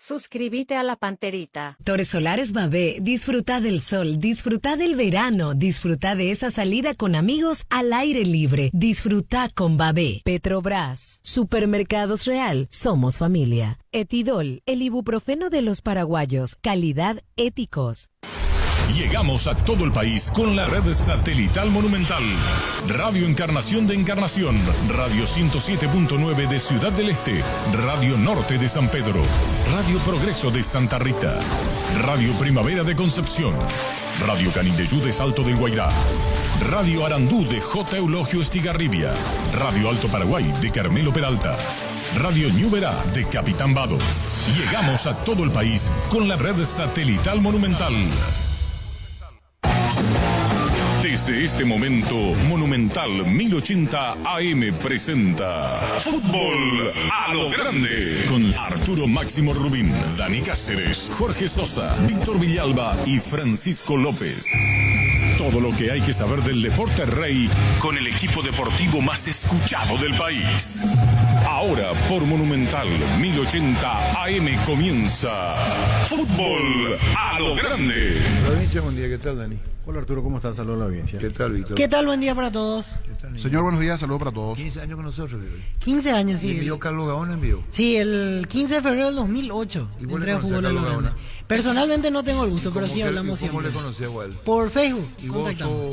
Suscríbete a la Panterita. Torres Solares Babé, disfruta del sol, disfruta del verano, disfruta de esa salida con amigos al aire libre, disfruta con Babé. Petrobras, Supermercados Real, somos familia. Etidol, el ibuprofeno de los paraguayos, calidad éticos. Llegamos a todo el país con la red satelital Monumental. Radio Encarnación de Encarnación, Radio 107.9 de Ciudad del Este, Radio Norte de San Pedro, Radio Progreso de Santa Rita, Radio Primavera de Concepción, Radio Canindeyú de Salto del Guairá, Radio Arandú de J. Eulogio Estigarribia, Radio Alto Paraguay de Carmelo Peralta, Radio Ñuberá de Capitán Vado. Llegamos a todo el país con la red satelital Monumental. Desde este momento, Monumental 1080 AM presenta Fútbol a lo Grande, con Arturo Máximo Rubín, Dani Cáceres, Jorge Sosa, Víctor Villalba y Francisco López. Todo lo que hay que saber del deporte rey con el equipo deportivo más escuchado del país. Ahora por Monumental 1080 AM comienza Fútbol a lo Grande. Provincia, buen día, ¿qué tal, Dani? Hola Arturo, ¿cómo estás? Saludos a la audiencia. ¿Qué tal, Víctor? ¿Qué tal? Buen día para todos. Señor, buenos días, saludos para todos. 15 años con nosotros, Víctor. 15 años, sí. ¿Y envió Carlos Gaona, envió? Sí, el 15 de febrero del 2008. ¿Y vos entré le a conocés Fútbol a a lo Carlos Grande. Gaona? Personalmente no tengo el gusto, pero sí hablamos ¿Cómo siempre. le conocés a él? Por Facebook, ¿Y vos contactamos.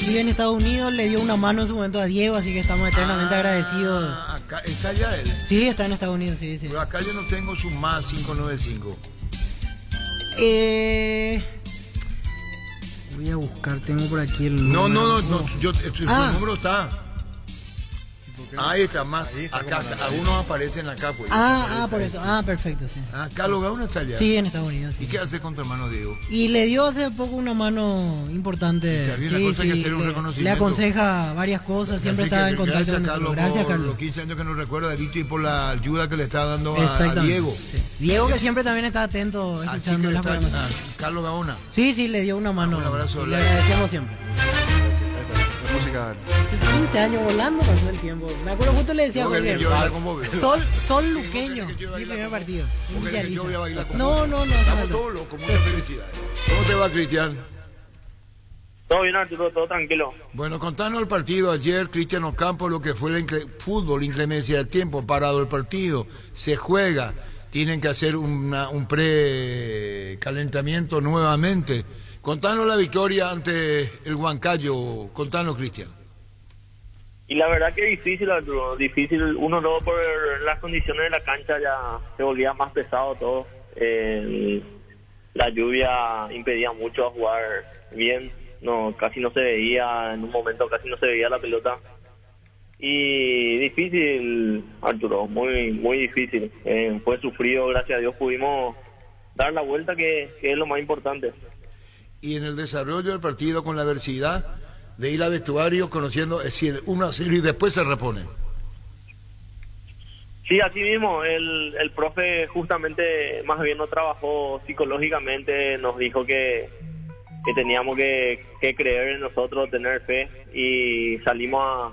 Vive en Estados Unidos, le dio una mano en su momento a Diego, así que estamos eternamente agradecidos. Acá, ¿está ya él? Sí, está en Estados Unidos, sí. Pero acá yo no tengo su más 595. Voy a buscar, tengo por aquí el No, número. su número está. Ahí está, más. Ahí está, Acá, como algunos aparecen acá, pues. Por eso. Ah, perfecto, sí. Carlos Gaona está allá. Sí, en Estados Unidos, sí. ¿Y qué hace con tu hermano Diego? Y le dio hace poco una mano importante. Está bien, la cosa hay que hacer un le reconocimiento. aconseja varias cosas, siempre está en contacto gracias, con Carlos, nosotros. Gracias, por Carlos. los 15 años que nos recuerda de Vito y por la ayuda que le está dando a Diego. Sí. Diego, que siempre también está atento escuchando las programaciones. Carlos Gaona. Sí, le dio una mano. Un abrazo. Le agradecemos siempre. La música. 15 años volando pasó el tiempo. Me acuerdo justo le decía a Jorge, Sol Luqueño, mi primer partido. En Villa Elisa. Yo voy a bailar con No. Estamos todos locos, muchas felicidades. ¿Cómo te va, Cristian? Todo bien, Arturo, todo tranquilo. Bueno, contanos el partido ayer, Cristian Ocampo, lo que fue el fútbol, inclemencia del tiempo, parado el partido, se juega, tienen que hacer un precalentamiento nuevamente. Contanos la victoria ante el Huancayo, contanos, Cristian. Y la verdad que difícil, Arturo, difícil. Uno no, por las condiciones de la cancha ya se volvía más pesado todo. La lluvia impedía mucho a jugar bien, casi no se veía, en un momento casi no se veía la pelota. Y difícil, Arturo, muy muy difícil. Fue sufrido, gracias a Dios pudimos dar la vuelta, que es lo más importante. Y en el desarrollo del partido, con la adversidad de ir al vestuario conociendo, es decir, 1-0 y después se repone. Sí, así mismo, el profe justamente más bien nos trabajó psicológicamente, nos dijo que teníamos que creer en nosotros, tener fe, y salimos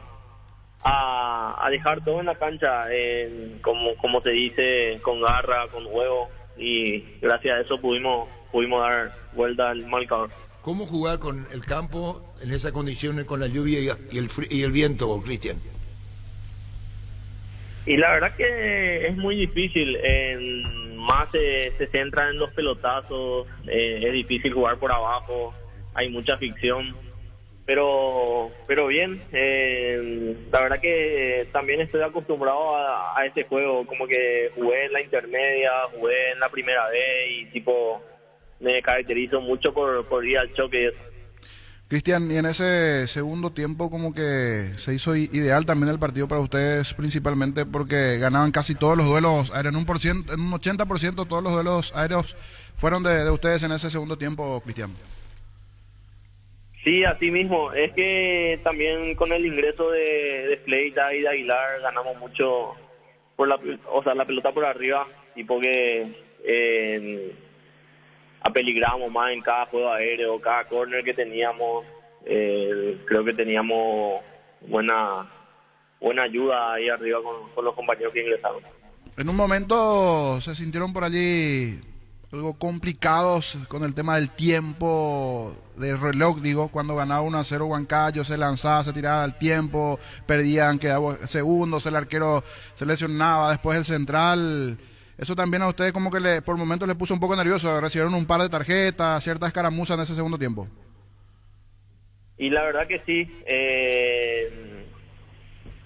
a dejar todo en la cancha, como se dice, con garra, con huevo, y gracias a eso pudimos dar vuelta al marcador. ¿Cómo jugar con el campo en esas condiciones, con la lluvia y el viento, Cristian? Y la verdad que es muy difícil, más se centra en los pelotazos, es difícil jugar por abajo, hay mucha ficción, pero bien, la verdad que también estoy acostumbrado a ese juego, como que jugué en la intermedia, jugué en la primera vez y tipo me caracterizo mucho por ir al choque y eso. Cristian, y en ese segundo tiempo como que se hizo ideal también el partido para ustedes, principalmente porque ganaban casi todos los duelos aéreos, en un 80% todos los duelos aéreos fueron de ustedes en ese segundo tiempo, Cristian. Sí, así mismo, es que también con el ingreso de Fleita y de Aguilar ganamos mucho la pelota por arriba, tipo que apeligramos más en cada juego aéreo, cada corner que teníamos. Creo que teníamos buena ayuda ahí arriba con los compañeros que ingresaron. En un momento se sintieron por allí algo complicados con el tema del tiempo, del reloj, digo, cuando ganaba 1-0 Huancayo, se lanzaba, se tiraba al tiempo, perdían, quedaba segundos, el arquero se lesionaba, después el central. Eso también a ustedes como que por momentos les puso un poco nervioso, recibieron un par de tarjetas, ciertas escaramuzas en ese segundo tiempo. Y la verdad que sí,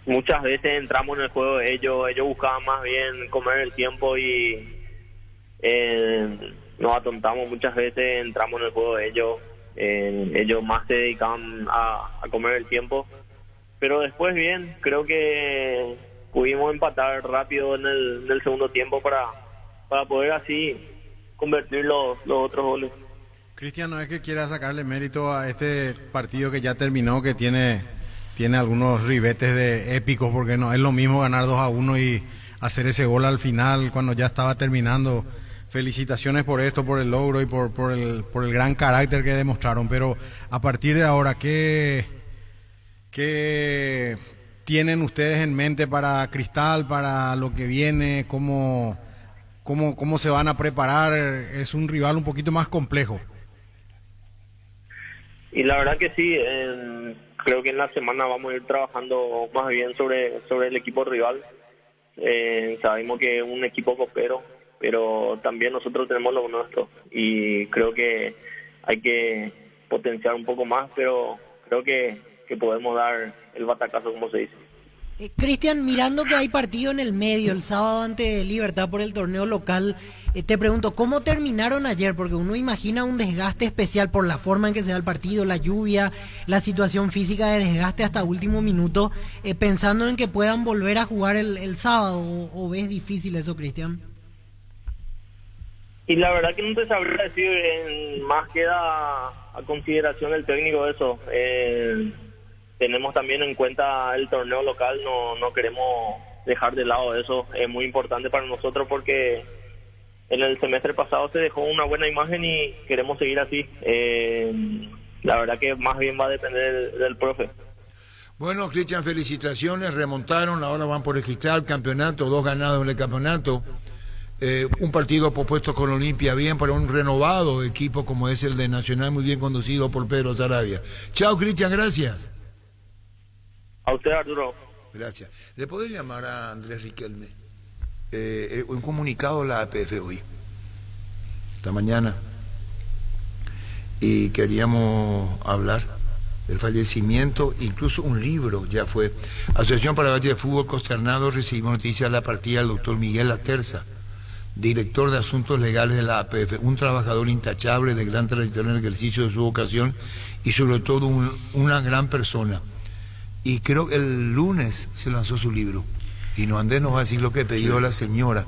muchas veces entramos en el juego de ellos buscaban más bien comer el tiempo y nos atontamos muchas veces, entramos en el juego de ellos más se dedicaban a comer el tiempo, pero después bien, creo que pudimos empatar rápido en el segundo tiempo para poder así convertir los otros goles. Cristian, no es que quiera sacarle mérito a este partido que ya terminó, que tiene algunos ribetes de épicos, porque no es lo mismo ganar 2-1 y hacer ese gol al final cuando ya estaba terminando. Felicitaciones por esto, por el logro y por el gran carácter que demostraron, pero a partir de ahora, ¿qué tienen ustedes en mente para Cristal, para lo que viene? ¿Cómo se van a preparar? Es un rival un poquito más complejo. Y la verdad que sí, creo que en la semana vamos a ir trabajando más bien sobre el equipo rival. Sabemos que es un equipo copero, pero también nosotros tenemos lo nuestro y creo que hay que potenciar un poco más, pero creo que podemos dar el batacazo, como se dice. Cristian, mirando que hay partido en el medio el sábado ante Libertad por el torneo local, te pregunto, ¿cómo terminaron ayer? Porque uno imagina un desgaste especial por la forma en que se da el partido, la lluvia, la situación física de desgaste hasta último minuto, pensando en que puedan volver a jugar el sábado, ¿o ves difícil eso, Cristian? Y la verdad que no te sabría decir, más queda a consideración del técnico eso. Tenemos también en cuenta el torneo local, no queremos dejar de lado eso, es muy importante para nosotros porque en el semestre pasado se dejó una buena imagen y queremos seguir así. La verdad que más bien va a depender del profe. Bueno, Cristian, felicitaciones, remontaron, ahora van por el Cristal, campeonato, 2 ganados en el campeonato. Un partido propuesto con Olimpia bien para un renovado equipo como es el de Nacional, muy bien conducido por Pedro Sarabia. Chao, Cristian, gracias. A usted, Arturo. Gracias. ¿Le podés llamar a Andrés Riquelme? Un comunicado de la APF hoy, esta mañana, y queríamos hablar del fallecimiento, incluso un libro ya fue. Asociación Paraguaya de Fútbol consternado, recibimos noticias de la partida del doctor Miguel Laterza, director de Asuntos Legales de la APF, un trabajador intachable de gran trayectoria en el ejercicio de su vocación y sobre todo una gran persona. Y creo que el lunes se lanzó su libro y Andrés nos va a decir lo que pidió la señora,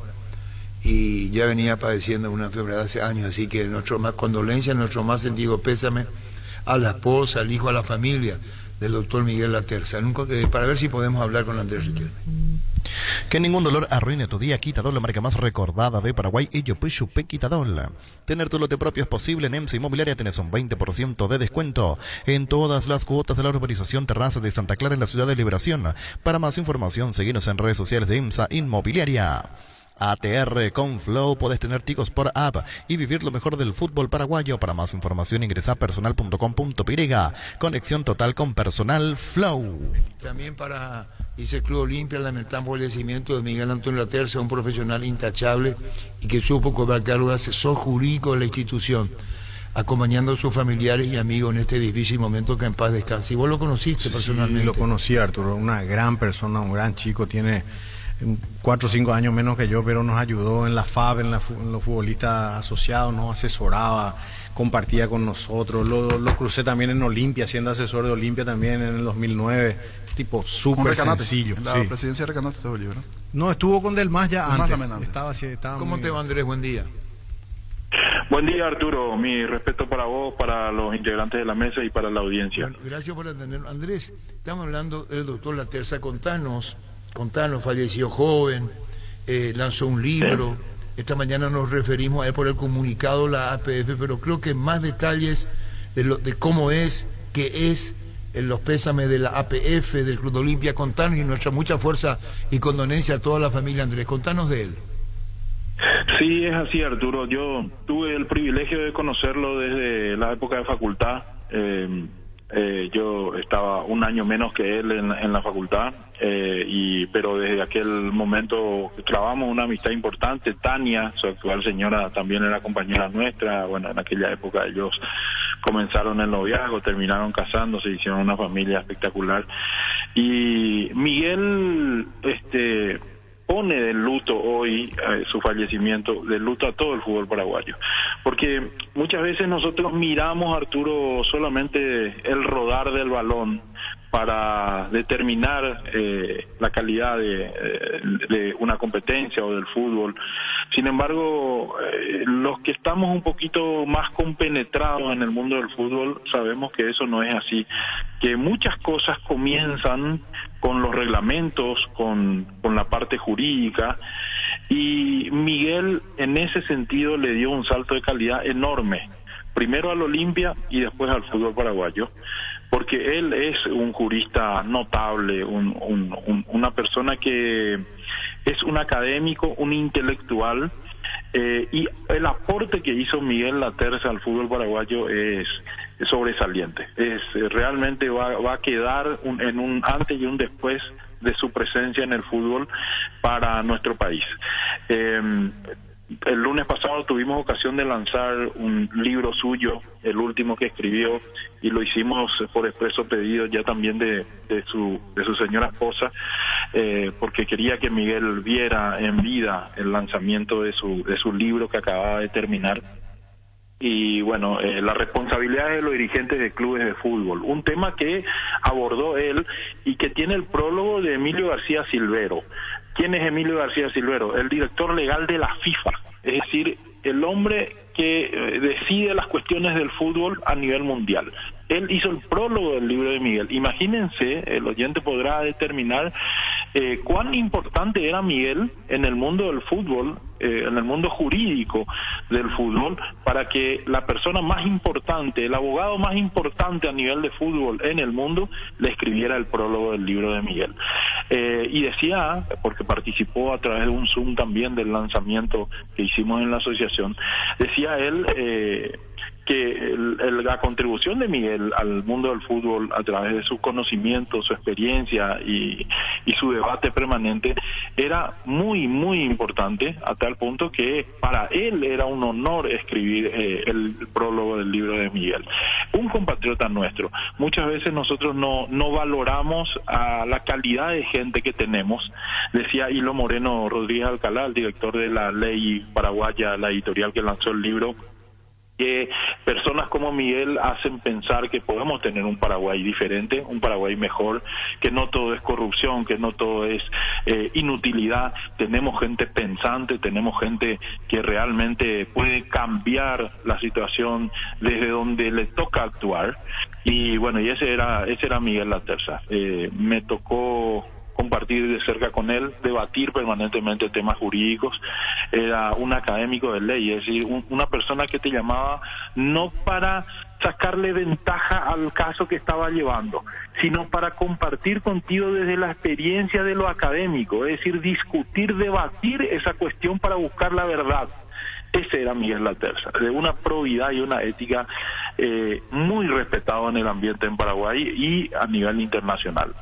y ya venía padeciendo una enfermedad hace años, así que nuestro más condolencia, nuestro más sentido pésame a la esposa, al hijo, a la familia del doctor Miguel Laterza, para ver si podemos hablar con Andrés Riquelme. Que ningún dolor arruine tu día. Quitadol, la marca más recordada de Paraguay. Y yo Chupé Quitadol. Tener tu lote propio es posible. En EMSA Inmobiliaria tenés un 20% de descuento en todas las cuotas de la urbanización Terraza de Santa Clara en la ciudad de Liberación. Para más información, seguinos en redes sociales de EMSA Inmobiliaria. ATR con Flow, podés tener ticos por app y vivir lo mejor del fútbol paraguayo. Para más información ingresa a personal.com.py. Conexión total con Personal Flow. También para dice Club Olimpia, lamentamos el fallecimiento de Miguel Antonio Laterza, un profesional intachable y que supo cobrar un asesor jurídico de la institución, acompañando a sus familiares y amigos en este difícil momento, que en paz descanse. ¿Y vos lo conociste personalmente? Sí, lo conocí, Arturo, una gran persona, un gran chico, tiene 4 o 5 años menos que yo, pero nos ayudó en la FAB, en los futbolistas asociados, nos asesoraba, compartía con nosotros, lo crucé también en Olimpia, siendo asesor de Olimpia también en el 2009, tipo súper sencillo. La presidencia de Recanate estuvo libre, ¿no? No, estuvo con Del Mas ya antes. Estaba ¿Cómo te va, Andrés? Buen día. Buen día, Arturo. Mi respeto para vos, para los integrantes de la mesa y para la audiencia. Bueno, gracias por atendernos. Andrés, estamos hablando del doctor Laterza. Contanos, falleció joven, lanzó un libro. Sí. Esta mañana nos referimos a él por el comunicado de la APF, pero creo que más detalles de cómo es, qué es, los pésames de la APF, del Club Olimpia. Contanos, y nuestra mucha fuerza y condolencia a toda la familia Andrés. Contanos de él. Sí, es así, Arturo. Yo tuve el privilegio de conocerlo desde la época de facultad. Yo estaba un año menos que él en la facultad, pero desde aquel momento trabamos una amistad importante. Tania, su actual señora, también era compañera nuestra. Bueno, en aquella época ellos comenzaron el noviazgo, terminaron casándose, hicieron una familia espectacular. Y Miguel pone de luto hoy su fallecimiento, de luto a todo el fútbol paraguayo, porque muchas veces nosotros miramos, Arturo, solamente el rodar del balón para determinar la calidad de una competencia o del fútbol. Sin embargo, los que estamos un poquito más compenetrados en el mundo del fútbol sabemos que eso no es así, que muchas cosas comienzan con los reglamentos, con la parte jurídica, y Miguel en ese sentido le dio un salto de calidad enorme, primero al Olimpia y después al fútbol paraguayo, porque él es un jurista notable, una persona que es un académico, un intelectual, y el aporte que hizo Miguel Laterza al fútbol paraguayo es sobresaliente. Realmente va a quedar en un antes y un después de su presencia en el fútbol para nuestro país. El lunes pasado tuvimos ocasión de lanzar un libro suyo, el último que escribió, y lo hicimos por expreso pedido ya también de su señora esposa, porque quería que Miguel viera en vida el lanzamiento de su libro que acababa de terminar. Y bueno, la responsabilidad de los dirigentes de clubes de fútbol, un tema que abordó él y que tiene el prólogo de Emilio García Silvero. ¿Quién es Emilio García Silvero? El director legal de la FIFA, es decir, el hombre que decide las cuestiones del fútbol a nivel mundial. Él hizo el prólogo del libro de Miguel. Imagínense, el oyente podrá determinar cuán importante era Miguel en el mundo del fútbol, en el mundo jurídico del fútbol, para que la persona más importante, el abogado más importante a nivel de fútbol en el mundo, le escribiera el prólogo del libro de Miguel. Y decía, porque participó a través de un Zoom también del lanzamiento que hicimos en la asociación, decía él que la contribución de Miguel al mundo del fútbol a través de sus conocimientos, su experiencia y su debate permanente era muy, muy importante, a tal punto que para él era un honor escribir el prólogo del libro de Miguel. Un compatriota nuestro. Muchas veces nosotros no valoramos a la calidad de gente que tenemos. Decía Hilo Moreno Rodríguez Alcalá, el director de la Ley Paraguaya, la editorial que lanzó el libro, que personas como Miguel hacen pensar que podemos tener un Paraguay diferente, un Paraguay mejor, que no todo es corrupción, que no todo es inutilidad. Tenemos gente pensante, tenemos gente que realmente puede cambiar la situación desde donde le toca actuar. Y bueno, y ese era Miguel Laterza. Me tocó compartir de cerca con él, debatir permanentemente temas jurídicos. Era un académico de ley, es decir, una persona que te llamaba no para sacarle ventaja al caso que estaba llevando, sino para compartir contigo desde la experiencia de lo académico, es decir, discutir, debatir esa cuestión para buscar la verdad. Ese era Miguel Laterza, de una probidad y una ética muy respetado en el ambiente en Paraguay y a nivel internacional.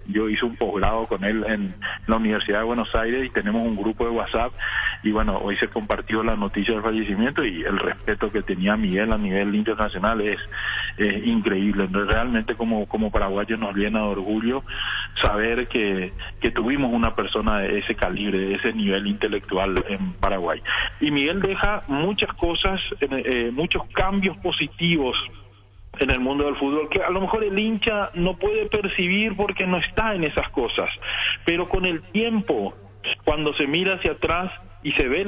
Yo hice un posgrado con él en la Universidad de Buenos Aires y tenemos un grupo de WhatsApp, y bueno, hoy se compartió la noticia del fallecimiento, y el respeto que tenía Miguel a nivel internacional es increíble. Realmente como paraguayos nos llena de orgullo saber que tuvimos una persona de ese calibre, de ese nivel intelectual en Paraguay. Y Miguel deja muchas cosas, muchos cambios positivos en el mundo del fútbol que a lo mejor el hincha no puede percibir porque no está en esas cosas, pero con el tiempo, cuando se mira hacia atrás y se ve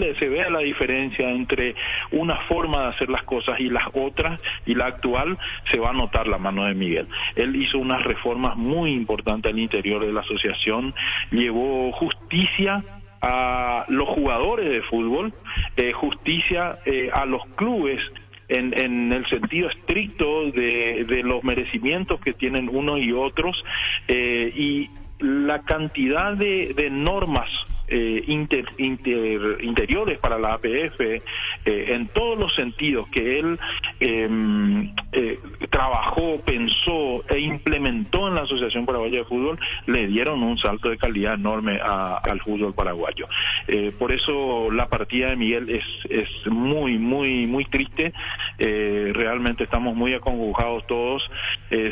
la diferencia entre una forma de hacer las cosas y las otras, y la actual, se va a notar la mano de Miguel. Él hizo unas reformas muy importantes al interior de la asociación, llevó justicia a los jugadores de fútbol, justicia a los clubes en el sentido estricto de los merecimientos que tienen unos y otros, y la cantidad de normas interiores para la APF, en todos los sentidos que él trabajó, pensó e implementó en la Asociación Paraguaya de Fútbol, le dieron un salto de calidad enorme al fútbol paraguayo. Por eso la partida de Miguel es muy, muy, muy triste. Realmente estamos muy acongojados todos.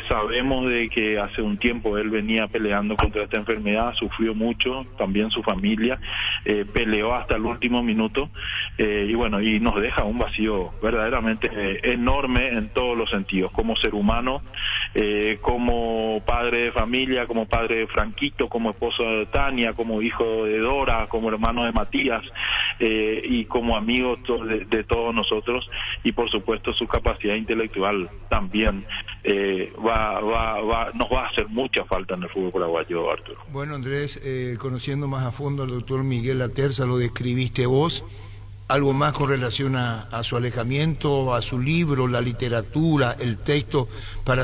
Sabemos de que hace un tiempo él venía peleando contra esta enfermedad, sufrió mucho, también su familia, peleó hasta el último minuto, y bueno, y nos deja un vacío verdaderamente enorme en todos los sentidos, como ser humano, como padre de familia, como padre de Franquito, como esposo de Tania, como hijo de Dora, como hermano de Matías, y como amigo de todos nosotros, y por supuesto su capacidad intelectual también nos va a hacer mucha falta en el fútbol paraguayo, Arturo. Bueno, Andrés, conociendo más a fondo al doctor Miguel Laterza, lo describiste vos. ¿Algo más con relación a su alejamiento, a su libro, la literatura, el texto, para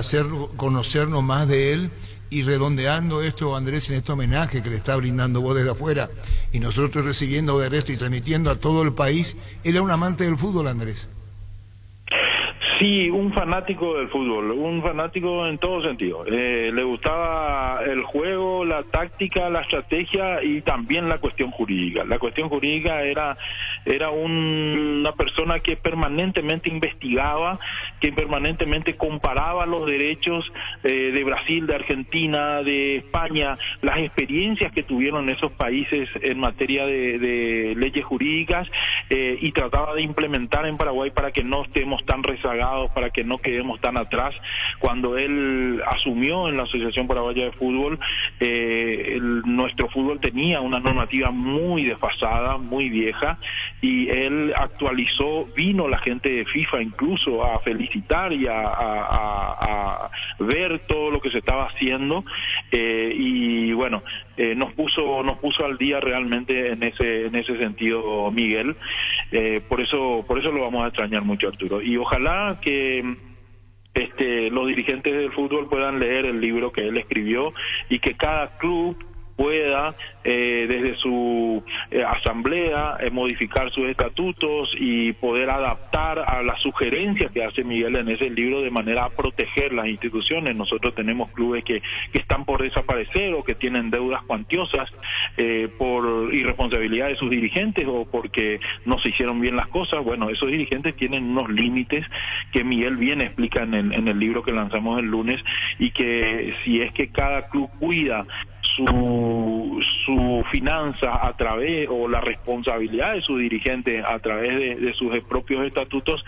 conocernos más de él? Y redondeando esto, Andrés, en este homenaje que le está brindando vos desde afuera y nosotros recibiendo de resto y transmitiendo a todo el país, él era un amante del fútbol, Andrés. Sí, un fanático del fútbol, un fanático en todo sentido. Le gustaba el juego, la táctica, la estrategia y también la cuestión jurídica. La cuestión jurídica era una persona que permanentemente investigaba, que permanentemente comparaba los derechos de Brasil, de Argentina, de España, las experiencias que tuvieron esos países en materia de leyes jurídicas, y trataba de implementar en Paraguay para que no estemos tan rezagados, para que no quedemos tan atrás. Cuando él asumió en la Asociación Paraguaya de Fútbol, nuestro fútbol tenía una normativa muy desfasada, muy vieja, y él actualizó, vino la gente de FIFA incluso a felicitar y a ver todo lo que se estaba haciendo, y bueno, nos puso al día realmente en ese sentido, Miguel. Por eso lo vamos a extrañar mucho, Arturo, y ojalá que los dirigentes del fútbol puedan leer el libro que él escribió y que cada club pueda desde su asamblea modificar sus estatutos y poder adaptar a las sugerencias que hace Miguel en ese libro de manera a proteger las instituciones. Nosotros tenemos clubes que están por desaparecer o que tienen deudas cuantiosas por irresponsabilidad de sus dirigentes o porque no se hicieron bien las cosas. Bueno, esos dirigentes tienen unos límites que Miguel bien explica en el libro que lanzamos el lunes, y que si es que cada club cuida su finanza a través, o la responsabilidad de sus dirigentes a través de sus propios estatutos,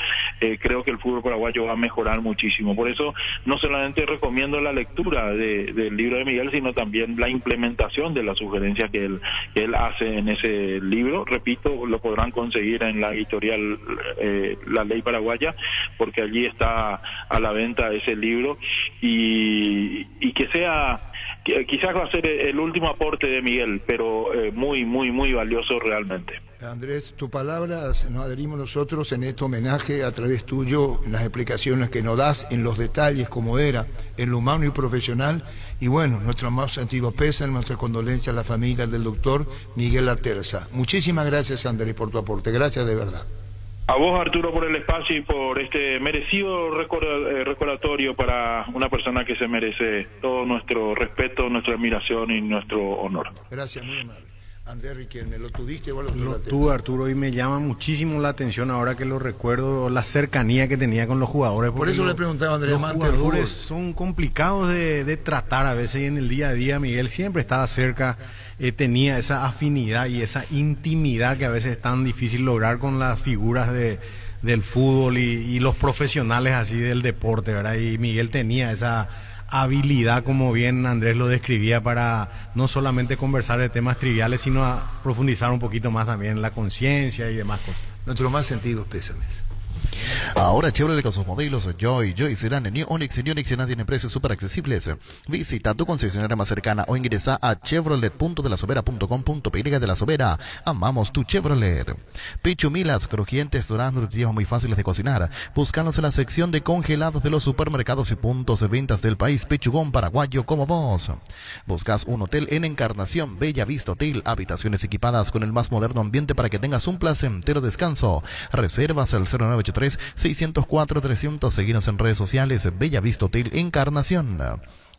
creo que el fútbol paraguayo va a mejorar muchísimo. Por eso no solamente recomiendo la lectura del libro de Miguel, sino también la implementación de las sugerencias que él hace en ese libro. Repito, lo podrán conseguir en la editorial La Ley Paraguaya, porque allí está a la venta ese libro, y que sea, quizás va a ser el último aporte de Miguel, pero muy, muy, muy valioso realmente. Andrés, tu palabra nos adherimos nosotros en este homenaje a través tuyo, en las explicaciones que nos das, en los detalles como era, en lo humano y profesional, y bueno, nuestro más sentido pésame, nuestra condolencia a la familia del doctor Miguel Laterza. Muchísimas gracias, Andrés, por tu aporte, gracias de verdad. A vos, Arturo, por el espacio y por este merecido recordatorio para una persona que se merece todo nuestro respeto, nuestra admiración y nuestro honor. Gracias, muy amable. Andrés Riquelme, ¿lo tuviste o lo tuve, Arturo, y me llama muchísimo la atención ahora que lo recuerdo, la cercanía que tenía con los jugadores. Por eso le preguntaba a Andrés, los jugadores son complicados de tratar a veces, y en el día a día Miguel siempre estaba cerca, tenía esa afinidad y esa intimidad que a veces es tan difícil lograr con las figuras del fútbol y los profesionales así del deporte, ¿verdad? Y Miguel tenía esa habilidad, como bien Andrés lo describía, para no solamente conversar de temas triviales, sino a profundizar un poquito más también en la conciencia y demás cosas. Nuestros más sentidos pésames. Ahora Chevrolet con sus modelos Joy Sedan, New Onix y New Onix Sedan tienen precios súper accesibles. Visita tu concesionaria más cercana o ingresa a chevrolet.delasovera.com.py de La Sobera. Amamos tu Chevrolet. Pichumilas, crujientes, dorados, nutritivos, muy fáciles de cocinar. Búscanos en la sección de congelados de los supermercados y puntos de ventas del país. Pichugón paraguayo como vos. Buscas un hotel en Encarnación, Bella Vista Hotel, habitaciones equipadas con el más moderno ambiente para que tengas un placentero descanso. Reservas al 0983-604-300. Seguinos en redes sociales. Bella Vista Hotel Encarnación.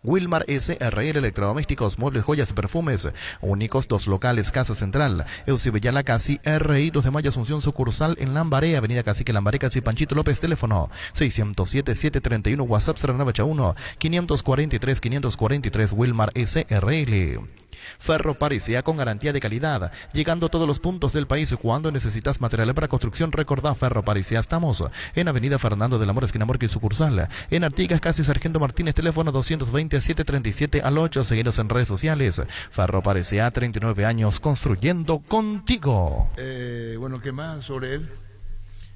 Wilmar SRL, electrodomésticos, muebles, joyas y perfumes. Únicos, 2 locales, Casa Central, Eusebella Casi, RI 2 de Mayo, Asunción, sucursal en Lambaré, Avenida Cacique Lambaré, Casi Panchito López, teléfono 607-731, WhatsApp 0981-543-543, Wilmar SRL. Ferro Parisea con garantía de calidad, llegando a todos los puntos del país. Cuando necesitas material para construcción, recordá Ferro Parisea. Estamos en Avenida Fernando del Amor, esquina Morqui, sucursal en Artigas, casi Sargento Martínez, teléfono 220-737-8. Seguinos en redes sociales. Ferro Parisea, 39 años construyendo contigo. Bueno, ¿qué más sobre él?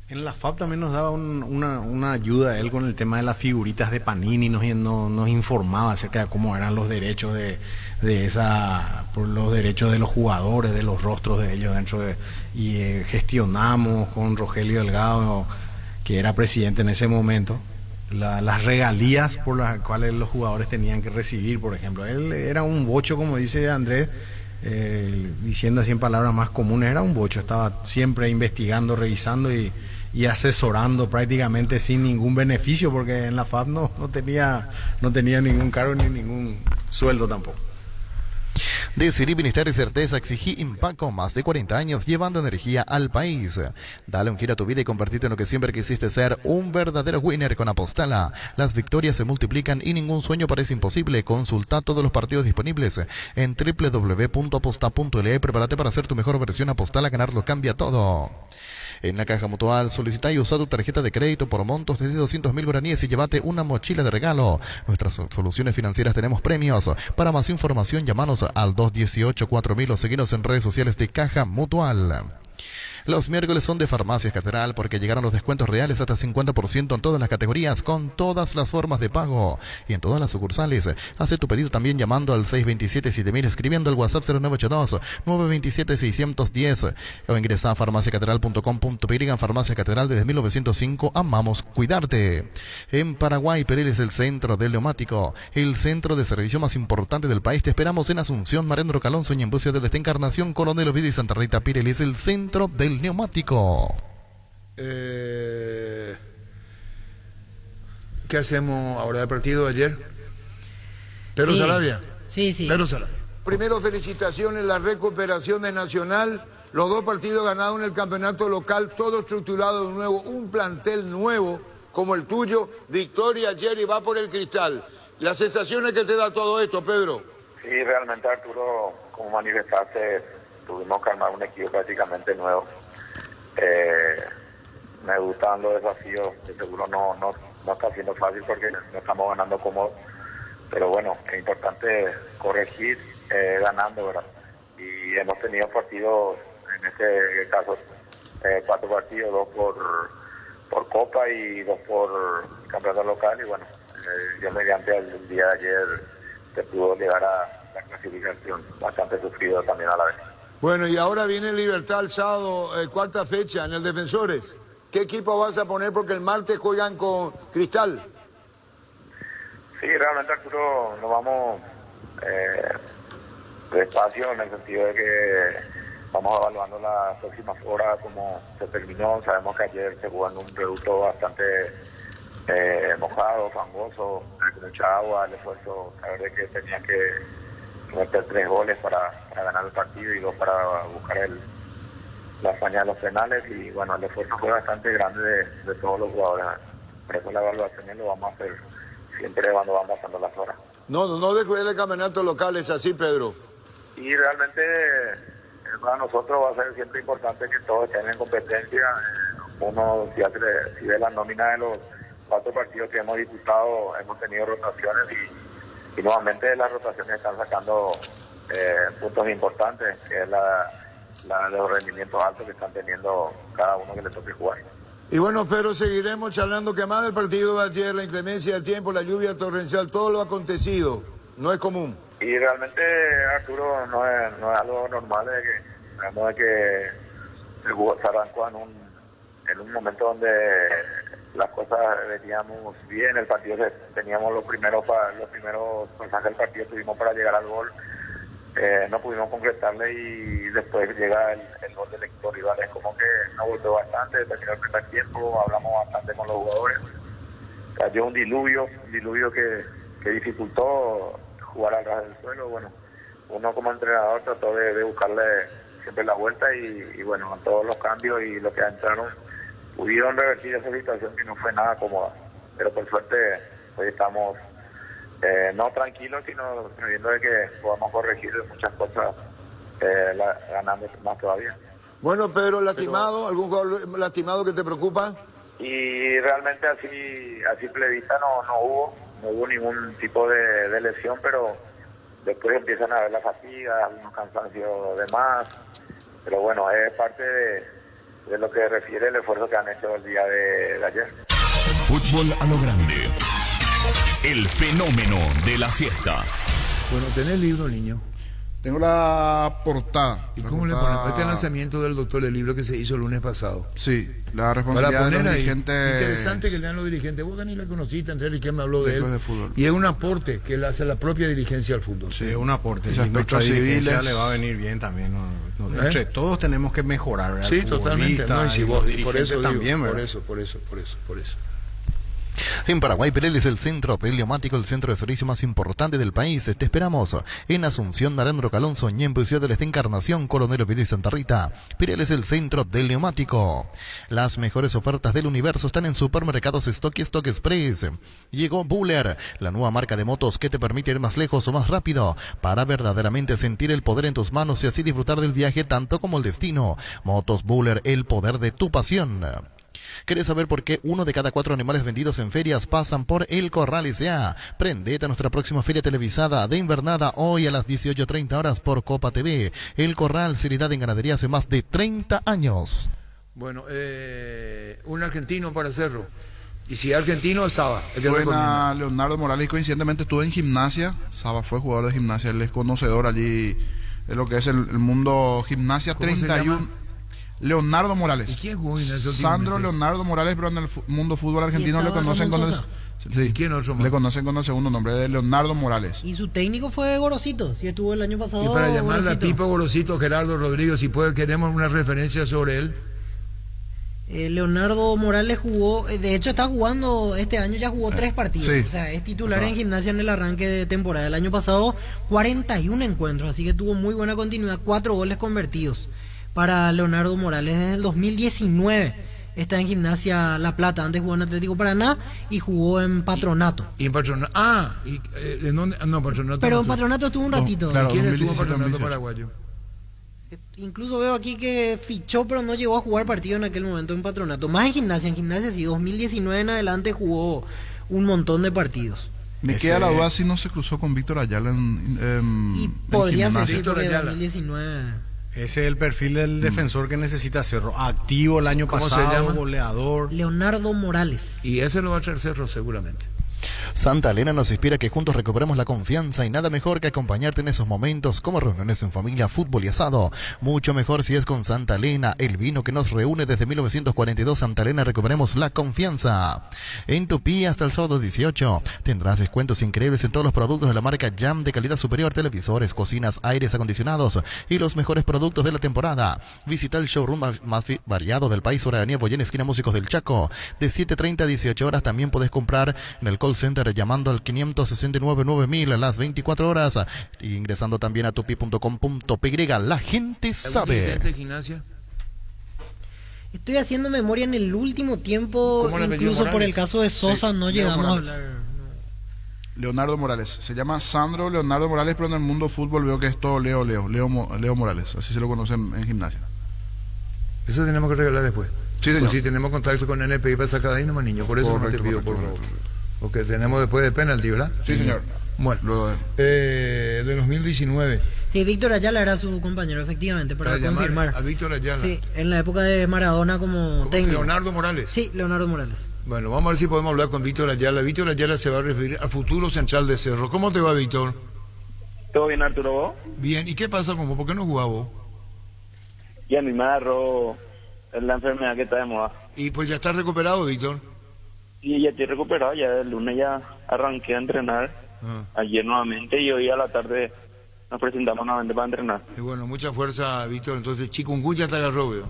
En la FAP también nos daba una ayuda a él con el tema de las figuritas de Panini, nos informaba acerca de cómo eran los derechos por los derechos de los jugadores, de los rostros de ellos gestionamos con Rogelio Delgado, que era presidente en ese momento, las regalías por las cuales los jugadores tenían que recibir. Por ejemplo, él era un bocho, como dice Andrés, diciendo así en palabras más comunes, era un bocho, estaba siempre investigando, revisando y asesorando prácticamente sin ningún beneficio, porque en la FAP no tenía ningún cargo ni ningún sueldo tampoco. Decidí bienestar y certeza, exigí Impaco, más de 40 años llevando energía al país. Dale un giro a tu vida y convertirte en lo que siempre quisiste ser, un verdadero winner con Apostala. Las victorias se multiplican y ningún sueño parece imposible. Consulta todos los partidos disponibles en www.aposta.le. Prepárate para hacer tu mejor versión. Apostala, ganarlo cambia todo. En la Caja Mutual, solicita y usa tu tarjeta de crédito por montos desde 200.000 guaraníes y llévate una mochila de regalo. Nuestras soluciones financieras, tenemos premios. Para más información, llámanos al 218-4000 o seguinos en redes sociales de Caja Mutual. Los miércoles son de Farmacias Catedral porque llegaron los descuentos reales hasta 50% en todas las categorías, con todas las formas de pago y en todas las sucursales. Hace tu pedido también llamando al 627-7000, escribiendo al WhatsApp 0982-927-610 o ingresa a farmaciacatedral.com.py. Farmacia Catedral, desde 1905, amamos cuidarte. En Paraguay, Perel es el centro del neumático, el centro de servicio más importante del país. Te esperamos en Asunción, Marendro Calonso y en Bucio del Este, Encarnación, Coronel Oviedo y Santa Rita. Pirel es el centro del neumático. ¿Qué hacemos ahora del partido de ayer? Pedro Sarabia. Sí. Pedro Sarabia. Primero, felicitaciones, la recuperación de Nacional, los 2 partidos ganados en el campeonato local, todo estructurado de nuevo, un plantel nuevo como el tuyo. Victoria ayer y va por el Cristal. Las sensaciones que te da todo esto, Pedro. Sí, realmente, Arturo, como manifestaste, tuvimos que armar un equipo prácticamente nuevo. Me gustan los desafíos, de seguro no está siendo fácil porque no estamos ganando cómodo, pero bueno, es importante corregir ganando, ¿verdad? Y hemos tenido partidos, en este caso 4 partidos, 2 por Copa y 2 por campeonato local, y bueno, yo mediante el día de ayer se pudo llegar a la clasificación, bastante sufrido también a la vez. Bueno, y ahora viene Libertad el sábado, 4ª fecha en el Defensores. ¿Qué equipo vas a poner? Porque el martes juegan con Cristal. Sí, realmente, Arturo, nos vamos despacio, en el sentido de que vamos evaluando la próxima hora como se terminó. Sabemos que ayer se jugó en un reducto bastante mojado, fangoso, con mucha agua, el esfuerzo, saber de que tenían que meter 3 goles para ganar el partido y 2 para buscar la hazaña de los penales, y bueno, el esfuerzo fue bastante grande de todos los jugadores. Por eso la evaluación lo vamos a hacer siempre cuando van pasando las horas. No descuidar el campeonato local, es así, Pedro. Y realmente para nosotros va a ser siempre importante que todos estén en competencia. Uno, si ve la nómina de los 4 partidos que hemos disputado, hemos tenido rotaciones y nuevamente las rotaciones están sacando puntos importantes, que es los rendimientos altos que están teniendo cada uno que le toque jugar. Y bueno, pero seguiremos charlando que más del partido de ayer, la inclemencia del tiempo, la lluvia torrencial, todo lo acontecido, no es común. Y realmente, Arturo, no es algo normal, de que sabemos de que el juego se arrancó en un momento donde las cosas veníamos bien, el partido teníamos los primeros pasajes del partido, tuvimos para llegar al gol, no pudimos concretarle y después llega el gol del equipo rival. Es como que nos golpeó bastante, terminó el primer tiempo, hablamos bastante con los jugadores, cayó un diluvio que dificultó jugar al ras del suelo. Bueno, uno como entrenador trató de buscarle siempre la vuelta y bueno, con todos los cambios y lo que entraron pudieron revertir esa situación que no fue nada cómoda, pero por suerte hoy estamos no tranquilos, sino viendo de que podamos corregir muchas cosas, ganando más todavía. Bueno, Pedro, lastimado, ¿algún jugador lastimado que te preocupa? Y realmente así prevista no hubo ningún tipo de lesión, pero después empiezan a haber la fatiga, algunos cansancios de más, pero bueno, es parte de lo que refiere el esfuerzo que han hecho el día de ayer. Fútbol a lo grande. El fenómeno de la siesta. Bueno, ¿tenés el libro, niño? Tengo la portada. ¿Y cómo le ponemos? Este es el lanzamiento del doctor del libro que se hizo el lunes pasado. Sí, la responsabilidad de los dirigentes. Interesante que lean los dirigentes. Vos, Dani, la conociste, Andrés Riquelme me habló de él. De fútbol. Y es un aporte que le hace la propia dirigencia al fútbol. Sí, es un aporte. Esos Y nuestra aspectos dirigencia civiles le va a venir bien también. Entre todos tenemos que mejorar, ¿verdad? Sí, totalmente. No, y si vos, por eso también, digo, ¿verdad? por eso. En Paraguay, Pirelli es el centro teleumático, el centro de servicio más importante del país. Te esperamos en Asunción, Narendro Calonso, Ñempo, Ciudad del Este, Encarnación, Coronel Oviedo y Santa Rita. Pirelli es el centro teleumático. Las mejores ofertas del universo están en Supermercados Stock y Stock Express. Llegó Buller, la nueva marca de motos que te permite ir más lejos o más rápido para verdaderamente sentir el poder en tus manos y así disfrutar del viaje tanto como el destino. Motos Buller, el poder de tu pasión. ¿Querés saber por qué 1 de cada 4 animales vendidos en ferias pasan por El Corral S.A.? Prendete a nuestra próxima feria televisada de invernada hoy a las 18:30 horas por Copa TV. El Corral, seriedad en ganadería hace más de 30 años. Bueno, un argentino para Cerro. Y si argentino, Saba. Suena Leonardo Morales, coincidentemente estuvo en Gimnasia. Saba fue jugador de Gimnasia, él es conocedor allí de lo que es el mundo Gimnasia. 31. Leonardo Morales. ¿Y quién jugó en eso? Sandro Leonardo Morales, pero en el mundo fútbol argentino le conocen con el... Sí, ¿quién otro más? Le conocen con el segundo nombre de Leonardo Morales. Y su técnico fue Gorosito, si estuvo el año pasado. Y para llamarle a Pipo Gorosito, Gerardo Rodríguez, si puede, queremos una referencia sobre él. Leonardo Morales jugó, de hecho está jugando, este año ya jugó 3 partidos, sí. O sea, es titular en Gimnasia en el arranque de temporada. El año pasado 41 encuentros, así que tuvo muy buena continuidad, 4 goles convertidos para Leonardo Morales. Desde el 2019 está en Gimnasia La Plata, antes jugó en Atlético Paraná y jugó en Patronato. Y en Patronato, ¿en dónde? No, Patronato. Pero no en Patronato estuvo un ratito. Claro, ¿Quién estuvo en Patronato paraguayo? Incluso veo aquí que fichó, pero no llegó a jugar partido en aquel momento en Patronato. Más en Gimnasia sí, 2019 en adelante jugó un montón de partidos. Me queda la duda si no se cruzó con Víctor Ayala y podría ser Víctor Ayala. 2019... Ese es el perfil del defensor que necesita Cerro. Activo el año pasado, goleador. Leonardo Morales. Y ese lo va a traer Cerro seguramente. Santa Elena nos inspira que juntos recuperemos la confianza y nada mejor que acompañarte en esos momentos como reuniones en familia, fútbol y asado. Mucho mejor si es con Santa Elena, el vino que nos reúne desde 1942. Santa Elena, recuperemos la confianza. En Tupí hasta el sábado 18 tendrás descuentos increíbles en todos los productos de la marca Jam de calidad superior, televisores, cocinas, aires acondicionados y los mejores productos de la temporada. Visita el showroom más variado del país sobre Avenida Boyén, esquina Músicos del Chaco. De 7:30 a 18 horas también podés comprar en el call center llamando al 569-9000 a las 24 horas, ingresando también a tupi.com.py. La gente sabe. Estoy haciendo memoria en el último tiempo, incluso por el caso de Sosa, no llegamos a hablar. Leonardo Morales, se llama Sandro Leonardo Morales, pero en el mundo fútbol veo que es todo Leo Morales, así se lo conocen en Gimnasia. Eso tenemos que regalar después. Sí, señor. Pues si tenemos contacto con NPI para sacar de ahí nomás, niño, por eso correcto, no te pido, por favor. Porque tenemos después de penalti, ¿verdad? Sí, señor. Bueno, de 2019. Sí, Víctor Ayala era su compañero, efectivamente, para confirmar. A Víctor Ayala. Sí, en la época de Maradona como técnico. Leonardo Morales. Sí, Leonardo Morales. Bueno, vamos a ver si podemos hablar con Víctor Ayala. Víctor Ayala se va a referir al futuro central de Cerro. ¿Cómo te va, Víctor? ¿Todo bien, Arturo, vos? Bien, ¿y qué pasa con vos? ¿Por qué no jugás vos? Y a mí me agarró la enfermedad que está de moda. ¿Y pues ya estás recuperado, Víctor? Sí, ya estoy recuperado, ya el lunes ya arranqué a entrenar, ayer nuevamente, y hoy a la tarde nos presentamos nuevamente para entrenar. Y bueno, mucha fuerza, Víctor. Entonces, chikungunya te agarró, veo.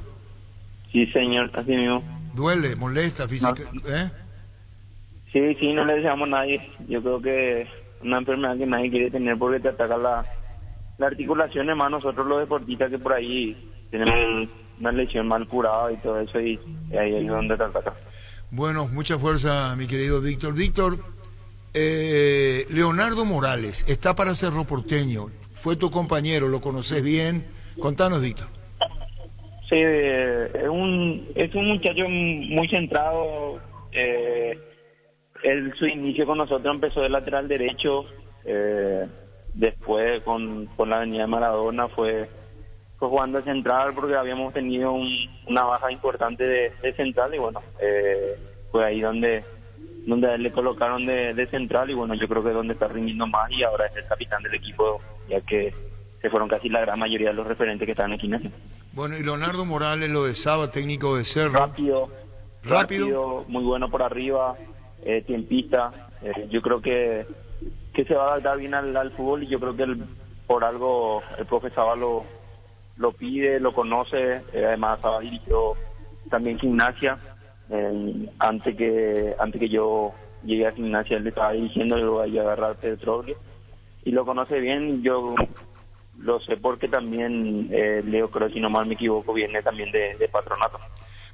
Sí, señor, así mismo. ¿Duele? ¿Molesta? ¿Física? ¿Eh? Sí, no le deseamos a nadie. Yo creo que una enfermedad que nadie quiere tener porque te ataca la articulación, más nosotros los deportistas que por ahí tenemos una lesión mal curada y todo eso, y ahí es donde te ataca. Bueno, mucha fuerza, mi querido Víctor. Víctor, Leonardo Morales está para Cerro Porteño. Fue tu compañero, lo conoces bien. Contanos, Víctor. Sí, es un muchacho muy centrado. Su inicio con nosotros empezó de lateral derecho. Después con la avenida de Maradona fue jugando de central porque habíamos tenido una baja importante de central, y bueno, fue ahí donde a él le colocaron de central, y bueno, yo creo que es donde está rindiendo más, y ahora es el capitán del equipo, ya que se fueron casi la gran mayoría de los referentes que estaban aquí en el. Bueno, y Leonardo Morales, lo de Saba, técnico de Cerro. Rápido, muy bueno por arriba, tiempista. Yo creo que se va a adaptar bien al fútbol, y yo creo que por algo el profe Saba lo pide, lo conoce. Además Saba dirigió también Gimnasia, antes que yo llegué a Gimnasia él le estaba dirigiendo, y luego ahí a agarrar Petróleo, y lo conoce bien. Yo lo sé porque también Leo, creo, si no mal me equivoco, viene también de Patronato.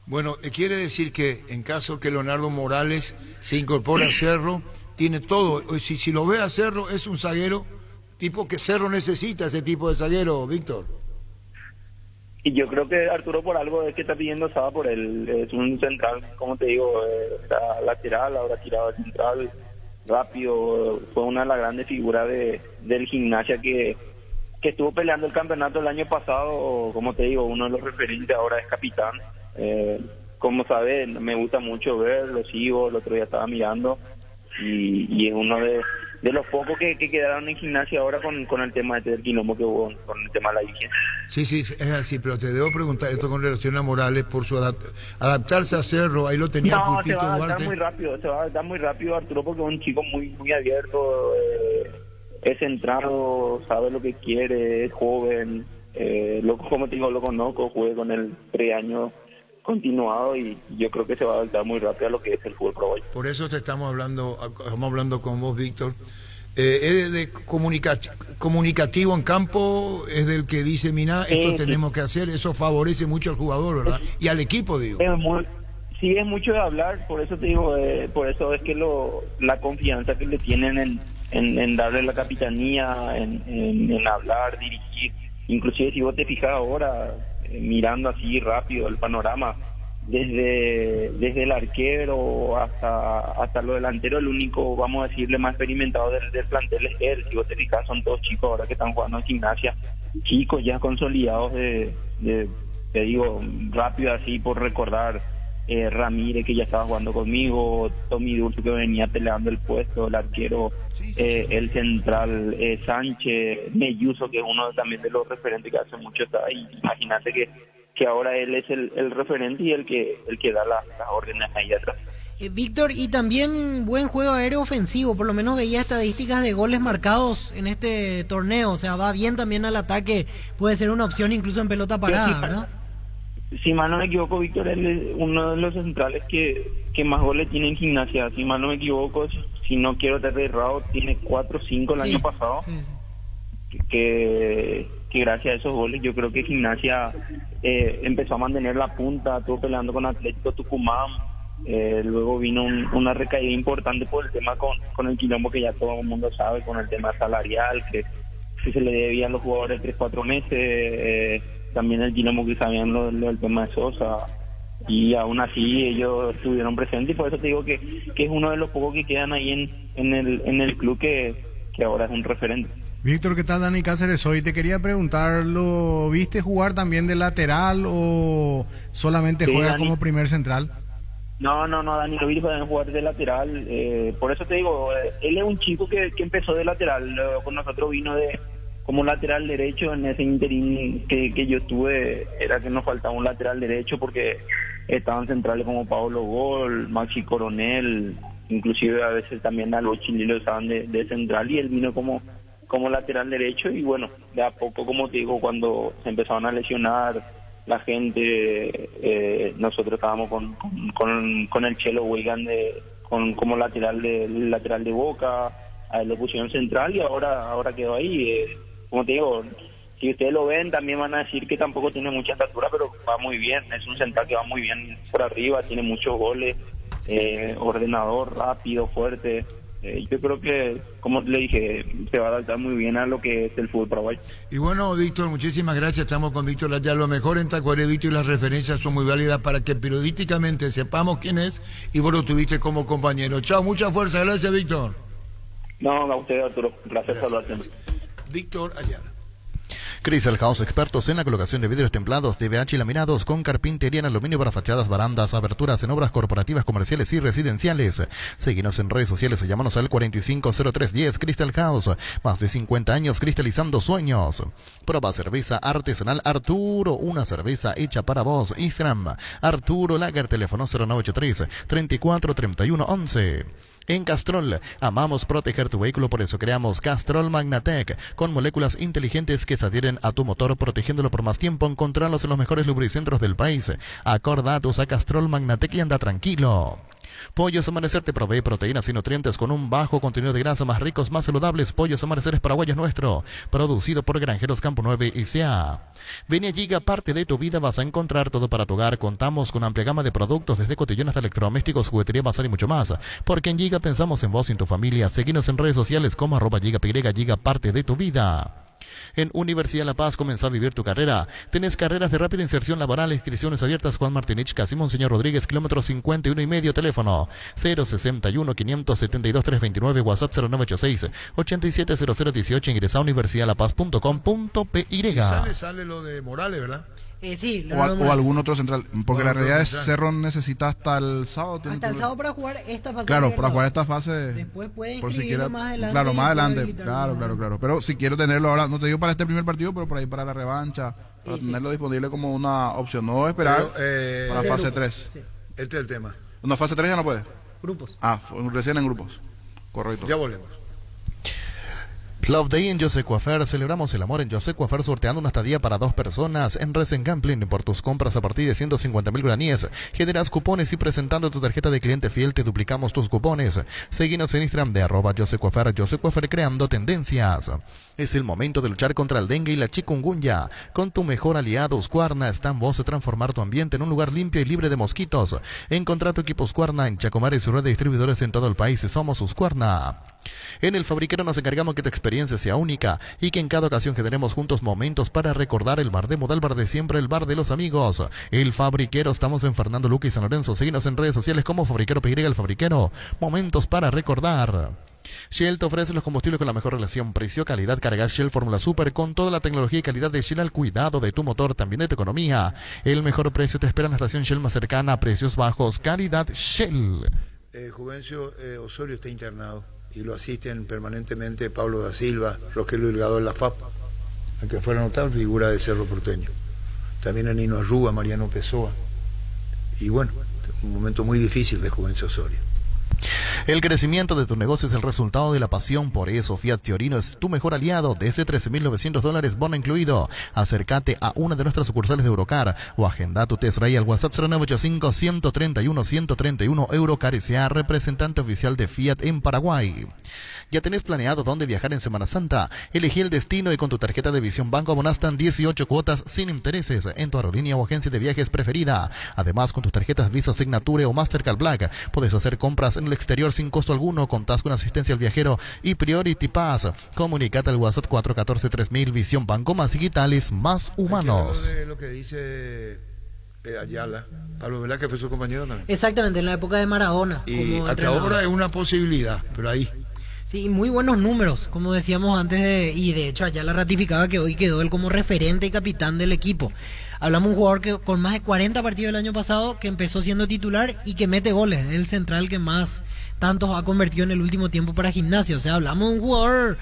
Bueno, quiere decir que en caso que Leonardo Morales se incorpore a Cerro, tiene todo. Si lo ve a Cerro, es un zaguero tipo que Cerro necesita, ese tipo de zaguero, Víctor. Y yo creo que Arturo por algo es que está pidiendo Saba por él. Es un central, como te digo, está lateral, ahora tirado al central, rápido. Fue una de las grandes figuras del Gimnasia que estuvo peleando el campeonato el año pasado. Como te digo, uno de los referentes ahora es capitán. Como sabes, me gusta mucho ver, lo sigo, el otro día estaba mirando, y es uno de los pocos que quedaron en Gimnasia ahora con el tema del quilombo que hubo con el tema de la higiene. Sí, es así, pero te debo preguntar esto con relación a Morales por su adaptarse a Cerro. Ahí lo tenía Pulpito se va a adaptar Duarte. se va a adaptar muy rápido, Arturo, porque es un chico muy abierto, es centrado, sabe lo que quiere, es joven, como te digo, lo conozco, jugué con él 3 años continuado, y yo creo que se va a adaptar muy rápido a lo que es el fútbol paraguayo. Por eso estamos hablando con vos, Víctor. Es de comunicativo en campo, es del que dice, mira, esto tenemos que hacer. Eso favorece mucho al jugador, ¿verdad? Y al equipo, digo. Sí, es mucho de hablar, por eso te digo, por eso es que la confianza que le tienen en darle la capitanía, en hablar, dirigir. Inclusive si vos te fijas ahora, mirando así rápido el panorama, desde el arquero hasta lo delantero, el único, vamos a decirle, más experimentado del plantel es él. Si vos te fijas, son todos chicos ahora que están jugando en Gimnasia, chicos ya consolidados te digo, rápido así por recordar, Ramírez, que ya estaba jugando conmigo, Tommy Dulce, que venía peleando el puesto, el arquero, el central, Sánchez, Melluso, que es uno también de los referentes que hace mucho está ahí. Imagínate que ahora él es el referente y el que da las órdenes ahí atrás. Víctor, y también buen juego aéreo ofensivo, por lo menos veía estadísticas de goles marcados en este torneo, o sea, va bien también al ataque, puede ser una opción incluso en pelota parada, ¿verdad? Si mal no me equivoco, Víctor, él es uno de los centrales que más goles tiene en Gimnasia. Si mal no me equivoco, si no quiero estar errado, tiene 4 o 5 el año pasado. Sí. Que gracias a esos goles yo creo que Gimnasia empezó a mantener la punta, estuvo peleando con Atlético Tucumán. Luego vino una recaída importante por el tema con el quilombo que ya todo el mundo sabe, con el tema salarial, que se le debían los jugadores 3-4 meses. También el quilombo que sabían el tema de Sosa, y aún así ellos estuvieron presentes, y por eso te digo que es uno de los pocos que quedan ahí en el club que que ahora es un referente. Víctor, ¿qué tal? Dani Cáceres hoy. Te quería preguntar, ¿lo viste jugar también de lateral o solamente Sí, juega Dani. como primer central? No, Dani lo vi jugar de lateral. Por eso te digo, él es un chico que empezó de lateral. Con nosotros vino como lateral derecho en ese interín que yo estuve. Era que nos faltaba un lateral derecho porque estaban centrales como Pablo Gol, Maxi Coronel, inclusive a veces también a los chilenos estaban de central, y él vino como lateral derecho. Y bueno, de a poco, como te digo, cuando se empezaron a lesionar la gente, nosotros estábamos con el Chelo Weigand como lateral de Boca, a él lo pusieron central y ahora quedó ahí. Como te digo, si ustedes lo ven también van a decir que tampoco tiene mucha estatura, pero va muy bien, es un central que va muy bien por arriba, tiene muchos goles, ordenador, rápido, fuerte. Yo creo que, como le dije, se va a adaptar muy bien a lo que es el fútbol paraguayo. Y bueno, Víctor, muchísimas gracias. Estamos con Víctor allá. Lo mejor en Tacuarembó, Víctor, y las referencias son muy válidas para que periodísticamente sepamos quién es, y vos lo tuviste como compañero. Chao, mucha fuerza. Gracias, Víctor. No, a usted, Arturo. Un placer saludarte. Víctor Ayala. Crystal House, expertos en la colocación de vidrios templados, DBH y laminados con carpintería en aluminio para fachadas, barandas, aberturas en obras corporativas, comerciales y residenciales. Síguenos en redes sociales o llámanos al 450310. Crystal House, más de 50 años cristalizando sueños. Prueba cerveza artesanal Arturo, una cerveza hecha para vos. Instagram, Arturo Lager, teléfono 0983 343111. En Castrol, amamos proteger tu vehículo, por eso creamos Castrol Magnatec, con moléculas inteligentes que se adhieren a tu motor, protegiéndolo por más tiempo. Encontralos en los mejores lubricentros del país. Acordatos a Castrol Magnatec y anda tranquilo. Pollos Amanecer te provee proteínas y nutrientes con un bajo contenido de grasa, más ricos, más saludables. Pollos Amanecer es Paraguay, es nuestro, producido por Granjeros Campo 9 y SA. Ven y Giga, parte de tu vida, vas a encontrar todo para tu hogar. Contamos con amplia gama de productos, desde cotillón hasta electrodomésticos, juguetería, bazar y mucho más. Porque en Giga pensamos en vos y en tu familia. Seguinos en redes sociales como @GigaPY, Giga, parte de tu vida. En Universidad La Paz comenzá a vivir tu carrera. Tenés carreras de rápida inserción laboral, inscripciones abiertas. Juan Martinich, Casi Monseñor Rodríguez, kilómetro 51 y medio, teléfono 061-572-329, WhatsApp 0986-870018, ingresa a universidadlapaz.com.py. Sale lo de Morales, ¿verdad? Sí, o algún otro central, porque la realidad es Cerro necesita hasta el sábado. Hasta el sábado para jugar esta fase. Claro, para jugar esta fase. Después puede por inscribirlo más adelante. Claro, más adelante. Claro. Pero si quiero tenerlo ahora, no te digo para este primer partido, pero por ahí para la revancha, para tenerlo disponible como una opción. No esperar para fase 3. Sí. Este es el tema. No, fase 3 ya no puede. Grupos. Recién en grupos. Correcto. Ya volvemos. Love Day en José Coafer. Celebramos el amor en José Coafer sorteando una estadía para 2 personas en Resen Gambling. Por tus compras a partir de 150.000 guaraníes generas cupones y presentando tu tarjeta de cliente fiel te duplicamos tus cupones. Seguinos en Instagram de @José Coafer. José Coafer, creando tendencias. Es el momento de luchar contra el dengue y la chikungunya. Con tu mejor aliado Husqvarna está en vos de transformar tu ambiente en un lugar limpio y libre de mosquitos. Encontrá tu equipo Husqvarna en Chacomar y su red de distribuidores en todo el país. Somos Husqvarna. En El Fabriquero nos encargamos que tu experiencia sea única y que en cada ocasión generemos juntos momentos para recordar el bar de moda, el bar de siempre, el bar de los amigos. El Fabriquero, estamos en Fernando Luque y San Lorenzo. Síguenos en redes sociales como Fabriquero PY, El Fabriquero. Momentos para recordar. Shell te ofrece los combustibles con la mejor relación precio-calidad. Carga Shell Fórmula Super con toda la tecnología y calidad de Shell al cuidado de tu motor, también de tu economía. El mejor precio te espera en la estación Shell más cercana, precios bajos, calidad Shell. Juvencio Osorio está internado y lo asisten permanentemente Pablo da Silva, Rogelio Delgado en la FAP, aunque fuera notable figura de Cerro Porteño. También a Nino Arrúa, Mariano Pessoa. Y bueno, un momento muy difícil de Juvencio Osorio. El crecimiento de tu negocio es el resultado de la pasión, por eso Fiat Fiorino es tu mejor aliado, desde $13.900, bono incluido. Acércate a una de nuestras sucursales de Eurocar o agenda tu test drive al WhatsApp 0985-131-131. Eurocar S.A., representante oficial de Fiat en Paraguay. ¿Ya tenés planeado dónde viajar en Semana Santa? Elegí el destino y con tu tarjeta de Visión Banco abonastan 18 cuotas sin intereses en tu aerolínea o agencia de viajes preferida. Además, con tus tarjetas Visa Signature o Mastercard Black, puedes hacer compras en el exterior sin costo alguno. Contás con asistencia al viajero y Priority Pass. Comunicate al WhatsApp 414-3000. Visión Banco, más digitales, más humanos. De lo que dice Ayala, Pablo Velázquez fue su compañero también. Exactamente, en la época de Maradona. Y hasta ahora es una posibilidad, pero ahí Sí, muy buenos números, como decíamos antes, y de hecho allá la ratificaba que hoy quedó él como referente y capitán del equipo. Hablamos de un jugador que con más de 40 partidos el año pasado, que empezó siendo titular y que mete goles, es el central que más tantos ha convertido en el último tiempo para Gimnasia. O sea, hablamos de un jugador,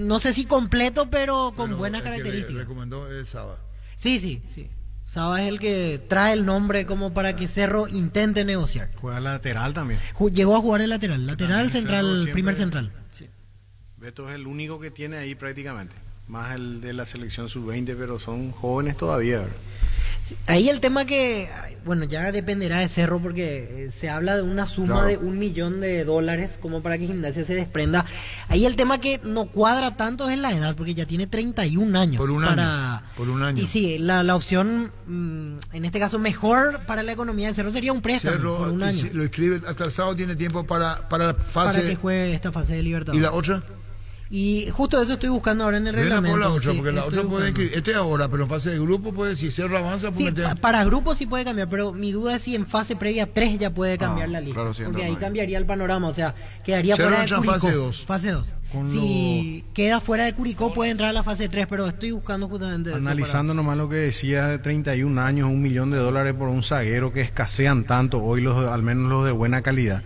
no sé si completo, pero con buenas características. Que recomendó el Saba. Sí. Saba es el que trae el nombre como para que Cerro intente negociar. Juega lateral también. Llegó a jugar de lateral, central, siempre, primer central. Sí. Beto es el único que tiene ahí prácticamente, más el de la selección sub-20, pero son jóvenes todavía, ¿verdad? Sí, ahí el tema que, bueno, ya dependerá de Cerro porque se habla de una suma de $1 millón como para que Gimnasia se desprenda. Ahí el tema que no cuadra tanto es la edad, porque ya tiene 31 años. Por un año. Y sí, la opción, en este caso mejor para la economía de Cerro sería un préstamo Cerro, por un año. Si lo escribe hasta el sábado, tiene tiempo para la fase... Para que juegue esta fase de Libertadores. ¿Y la otra? Y justo eso estoy buscando ahora en el reglamento. La otra, porque la otra puede escribir, este ahora, pero en fase de grupo puede, si Cerro avanza, sí, para grupos sí puede cambiar, pero mi duda es si en fase previa 3 ya puede cambiar la lista, claro, sí, porque ahí cambiaría el panorama, o sea, quedaría Cerro fuera de Curicó. Fase 2. Si queda fuera de Curicó puede entrar a la fase 3, pero estoy buscando justamente analizando nomás lo que decía de 31 años, $1 millón por un zaguero que escasean tanto hoy, al menos los de buena calidad.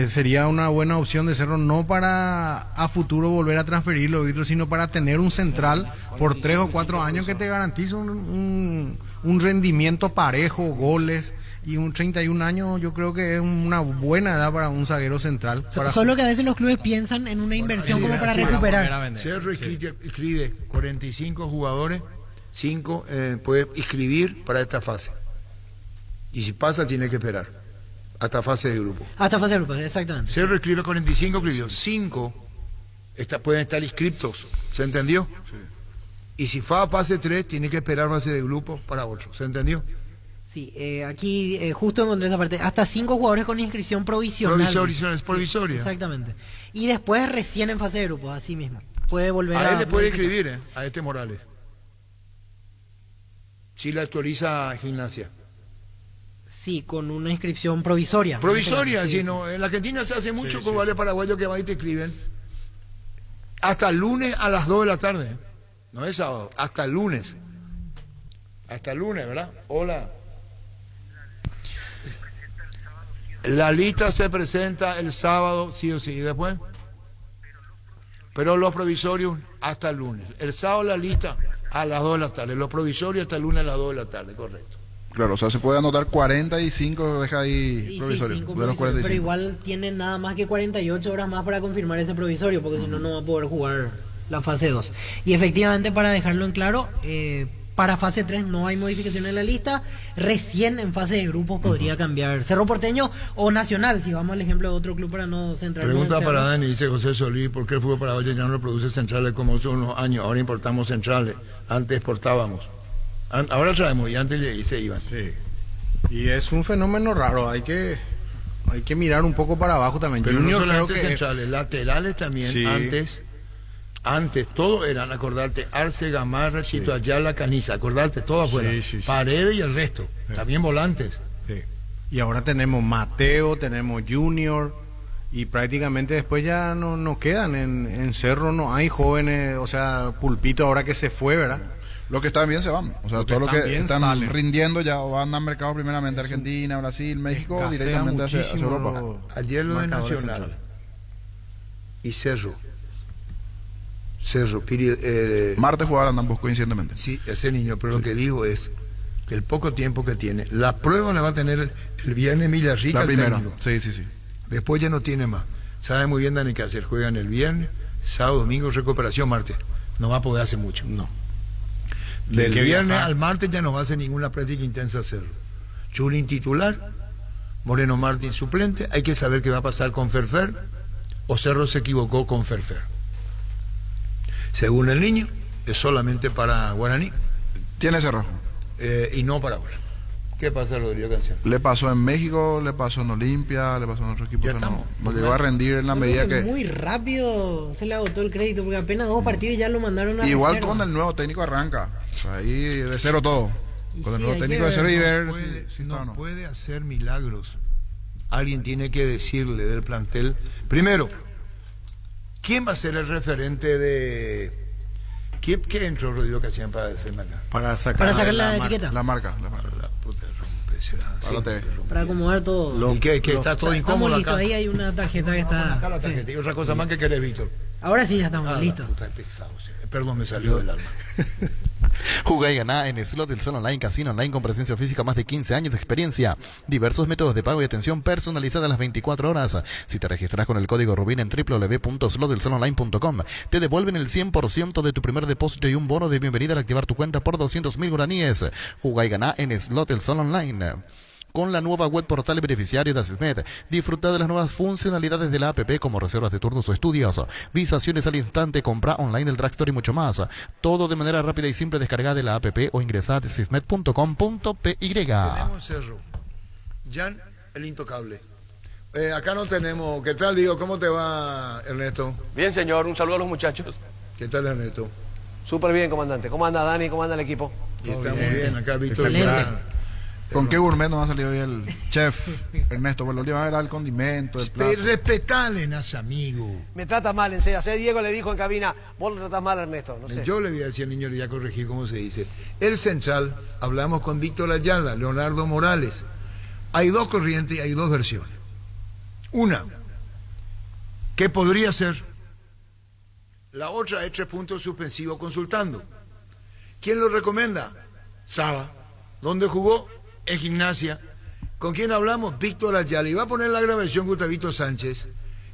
Sería una buena opción de Cerro, no para a futuro volver a transferirlo, sino para tener un central por 3 o 4 años que te garantice un rendimiento parejo, goles, y un 31 años yo creo que es una buena edad para un zaguero central. Solo que a veces los clubes piensan en una inversión como para recuperar. Cerro escribe 45 jugadores, 5 puede inscribir para esta fase, y si pasa tiene que esperar hasta fase de grupo. Hasta fase de grupo, exactamente. Cerro escribe 45, escribió 5, pueden estar inscriptos, ¿se entendió? Sí. Y si va a fase 3, tiene que esperar fase de grupo para otro, ¿se entendió? Sí, aquí justo encontré esa parte, hasta 5 jugadores con inscripción provisional. Provisoria. Sí, exactamente. Y después recién en fase de grupo, así mismo. Puede volver a él le puede escribir, a este Morales. Si la actualiza Gimnasia. Sí, con una inscripción provisoria. Provisoria, sí, no, en la Argentina se hace mucho con vale paraguayo que va y te escriben. Hasta el lunes a las 2 de la tarde. No es sábado, hasta el lunes. Hasta el lunes, ¿verdad? Hola. La lista se presenta el sábado, sí o sí, y después. Pero los provisorios hasta el lunes. El sábado la lista a las 2 de la tarde. Los provisorios hasta el lunes a las 2 de la tarde, correcto. Claro, o sea, se puede anotar 45, deja ahí provisorio. Sí, pero igual tiene nada más que 48 horas más para confirmar ese provisorio, porque si no, no va a poder jugar la fase 2. Y efectivamente, para dejarlo en claro, para fase 3 no hay modificación en la lista, recién en fase de grupos podría cambiar Cerro Porteño o Nacional, si vamos al ejemplo de otro club para no centrarnos. Pregunta para Dani, dice José Solís, ¿por qué el fútbol paraguayo ya no lo produce centrales como hace unos años? Ahora importamos centrales, antes exportábamos. Ahora traemos y antes se iban. Sí. Y es un fenómeno raro, hay que mirar un poco para abajo también. Pero Junior, no solamente creo que centrales, laterales también, sí. Antes todos eran, acordarte, Arce, Gamarra, Chito Ayala, Caniza, acordarte, todo afuera, Paredes y el resto, también volantes. Sí. Y ahora tenemos Mateo, tenemos Junior, y prácticamente después ya no quedan, en Cerro no hay jóvenes, o sea, Pulpito ahora que se fue, ¿verdad? Los que están bien se van, o sea, todos los que están rindiendo ya o van al mercado primeramente Argentina, Brasil, México, directamente hacia Europa. Ayer lo de Nacional y Cerro, martes jugaron ambos coincidentemente. Sí, ese niño, pero lo que digo es que el poco tiempo que tiene, la prueba la va a tener el viernes Villarrica, la primera, técnico. Sí. Después ya no tiene más, sabe muy bien Dani qué hacer, juegan el viernes, sábado, domingo, recuperación, martes, no va a poder hacer mucho. No. Del viernes al martes ya no va a hacer ninguna práctica intensa Cerro. Chulín titular, Moreno Martín suplente, hay que saber qué va a pasar con Ferfer, o Cerro se equivocó con Ferfer. Según el niño, es solamente para Guaraní. Tiene Cerro. Y no para ahora. ¿Qué pasa, Rodrigo Cancel? Le pasó en México, le pasó en Olimpia, le pasó en otro equipo que no llegó a rendir en la medida que... Muy rápido se le agotó el crédito, porque apenas 2 partidos ya lo mandaron a igual reserva. Con el nuevo técnico arranca, o sea, ahí de cero todo. Con el nuevo técnico de cero y ver no puede hacer milagros. Alguien tiene que decirle del plantel, primero, ¿Quién va a ser el referente de... ¿Qué entró, Rodrigo, que hacían para semana? Para sacar la etiqueta. La marca. La puta rompe, será. Para acomodar todo. ¿Y que está todo incómodo listo, acá? ahí hay una tarjeta que está... Acá la tarjeta. sí. Y otra cosa más que querés, Víctor. Ahora sí ya estamos listos. Puta, es pesado. Perdón, me salió del alma. Jugá y ganá en Slot del Sol Online, casino online con presencia física, más de 15 años de experiencia. Diversos métodos de pago y atención personalizada a las 24 horas. Si te registras con el código RUBIN en www.slotdelsolonline.com, te devuelven el 100% de tu primer depósito y un bono de bienvenida al activar tu cuenta por 200.000 guaraníes. Jugá y ganá en Slot del Sol Online. Con la nueva web portal beneficiario de Asismed, disfruta de las nuevas funcionalidades de la app como reservas de turnos o estudios, visaciones al instante, compra online del drugstore y mucho más. Todo de manera rápida y simple. Descarga de la app o ingresa a asismed.com.py. Tenemos Cerro. Jan, el intocable. Acá no tenemos... ¿Qué tal, Diego? ¿Cómo te va, Ernesto? Bien, señor. Un saludo a los muchachos. ¿Qué tal, Ernesto? Súper bien, comandante. ¿Cómo anda Dani? ¿Cómo anda el equipo? Estamos bien. Acá Víctor. ¿Con qué gourmet nos ha salido hoy el chef Ernesto? Pues la última vez era el condimento, el plato. Respetale, Nas, amigo. Me trata mal, en serio. O sea, Diego le dijo en cabina, vos lo tratás mal, Ernesto. No sé. Yo le voy a decir al niño, le voy a corregir cómo se dice. El central, hablamos con Víctor Ayala, Leonardo Morales. Hay dos corrientes y hay dos versiones. Una, ¿qué podría ser? La otra es 3 puntos suspensivos consultando. ¿Quién lo recomienda? Saba. ¿Dónde jugó? En Gimnasia. ¿Con quién hablamos? Víctor Ayala. Y va a poner la grabación Gustavito Sánchez.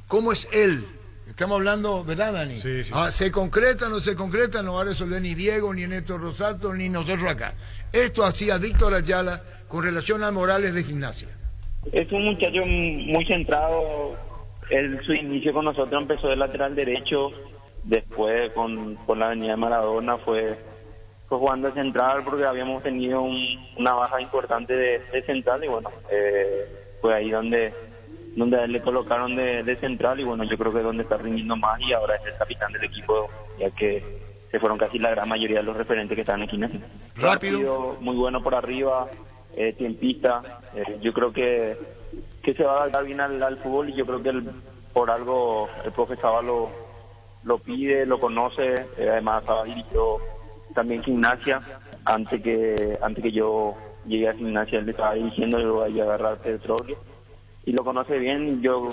¿Cómo es él? Estamos hablando, ¿verdad, Dani? Sí, sí. ¿Se concreta, no se concreta? No va a resolver ni Diego, ni Néstor Rosato, ni nosotros acá. Esto hacía Víctor Ayala con relación a Morales de Gimnasia. Es un muchacho muy centrado. Su inicio con nosotros empezó de lateral derecho. Después con la avenida de Maradona fue jugando de central porque habíamos tenido una baja importante de central y bueno, fue ahí donde le colocaron de central y bueno, yo creo que es donde está rindiendo más y ahora es el capitán del equipo, ya que se fueron casi la gran mayoría de los referentes que estaban aquí. Rápido, muy bueno por arriba, tiempista, yo creo que se va a adaptar bien al fútbol y yo creo que por algo el profe Saba lo pide, lo conoce, además Saba dirigió también Gimnasia, antes que yo llegué a Gimnasia, él le estaba dirigiendo, yo voy a agarrar Petróleo, y lo conoce bien, yo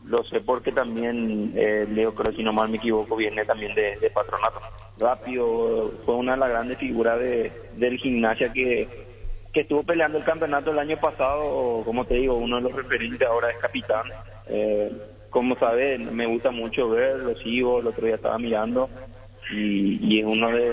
lo sé porque también Leo, creo si no mal me equivoco, viene también de Patronato. Rápido, fue una de las grandes figuras del Gimnasia que estuvo peleando el campeonato el año pasado, como te digo, uno de los referentes ahora es capitán. Como sabes, me gusta mucho ver, lo sigo, el otro día estaba mirando, y es uno de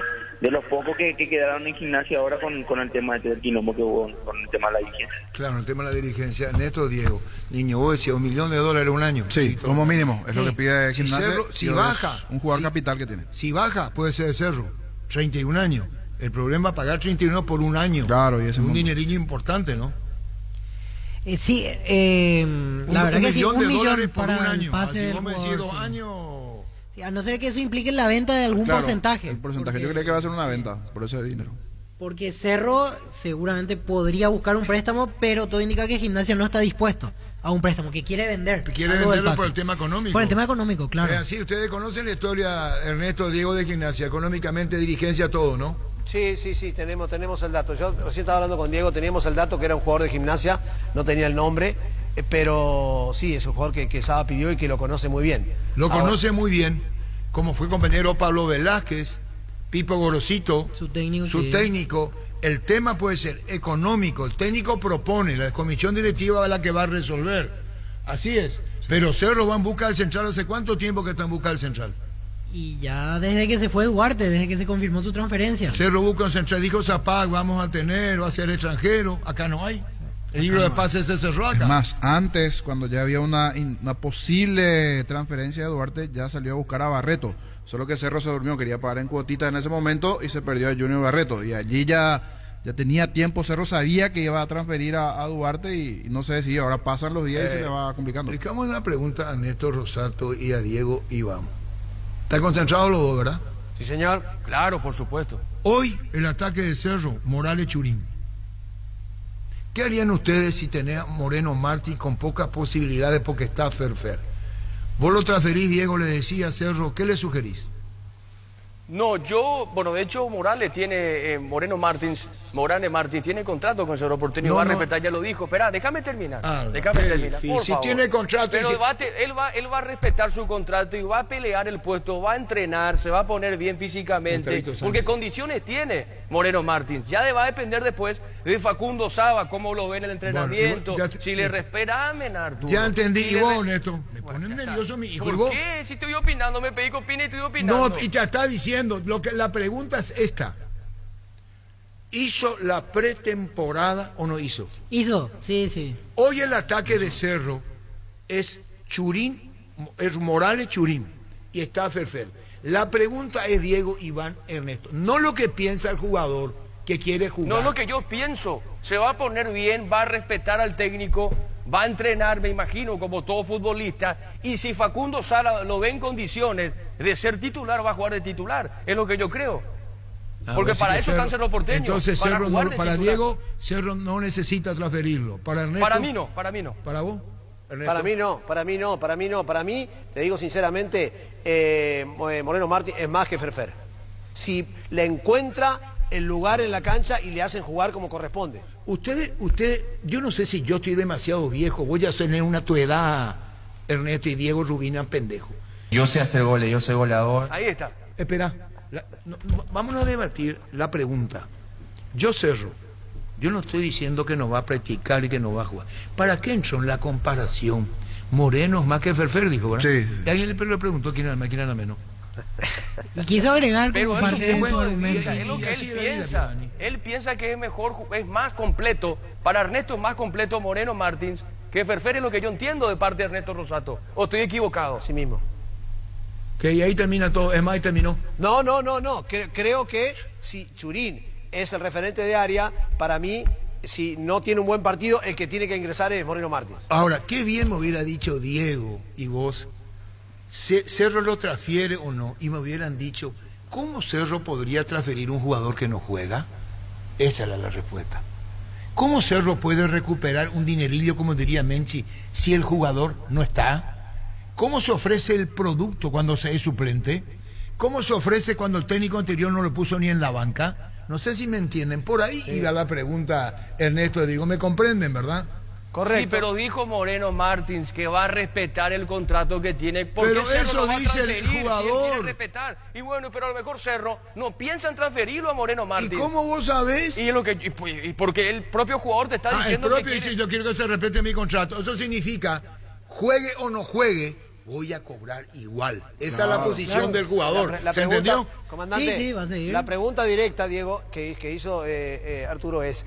los pocos que quedaron en Gimnasia ahora con el tema del quilombo que hubo con el tema de la dirigencia. Claro, el tema de la dirigencia. Néstor, Diego, niño, vos decías $1 millón un año. Sí, como mínimo, es lo que pide Gimnasia. Si baja, un jugador capital que tiene. Si baja, puede ser de Cerro, 31 años. El problema es pagar 31 por un año. Claro, y ese es un dinerillo importante, ¿no? Sí, la verdad que sí, $1 millón por para un año. el pase Si vos me decís 2 sí. años... Sí, a no ser que eso implique la venta de algún porcentaje. El porcentaje, yo creía que va a ser una venta por ese dinero. Porque Cerro seguramente podría buscar un préstamo, pero todo indica que Gimnasia no está dispuesto a un préstamo, que quiere vender. Quiere venderlo por el tema económico. Por el tema económico, claro. Así, ustedes conocen la historia, Ernesto, Diego, de Gimnasia, económicamente, dirigencia, todo, ¿no? Sí, tenemos el dato. Yo recién estaba hablando con Diego, teníamos el dato que era un jugador de Gimnasia, no tenía el nombre, pero sí, es un jugador que Saba pidió y que lo conoce muy bien. Conoce muy bien, como fue compañero Pablo Velázquez, Pipo Gorosito, su técnico. El tema puede ser económico, el técnico propone, la comisión directiva es la que va a resolver. Así es. Sí. Pero Cerro va en busca del central. ¿Hace cuánto tiempo que está en busca del central? Y ya desde que se fue Duarte, desde que se confirmó su transferencia. Cerro busca un central, dijo Zapag, vamos a tener, va a ser extranjero, acá no hay. El libro de pases se cerró acá. Es más, antes, cuando ya había una posible transferencia de Duarte, ya salió a buscar a Barreto. Solo que Cerro se durmió, quería pagar en cuotitas en ese momento y se perdió a Junior Barreto. Y allí ya tenía tiempo, Cerro sabía que iba a transferir a Duarte y no sé si ahora pasan los días y se le va complicando. Explicamos una pregunta a Néstor Rosato y a Diego Iván. ¿Están concentrados los dos, verdad? Sí, señor. Claro, por supuesto. Hoy el ataque de Cerro, Morales Churín. ¿Qué harían ustedes si tenés a Moreno Martí con pocas posibilidades porque está Ferfer? Vos lo transferís, Diego, le decía a Cerro, ¿qué le sugerís? No, de hecho Morales tiene, Moreno Martins tiene contrato con Cerro Porteño, No, va a no. respetar, ya lo dijo. Espera, déjame terminar. Sí, por si favor. tiene contrato... Pero y él va a respetar su contrato y va a pelear el puesto, va a entrenar, se va a poner bien físicamente, porque condiciones tiene Moreno Martins. Ya va a depender después de Facundo Saba, cómo lo ve en el entrenamiento, si le respeta, Arturo. Ya entendí, Si y le vos, Néstor, me pones nervioso mi hijo. ¿Y ¿Por vos? qué? Si estoy opinando, me pedí que opine y estoy opinando. No, y te está diciendo, la pregunta es esta. ¿Hizo la pretemporada o no hizo? Hizo, sí. Hoy el ataque de Cerro es Churín, es Morales Churín, y está Ferfer. La pregunta es Diego, Iván, Ernesto. No lo que piensa el jugador que quiere jugar. No lo que yo pienso. Se va a poner bien, va a respetar al técnico, va a entrenar, me imagino, como todo futbolista. Y si Facundo Sala lo ve en condiciones de ser titular, va a jugar de titular. Es lo que yo creo. Porque para eso están Cerro Porteño. Entonces, para Cerro jugar no, de para titular. Diego, Cerro no necesita transferirlo. Para Ernesto. Para mí no. ¿Para vos? Ernesto. Para mí, te digo sinceramente, Moreno Martins es más que Ferfer. Si le encuentra el lugar en la cancha y le hacen jugar como corresponde. Usted, yo no sé si yo estoy demasiado viejo, voy a tener una tu edad, Ernesto y Diego Rubina, pendejo. Yo sé hacer goles, yo soy goleador. Ahí está. Espera, vámonos a debatir la pregunta. Yo Cerro, yo no estoy diciendo que no va a practicar y que no va a jugar. ¿Para qué entró en la comparación? Moreno es más que Ferfer, dijo, ¿verdad? Sí. Y alguien le preguntó quién era menos. Y quiso agregar Pero como eso parte de su argumento. es lo que él piensa. Él piensa que es mejor, es más completo. Para Ernesto es más completo Moreno Martins que Ferfer, es lo que yo entiendo de parte de Ernesto Rosato. ¿O estoy equivocado? Así mismo. Que y ahí termina todo, es más, ahí terminó. No. Creo que si Churín es el referente de área, para mí, si no tiene un buen partido, el que tiene que ingresar es Moreno Martins. Ahora, qué bien me hubiera dicho Diego y vos, Cerro lo transfiere o no, y me hubieran dicho, ¿cómo Cerro podría transferir un jugador que no juega? Esa era la respuesta. ¿Cómo Cerro puede recuperar un dinerillo, como diría Menchi, si el jugador no está? ¿Cómo se ofrece el producto cuando se es suplente? ¿Cómo se ofrece cuando el técnico anterior no lo puso ni en la banca? No sé si me entienden. Por ahí iba la pregunta, Ernesto. Digo, ¿me comprenden, verdad? Correcto. Sí, pero dijo Moreno Martins que va a respetar el contrato que tiene. Porque Pero Cerro eso lo va a dice el transferir, si él jugador. quiere respetar. Y bueno, pero a lo mejor Cerro no piensa en transferirlo a Moreno Martins. ¿Y cómo vos sabés? Y porque el propio jugador te está El diciendo propio que dice, yo quiero que se respete mi contrato. Eso significa, juegue o no juegue, voy a cobrar igual. Esa es la posición del jugador. La ¿Se pregunta, entendió? comandante, Sí, va a seguir. la pregunta directa, Diego, que hizo Arturo es,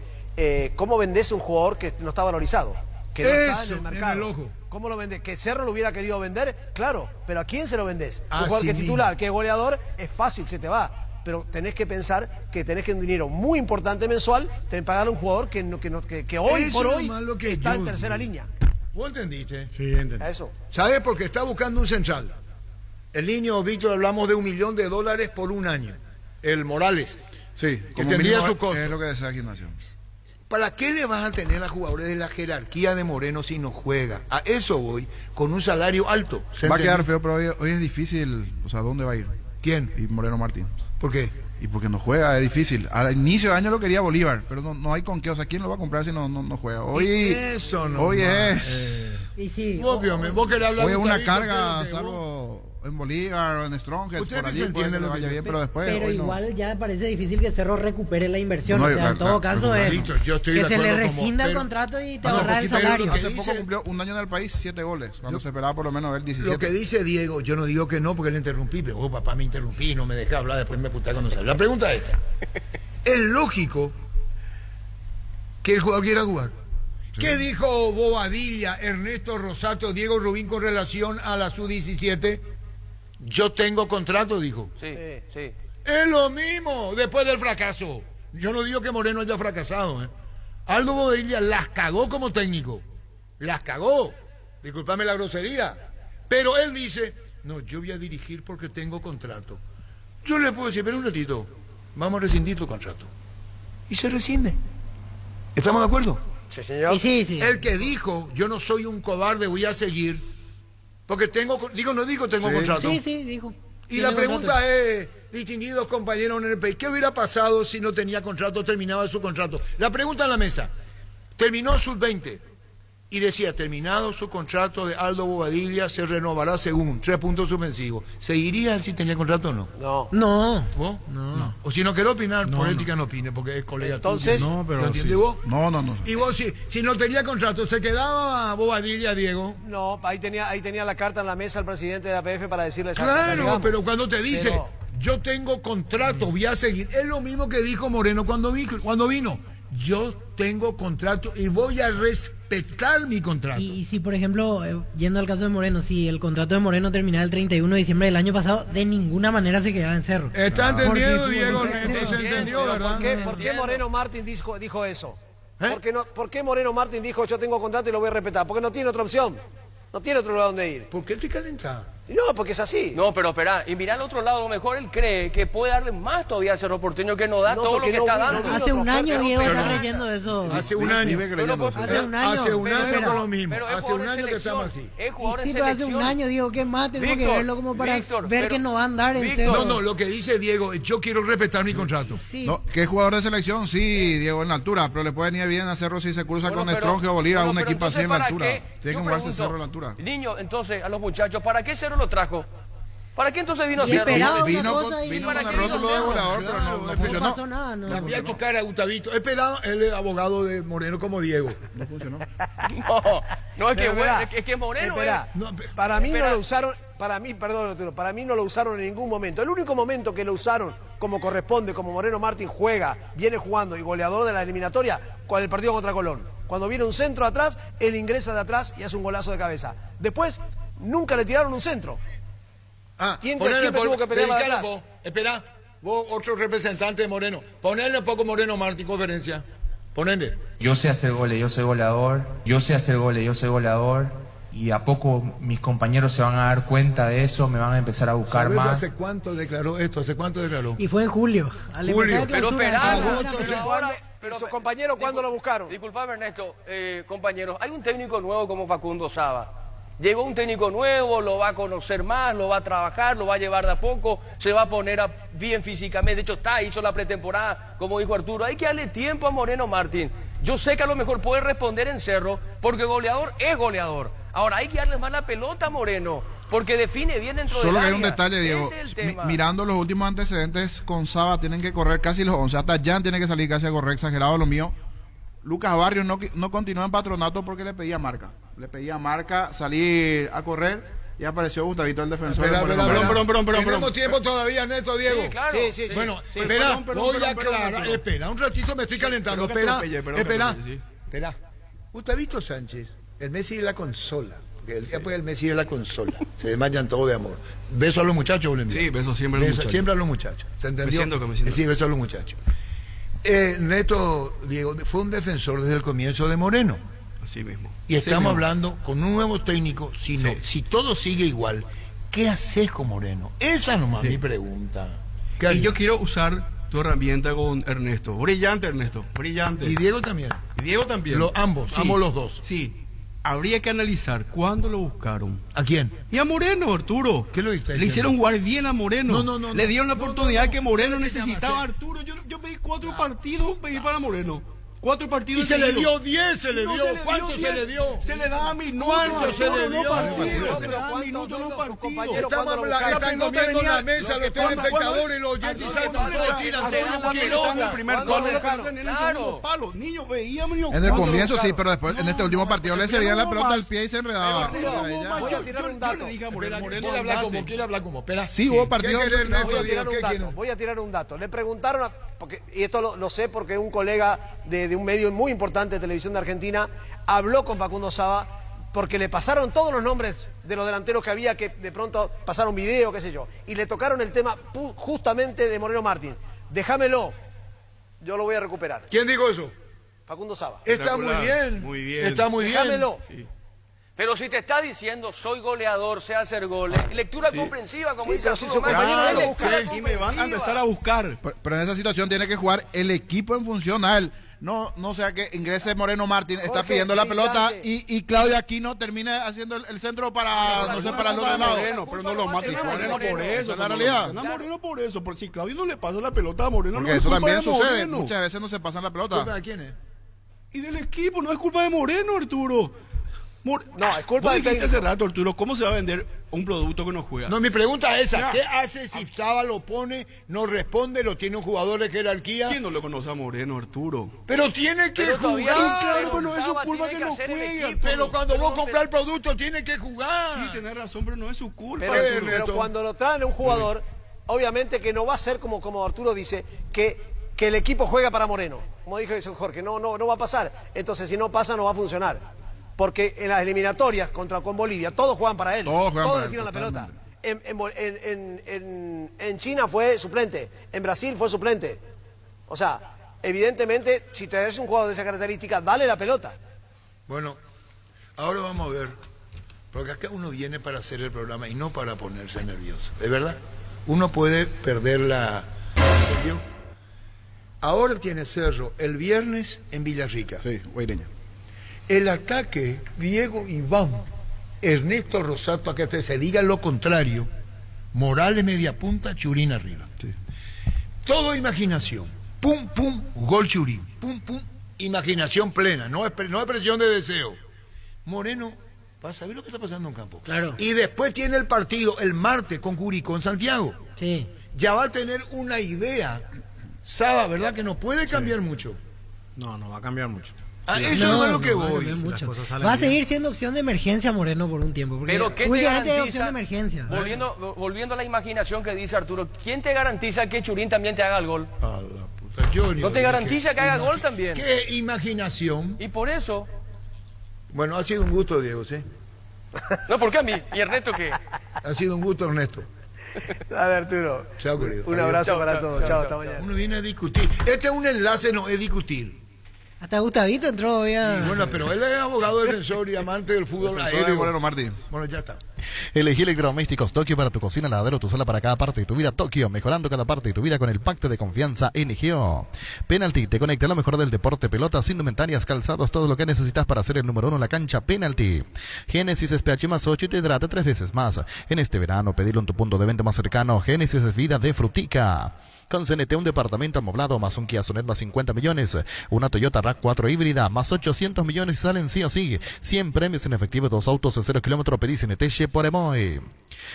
¿cómo vendés un jugador que no está valorizado? Que no está en Eso, el mercado. en el ojo. ¿Cómo lo vendés? ¿Que Cerro lo hubiera querido vender? Claro, pero ¿a quién se lo vendés? Un Así jugador que es mismo. titular, que es goleador, es fácil, se te va. Pero tenés que pensar que tenés que un dinero muy importante mensual, tenés que pagar a un jugador que hoy Eso por es hoy más lo que está yo en tercera digo. línea. ¿Vos entendiste? Sí, entendí. A eso. ¿Sabes? Porque está buscando un central. El niño Víctor, hablamos de $1 millón por un año. El Morales. Sí, Que como tendría mínimo su costo. es lo que desea Gimnasia. ¿Para qué le vas a tener a jugadores de la jerarquía de Moreno si no juega? A eso voy, con un salario alto. ¿Se Va a quedar entendió? feo, pero hoy es difícil. O sea, ¿dónde va a ir? ¿Quién? Y Moreno Martín. ¿Por qué? Y porque no juega, es difícil. Al inicio de año lo quería Bolívar, pero no hay con qué. O sea, ¿quién lo va a comprar si no juega? Hoy, Eso no. hoy es. Y sí, Vos querés hablar Hoy es de una Tadito, carga, espérate, salvo en Bolívar o en Stronghead, Usted por se allí puede entiende que le lo que vaya yo- bien, pero después. pero hoy no. igual ya parece difícil que Cerro recupere la inversión. No, o sea, claro, en todo claro, caso es Listo, yo estoy que de se le acuerdo como- rescinda el pero- contrato y te Hace ahorra el poquito, salario. hace dice- poco cumplió un año en el país, 7 goles, cuando se esperaba por lo menos ver 17. Lo que dice Diego, yo no digo que no porque le interrumpí, pero vos, papá, me interrumpí y no me dejé hablar, después me puté cuando salió. La pregunta es esta. ¿Es lógico que el jugador quiera jugar? Sí. ¿Qué dijo Bobadilla, Ernesto Rosato, Diego Rubín con relación a la Sub-17? Yo tengo contrato, dijo. Sí. Es lo mismo después del fracaso. Yo no digo que Moreno haya fracasado. Aldo Bobadilla las cagó como técnico. Las cagó. Disculpame la grosería. Pero él dice, no, yo voy a dirigir porque tengo contrato. Yo le puedo decir, pero un ratito, vamos a rescindir tu contrato. Y se rescinde. ¿Estamos de acuerdo? Sí, señor. Y sí. El que dijo, yo no soy un cobarde, voy a seguir, Porque tengo contrato. Sí, dijo. Y la pregunta es, distinguidos compañeros en el país, ¿qué hubiera pasado si no tenía contrato, terminaba su contrato? La pregunta en la mesa, terminó sub-20 y decía, terminado su contrato de Aldo Bobadilla, se renovará según 3 puntos suspensivos. ¿Seguiría si tenía contrato o no? No. ¿Vos? No. O si no quiere opinar, por ética no opine, porque es colega Entonces, tuyo. No, pero ¿Lo entiende sí. vos? No. Y vos, si no tenía contrato, ¿se quedaba Bobadilla, Diego? No, ahí tenía la carta en la mesa el presidente de APF para decirle... Claro, pero cuando te dice, yo tengo contrato, voy a seguir, es lo mismo que dijo Moreno cuando vino. Yo tengo contrato y voy a respetar mi contrato. Y si, por ejemplo, yendo al caso de Moreno, si el contrato de Moreno terminaba el 31 de diciembre del año pasado, de ninguna manera se quedaba en Cerro. ¿Está entendiendo, Porque, Diego? Neto, Se entendió, ¿verdad? ¿Por qué Moreno Martín dijo eso? ¿Por qué Moreno Martín dijo yo tengo contrato y lo voy a respetar? Porque no tiene otra opción. No tiene otro lugar donde ir. ¿Por qué te calentás? No, porque es así. No, pero espera, y mirá al otro lado, a lo mejor él cree que puede darle más todavía al Cerro Porteño que no da todo lo que está dando. Hace un año Diego está leyendo eso. Hace un año. Hace un año con lo mismo. Hace un año que estamos así. Pero hace un año, Diego, ¿qué más tenemos que verlo como para ver que no va a andar en Cerro? No, lo que dice Diego, yo quiero respetar mi contrato. No, que es jugador de selección, sí, Diego, en la altura, pero le puede ir bien a Cerro si se cruza con Strongio o Bolívar, un equipo así en la altura. Tiene que jugarse Cerro en la altura. Niño, entonces, a los muchachos, ¿para qué Cerro lo trajo? ¿Para qué entonces vino Cerro? Vino con el rótulo de volador, pero no funcionó. No pasó nada, no. Cambia tu cara, Gustavito. Esperado, él es abogado de Moreno como Diego. No funcionó. No, es que es que Moreno. Para mí no lo usaron. Para mí, perdón, Arturo, para mí no lo usaron en ningún momento. El único momento que lo usaron como corresponde, como Moreno Martín viene jugando y goleador de la eliminatoria, con el partido contra Colón. Cuando viene un centro atrás, él ingresa de atrás y hace un golazo de cabeza. Después, nunca le tiraron un centro. Siempre tuvo que pelear atrás. Espera, vos otro representante de Moreno. Ponele un poco Moreno Martín conferencia. Ponele. Yo sé hacer goles, yo soy goleador. Yo sé hacer goles, yo soy goleador. Y a poco mis compañeros se van a dar cuenta de eso, me van a empezar a buscar más. ¿Hace cuánto declaró esto? ¿Hace cuánto declaró? Y fue en julio. Pero esperá. Pero sus compañeros, ¿cuándo lo buscaron? Disculpame, Ernesto, compañeros, hay un técnico nuevo como Facundo Saba. Llegó un técnico nuevo, lo va a conocer más, lo va a trabajar, lo va a llevar de a poco, se va a poner bien físicamente. De hecho, hizo la pretemporada, como dijo Arturo. Hay que darle tiempo a Moreno Martín. Yo sé que a lo mejor puede responder en Cerro, porque goleador es goleador. Ahora, hay que darle más la pelota a Moreno, porque define bien dentro del área. Solo que hay un detalle, Diego. Mirando los últimos antecedentes, con Saba tienen que correr casi los 11. Hasta Jan tiene que salir casi a correr, exagerado lo mío. Lucas Barrios no continúa en Patronato porque le pedía marca. Le pedía marca, salir a correr y apareció Gustavito, el defensor. Tenemos tiempo todavía, Neto, Diego. Sí, claro. Sí. Bueno, espera, voy a aclarar. Espera, un ratito me estoy calentando. Espera. Gustavito Sánchez, el Messi de la consola. Porque el día después el Messi de la consola. Se desmayan todo de amor. ¿Beso a los muchachos, Bolívar? Sí, beso siempre a los muchachos. Siempre a los muchachos. ¿Se entendió? Me siento. Sí, beso a los muchachos. Neto, Diego, fue un defensor desde el comienzo de Moreno. Así mismo. Y estamos hablando con un nuevo técnico. Si todo sigue igual, ¿qué haces con Moreno? Esa nomás es mi pregunta. Y yo quiero usar tu herramienta con Ernesto. Brillante, Ernesto. Brillante. Y Diego también. Ambos los dos. Sí. Habría que analizar cuándo lo buscaron. ¿A quién? Y a Moreno, Arturo. ¿Qué lo viste? Le hicieron jugar bien a Moreno. No. Le dieron la oportunidad que Moreno necesitaba. Arturo, yo pedí 4 partidos para Moreno. 4 partidos. Y se le dio 10, se le dio. ¿Cuánto se le dio? Se le daba minutos. ¿Cuánto se le dio? Se le daba minutos en los partidos. Están comiendo en la mesa los telespectadores y los oyentes y todos tiran todo un kilómetro. El primer gol claro. Niños, veíamos. En el comienzo sí, pero después en este último partido le servían la pelota al pie y se enredaba. Voy a tirar un dato. ¿Quiere hablar como? Espera. Sí, hubo partido. Voy a tirar un dato. Le preguntaron, y esto lo sé porque un colega de un medio muy importante de televisión de Argentina habló con Facundo Saba porque le pasaron todos los nombres de los delanteros que había, que de pronto pasaron video, qué sé yo, y le tocaron el tema justamente de Moreno Martín. Déjamelo, yo lo voy a recuperar. ¿Quién dijo eso? Facundo Saba. Está muy bien. Está muy bien. Déjamelo. Sí. Pero si te está diciendo soy goleador, sé hacer goles, lectura comprensiva, como dice pero si su compañero no lo busca. Y me van a empezar a buscar. Pero en esa situación tiene que jugar el equipo en función a él. no sea que ingrese Moreno Martín, está Jorge, pidiendo la pelota vigilante. y Claudio Aquino termine haciendo el centro para, no sé, para el otro lado. Moreno, pero no lo mate Moreno por eso. Esa es la realidad. No Moreno por eso, porque si Claudio no le pasa la pelota a Moreno, Porque no es eso culpa también de sucede, Moreno. muchas veces no se pasan la pelota. ¿Culpa de quién es? Y del equipo, no es culpa de Moreno, Arturo. No, es culpa Vos del dijiste técnico. hace rato, Arturo, ¿cómo se va a vender un producto que no juega? No, mi pregunta es esa. Ya. ¿Qué hace si Saba lo pone, no responde, lo tiene un jugador de jerarquía? ¿Quién no lo conoce a Moreno, Arturo? Pero tiene que Pero todavía jugar. Claro, pero no es su Saba culpa tiene que no hacer el juegue, equipo. Pero cuando vos compras el Entonces, producto, tiene que jugar. Sí, tenés razón, pero no es su culpa. Pero, Arturo. pero cuando lo traen a un jugador, obviamente que no va a ser como Arturo dice, que el equipo juega para Moreno. Como dijo Jorge, no va a pasar. Entonces, si no pasa, no va a funcionar. Porque en las eliminatorias con Bolivia, todos juegan para él. Todos juegan para le él, tiran la pelota. totalmente. En China fue suplente, en Brasil fue suplente. O sea, evidentemente, si te das un jugador de esa característica, dale la pelota. Bueno, ahora vamos a ver. Porque acá uno viene para hacer el programa y no para ponerse nervioso. ¿Es verdad? Uno puede perder la... ¿Entendió? Ahora tiene Cerro el viernes en Villarrica. Sí, Guaireña. El ataque, Diego Iván, Ernesto Rosato, a que se diga lo contrario, Morales media punta, Churín arriba. Sí. Todo imaginación. Pum, pum, gol Churín. Pum, pum, imaginación plena. No es presión de deseo. Moreno va a saber lo que está pasando en campo. Claro. Y después tiene el partido el martes con Curicó en Santiago. Sí. Ya va a tener una idea. Saba, ¿verdad? Que no puede cambiar mucho. No va a cambiar mucho. Ah, Sí, eso No, es lo que no va a voy. cambiar las mucho. cosas salen Va a bien. seguir siendo opción de emergencia Moreno por un tiempo. Porque Pero ¿qué te últimamente es garantiza? opción de emergencia. Volviendo a la imaginación que dice Arturo, ¿quién te garantiza que Churín también te haga el gol? A la puta, Junior, ¿No te garantiza que haga gol también? ¿Qué imaginación? Y por eso... Bueno, ha sido un gusto, Diego, ¿sí? No, ¿por qué a mí? ¿Y Ernesto qué? Ha sido un gusto, Ernesto. Dale, Arturo. Chao, querido. Un Adiós. abrazo Chao, para chao, todos. chao, Chao, chao, hasta chao. mañana. Uno viene a discutir. Este es un enlace, no es discutir. Hasta Gustavito entró hoy a... Y bueno, pero él es abogado defensor y amante del fútbol Defensor de aéreo. Moreno Martín. Bueno, ya está. Elegí electrodomésticos Tokio para tu cocina, lavadero, tu sala para cada parte de tu vida. Tokio, mejorando cada parte de tu vida con el pacto de confianza NGO. Penalty, te conecta a lo mejor del deporte, pelotas, indumentarias, calzados, todo lo que necesitas para ser el número 1 en la cancha. Penalty. Génesis es PH más 8 y te hidrata 3 veces más. En este verano, pedilo en tu punto de venta más cercano. Génesis es vida de frutica. Con CNT, un departamento amoblado más un Kia Sonet más 50 millones, una Toyota RAV4 híbrida más 800 millones y salen sí o sí. 100 premios en efectivo, 2 autos de 0 kilómetros, pedí CNT por Emoy.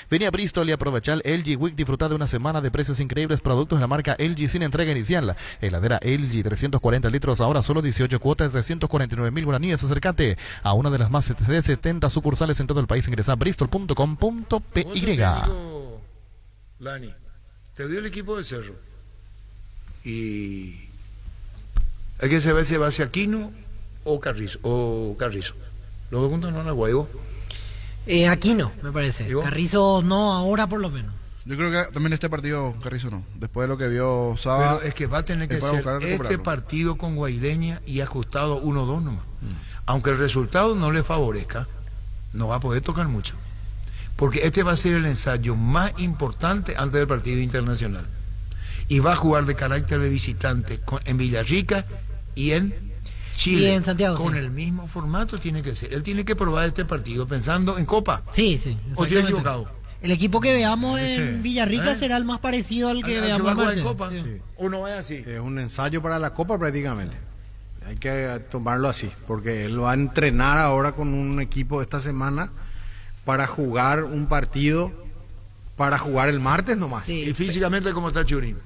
Vení a Bristol y aprovecha el LG Week, disfruta de una semana de precios increíbles, productos de la marca LG sin entrega inicial. Heladera LG 340 litros, ahora solo 18 cuotas de 349.000 guaraníes. Acércate a una de las más de 70 sucursales en todo el país. Ingresa a bristol.com.py. Dani, te dio el equipo de Cerro. Y hay que saber si va hacia Aquino o Carrizo. Los dos juntos no han Guaybo. Aquino, me parece. ¿Y vos? Carrizo no, ahora por lo menos. Yo creo que también este partido, Carrizo no. Después de lo que vio Saba. Pero es que va a tener que es para ser buscar este recuperarlo. partido con Guaireña y ajustado 1-2 nomás. Aunque el resultado no le favorezca, no va a poder tocar mucho. Porque este va a ser el ensayo más importante antes del partido internacional. Y va a jugar de carácter de visitante en Villarrica y en Chile. Y en Santiago, con sí. el mismo formato tiene que ser. Él tiene que probar este partido pensando en Copa. Sí. ¿O estoy exactamente. equivocado? El equipo que veamos en Villarrica ¿Eh? será el más parecido al que ¿Al que veamos va a en jugar en Martel. Copa? Sí. ¿O no es así? Es un ensayo para la Copa prácticamente. Hay que tomarlo así, porque él va a entrenar ahora con un equipo esta semana para jugar un partido, para jugar el martes nomás. Sí. ¿Y físicamente cómo está Churín?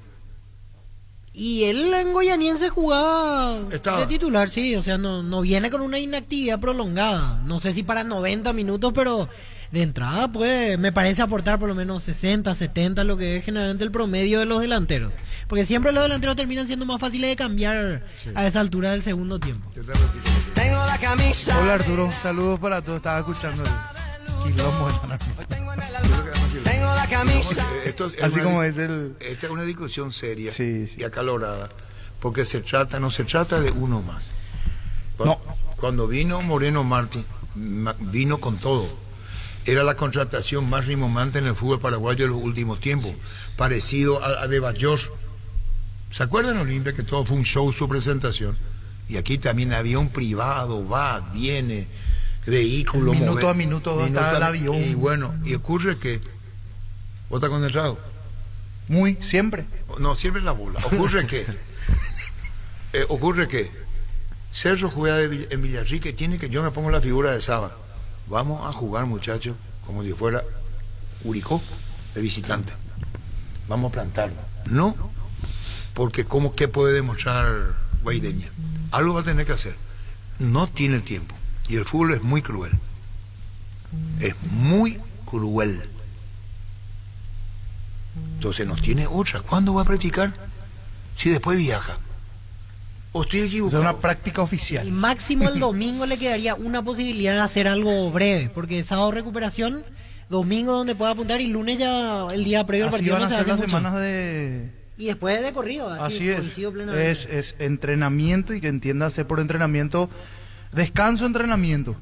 Y él en Goianiense jugaba Estaba. de titular, sí, o sea, no viene con una inactividad prolongada. No sé si para 90 minutos, pero de entrada puede, me parece aportar por lo menos 60, 70, lo que es generalmente el promedio de los delanteros. Porque siempre los delanteros terminan siendo más fáciles de cambiar a esa altura del segundo tiempo. Tengo la camisa. Hola Arturo, saludos para todos. Estaba escuchando el quilombo de la Tengo la camisa. Así como es el... Esta es una discusión seria Sí, sí. y acalorada, porque no se trata de uno más. Cuando vino Moreno Martín, vino con todo. Era la contratación más rimbombante en el fútbol paraguayo de los últimos tiempos, parecido a de Bayor. ¿Se acuerdan, Olimpia, que todo fue un show su presentación? Y aquí también avión privado, va, viene, vehículo... Minuto a minuto está el avión. Y bueno, y ocurre que... ¿Vos estás concentrado? Muy, siempre. No, siempre en la bola. Ocurre que Cerro juega en Villarrica y tiene que... Yo me pongo la figura de Saba. Vamos a jugar, muchachos, como si fuera Curicó de visitante. Vamos a plantarlo. No, porque ¿cómo que puede demostrar Guaideña? Algo va a tener que hacer. No tiene tiempo. Y el fútbol es muy cruel. Es muy cruel. Entonces nos tiene otra. ¿Cuándo va a practicar? Si después viaja. ¿O estoy equivocado? Es una práctica oficial. Y máximo el domingo le quedaría una posibilidad de hacer algo breve, porque sábado recuperación, domingo donde pueda apuntar y lunes ya el día previo al partido. Van a ser las mucho. semanas de... Y después de corrido, así es. Es entrenamiento, y que entiéndase por entrenamiento, descanso, entrenamiento.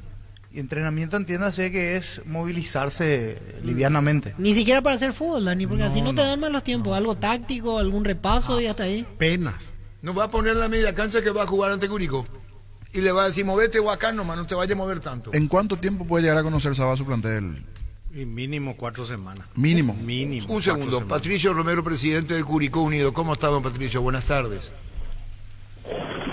Y entrenamiento, entiéndase que es movilizarse livianamente. Ni siquiera para hacer fútbol, Dani, porque así no te dan más los tiempos. Algo táctico, algún repaso y hasta ahí. Penas. Nos va a poner la media cancha que va a jugar ante Curicó. Y le va a decir, movete o acá nomás, no te vayas a mover tanto. ¿En cuánto tiempo puede llegar a conocer Saba su plantel? Y mínimo 4 semanas. Mínimo. Un segundo. Patricio Romero, presidente de Curicó Unido. ¿Cómo está, don Patricio? Buenas tardes.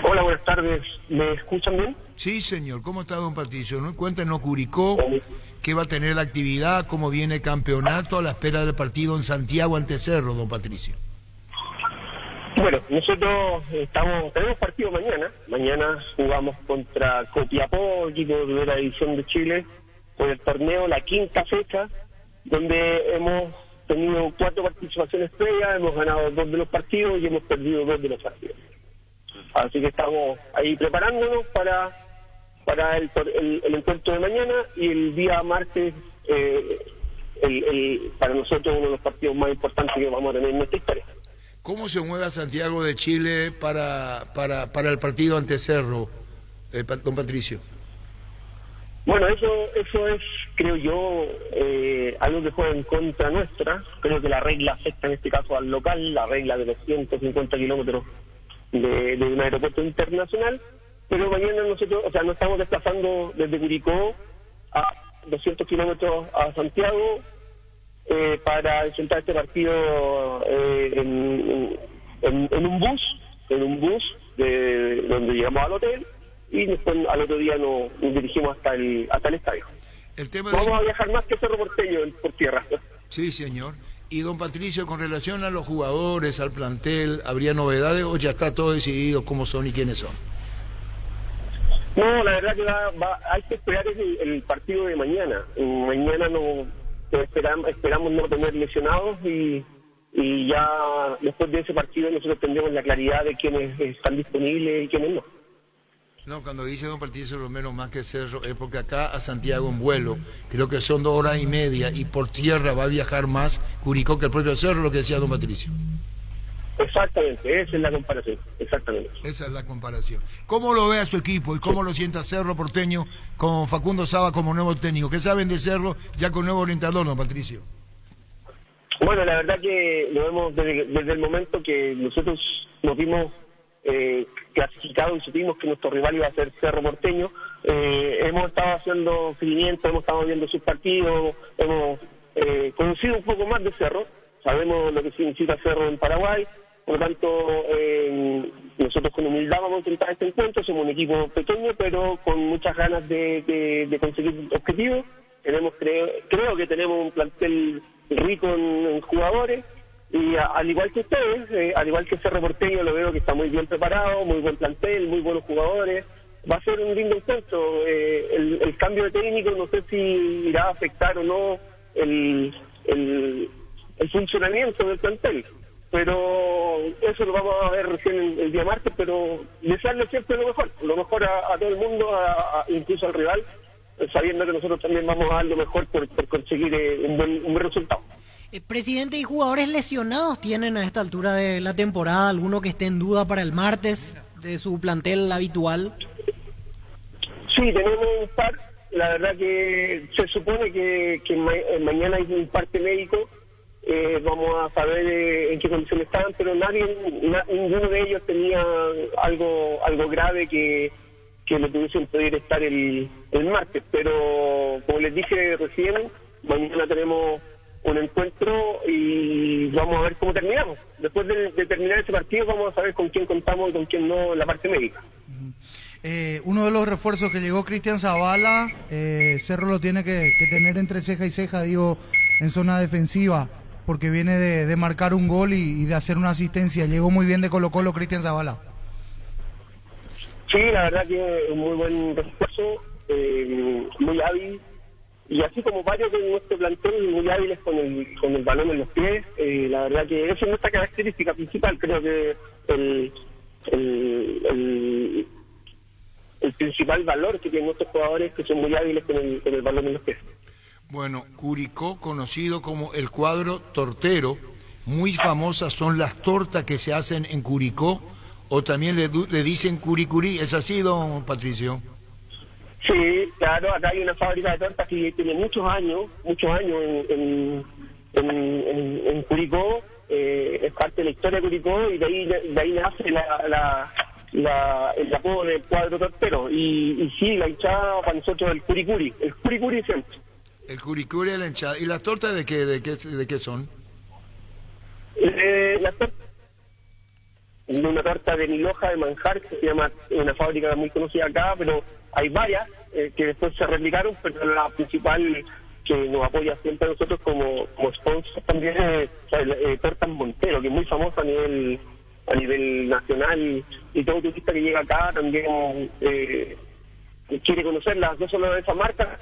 Hola, buenas tardes. ¿Me escuchan bien? Sí, señor. ¿Cómo está, don Patricio? ¿No? Cuéntenos, Curicó, qué va a tener la actividad, cómo viene el campeonato a la espera del partido en Santiago ante Cerro, don Patricio. Bueno, nosotros tenemos partido mañana. Mañana jugamos contra Copiapó, equipo de primera división de Chile, por el torneo, la quinta fecha, donde hemos tenido 4 participaciones previas, hemos ganado 2 de los partidos y hemos perdido 2 de los partidos. Así que estamos ahí preparándonos para el encuentro de mañana, y el día martes, para nosotros uno de los partidos más importantes que vamos a tener en nuestra historia. ¿Cómo se mueve a Santiago de Chile para el partido ante Cerro, don Patricio? Bueno, eso es, creo yo, algo que juega en contra nuestra. Creo que la regla afecta en este caso al local, la regla de los 150 kilómetros de un aeropuerto internacional, pero mañana nosotros, o sea, nos estamos desplazando desde Curicó a 200 kilómetros a Santiago para enfrentar este partido en un bus de donde llegamos al hotel, y después al otro día nos dirigimos hasta el estadio. Vamos a viajar más que Cerro Porteño por tierra. Sí, señor. Y don Patricio, con relación a los jugadores, al plantel, ¿habría novedades o ya está todo decidido cómo son y quiénes son? No, la verdad que hay que esperar el partido de mañana. Mañana esperamos no tener lesionados, y ya después de ese partido nosotros tendremos la claridad de quiénes están disponibles y quiénes no. No, cuando dice don Patricio Romero más que Cerro, es porque acá a Santiago en vuelo, creo que son 2 horas y media, y por tierra va a viajar más Curicó que el propio Cerro, lo que decía don Patricio. Exactamente, esa es la comparación, exactamente. Esa es la comparación. ¿Cómo lo ve a su equipo y cómo lo sienta Cerro Porteño con Facundo Saba como nuevo técnico? ¿Qué saben de Cerro ya con nuevo orientador, don Patricio? Bueno, la verdad que lo vemos desde el momento que nosotros nos vimos clasificados y supimos que nuestro rival iba a ser Cerro Porteño. Hemos estado haciendo seguimiento, hemos estado viendo sus partidos, hemos conocido un poco más de Cerro, sabemos lo que significa Cerro en Paraguay, por lo tanto nosotros con humildad vamos a intentar este encuentro. Somos un equipo pequeño pero con muchas ganas de conseguir objetivos. Creo que tenemos un plantel rico en jugadores, y al igual que ustedes, al igual que Cerro Porteño, lo veo que está muy bien preparado, muy buen plantel, muy buenos jugadores. Va a ser un lindo encuentro. El cambio de técnico no sé si irá a afectar o no el funcionamiento del plantel, pero eso lo vamos a ver recién el día martes. Pero desearle siempre lo mejor a todo el mundo, incluso al rival, sabiendo que nosotros también vamos a dar lo mejor por conseguir un buen resultado. Presidente, ¿y jugadores lesionados tienen a esta altura de la temporada? ¿Alguno que esté en duda para el martes de su plantel habitual? Sí, tenemos un par. La verdad que se supone que mañana hay un parte médico vamos a saber en qué condiciones estaban, pero ninguno de ellos tenía algo grave que le pudiese impedir estar el martes. Pero como les dije recién, mañana tenemos un encuentro y vamos a ver cómo terminamos. Después de terminar ese partido vamos a saber con quién contamos y con quién no en la parte médica. Uno de los refuerzos que llegó Cristian Zavala, Cerro lo tiene que tener entre ceja y ceja, digo, en zona defensiva, porque viene de marcar un gol y de hacer una asistencia. Llegó muy bien de Colo-Colo Cristian Zavala. Sí, la verdad que es un muy buen refuerzo, muy hábil, y así como varios de nuestro plantel muy hábiles con el balón en los pies. La verdad que esa es nuestra característica principal. Creo que el principal valor que tienen nuestros jugadores, que son muy hábiles con el balón en los pies. Bueno, Curicó, conocido como el cuadro tortero, muy famosas son las tortas que se hacen en Curicó, o también le dicen curicurí. ¿Es así, don Patricio? Sí, claro, acá hay una fábrica de tortas que tiene muchos años en Curicó, es parte de la historia de Curicó, y de ahí nace el apodo del cuadro tortero, y sí, la hinchada para nosotros el curicuri siempre. El curicuri es la hinchada. ¿Y las tortas de qué son? Una torta de mil hojas de manjar, que se llama, una fábrica muy conocida acá, pero hay varias que después se replicaron, pero la principal que nos apoya siempre a nosotros como sponsor también es Tortas Montero, que es muy famosa a nivel nacional, y todo turista que llega acá también quiere conocerlas, no solo de esa marca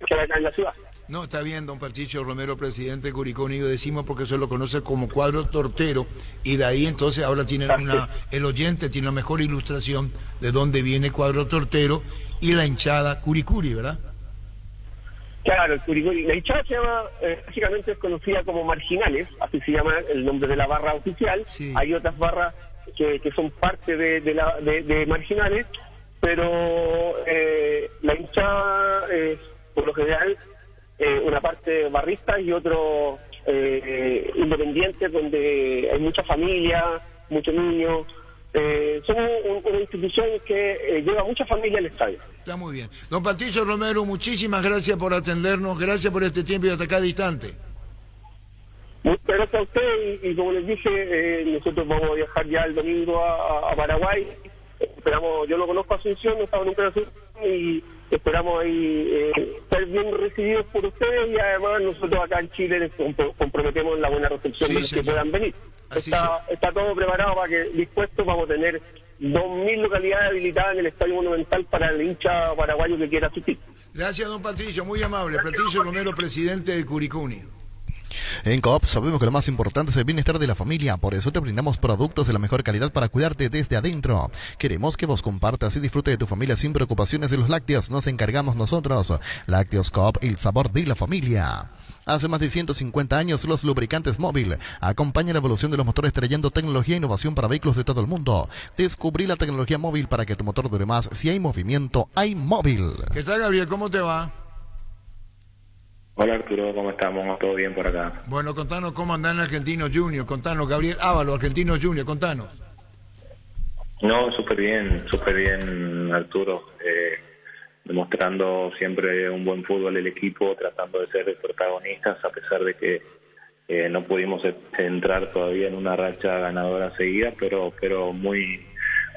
que hay acá en la ciudad. No, está bien, don Patricio Romero, presidente de Curicó Unido, decimos porque se lo conoce como cuadro tortero, y de ahí entonces ahora tienen el oyente tiene una mejor ilustración de dónde viene cuadro tortero y la hinchada curicuri, ¿verdad? Claro, el curicuri. La hinchada se llama, básicamente es conocida como Marginales, así se llama el nombre de la barra oficial. Sí. Hay otras barras que son parte de Marginales, pero la hinchada por lo general una parte barrista y otro independiente, donde hay mucha familia, muchos niños. Somos una institución que lleva mucha familia al estadio. Está muy bien. Don Patricio Romero, muchísimas gracias por atendernos, gracias por este tiempo y hasta acá distante. Muchas gracias a usted, y como les dije, nosotros vamos a viajar ya el domingo a Paraguay. Esperamos, yo no conozco Asunción, no estaba nunca en Asunción, y esperamos ahí ser bien recibidos por ustedes, y además nosotros acá en Chile les comprometemos la buena recepción de los que puedan venir. Está todo preparado para que, dispuesto, vamos a tener 2.000 localidades habilitadas en el Estadio Monumental para el hincha paraguayo que quiera asistir. Gracias, don Patricio, muy amable. Patricio Romero, presidente de Curicó Unido. En Coop sabemos que lo más importante es el bienestar de la familia, por eso te brindamos productos de la mejor calidad para cuidarte desde adentro. Queremos que vos compartas y disfrutes de tu familia sin preocupaciones de los lácteos, nos encargamos nosotros. Lácteos Coop, el sabor de la familia. Hace más de 150 años, los lubricantes Móvil acompañan la evolución de los motores trayendo tecnología e innovación para vehículos de todo el mundo. Descubrí la tecnología Móvil para que tu motor dure más. Si hay movimiento, hay Móvil. ¿Qué tal, Gabriel? ¿Cómo te va? Hola Arturo, ¿cómo estamos? ¿Todo bien por acá? Bueno, contanos cómo andan en Argentinos Juniors, contanos, Gabriel Ávalo, Argentinos Juniors, contanos. No, súper bien Arturo, demostrando siempre un buen fútbol el equipo, tratando de ser protagonistas a pesar de que no pudimos entrar todavía en una racha ganadora seguida, pero muy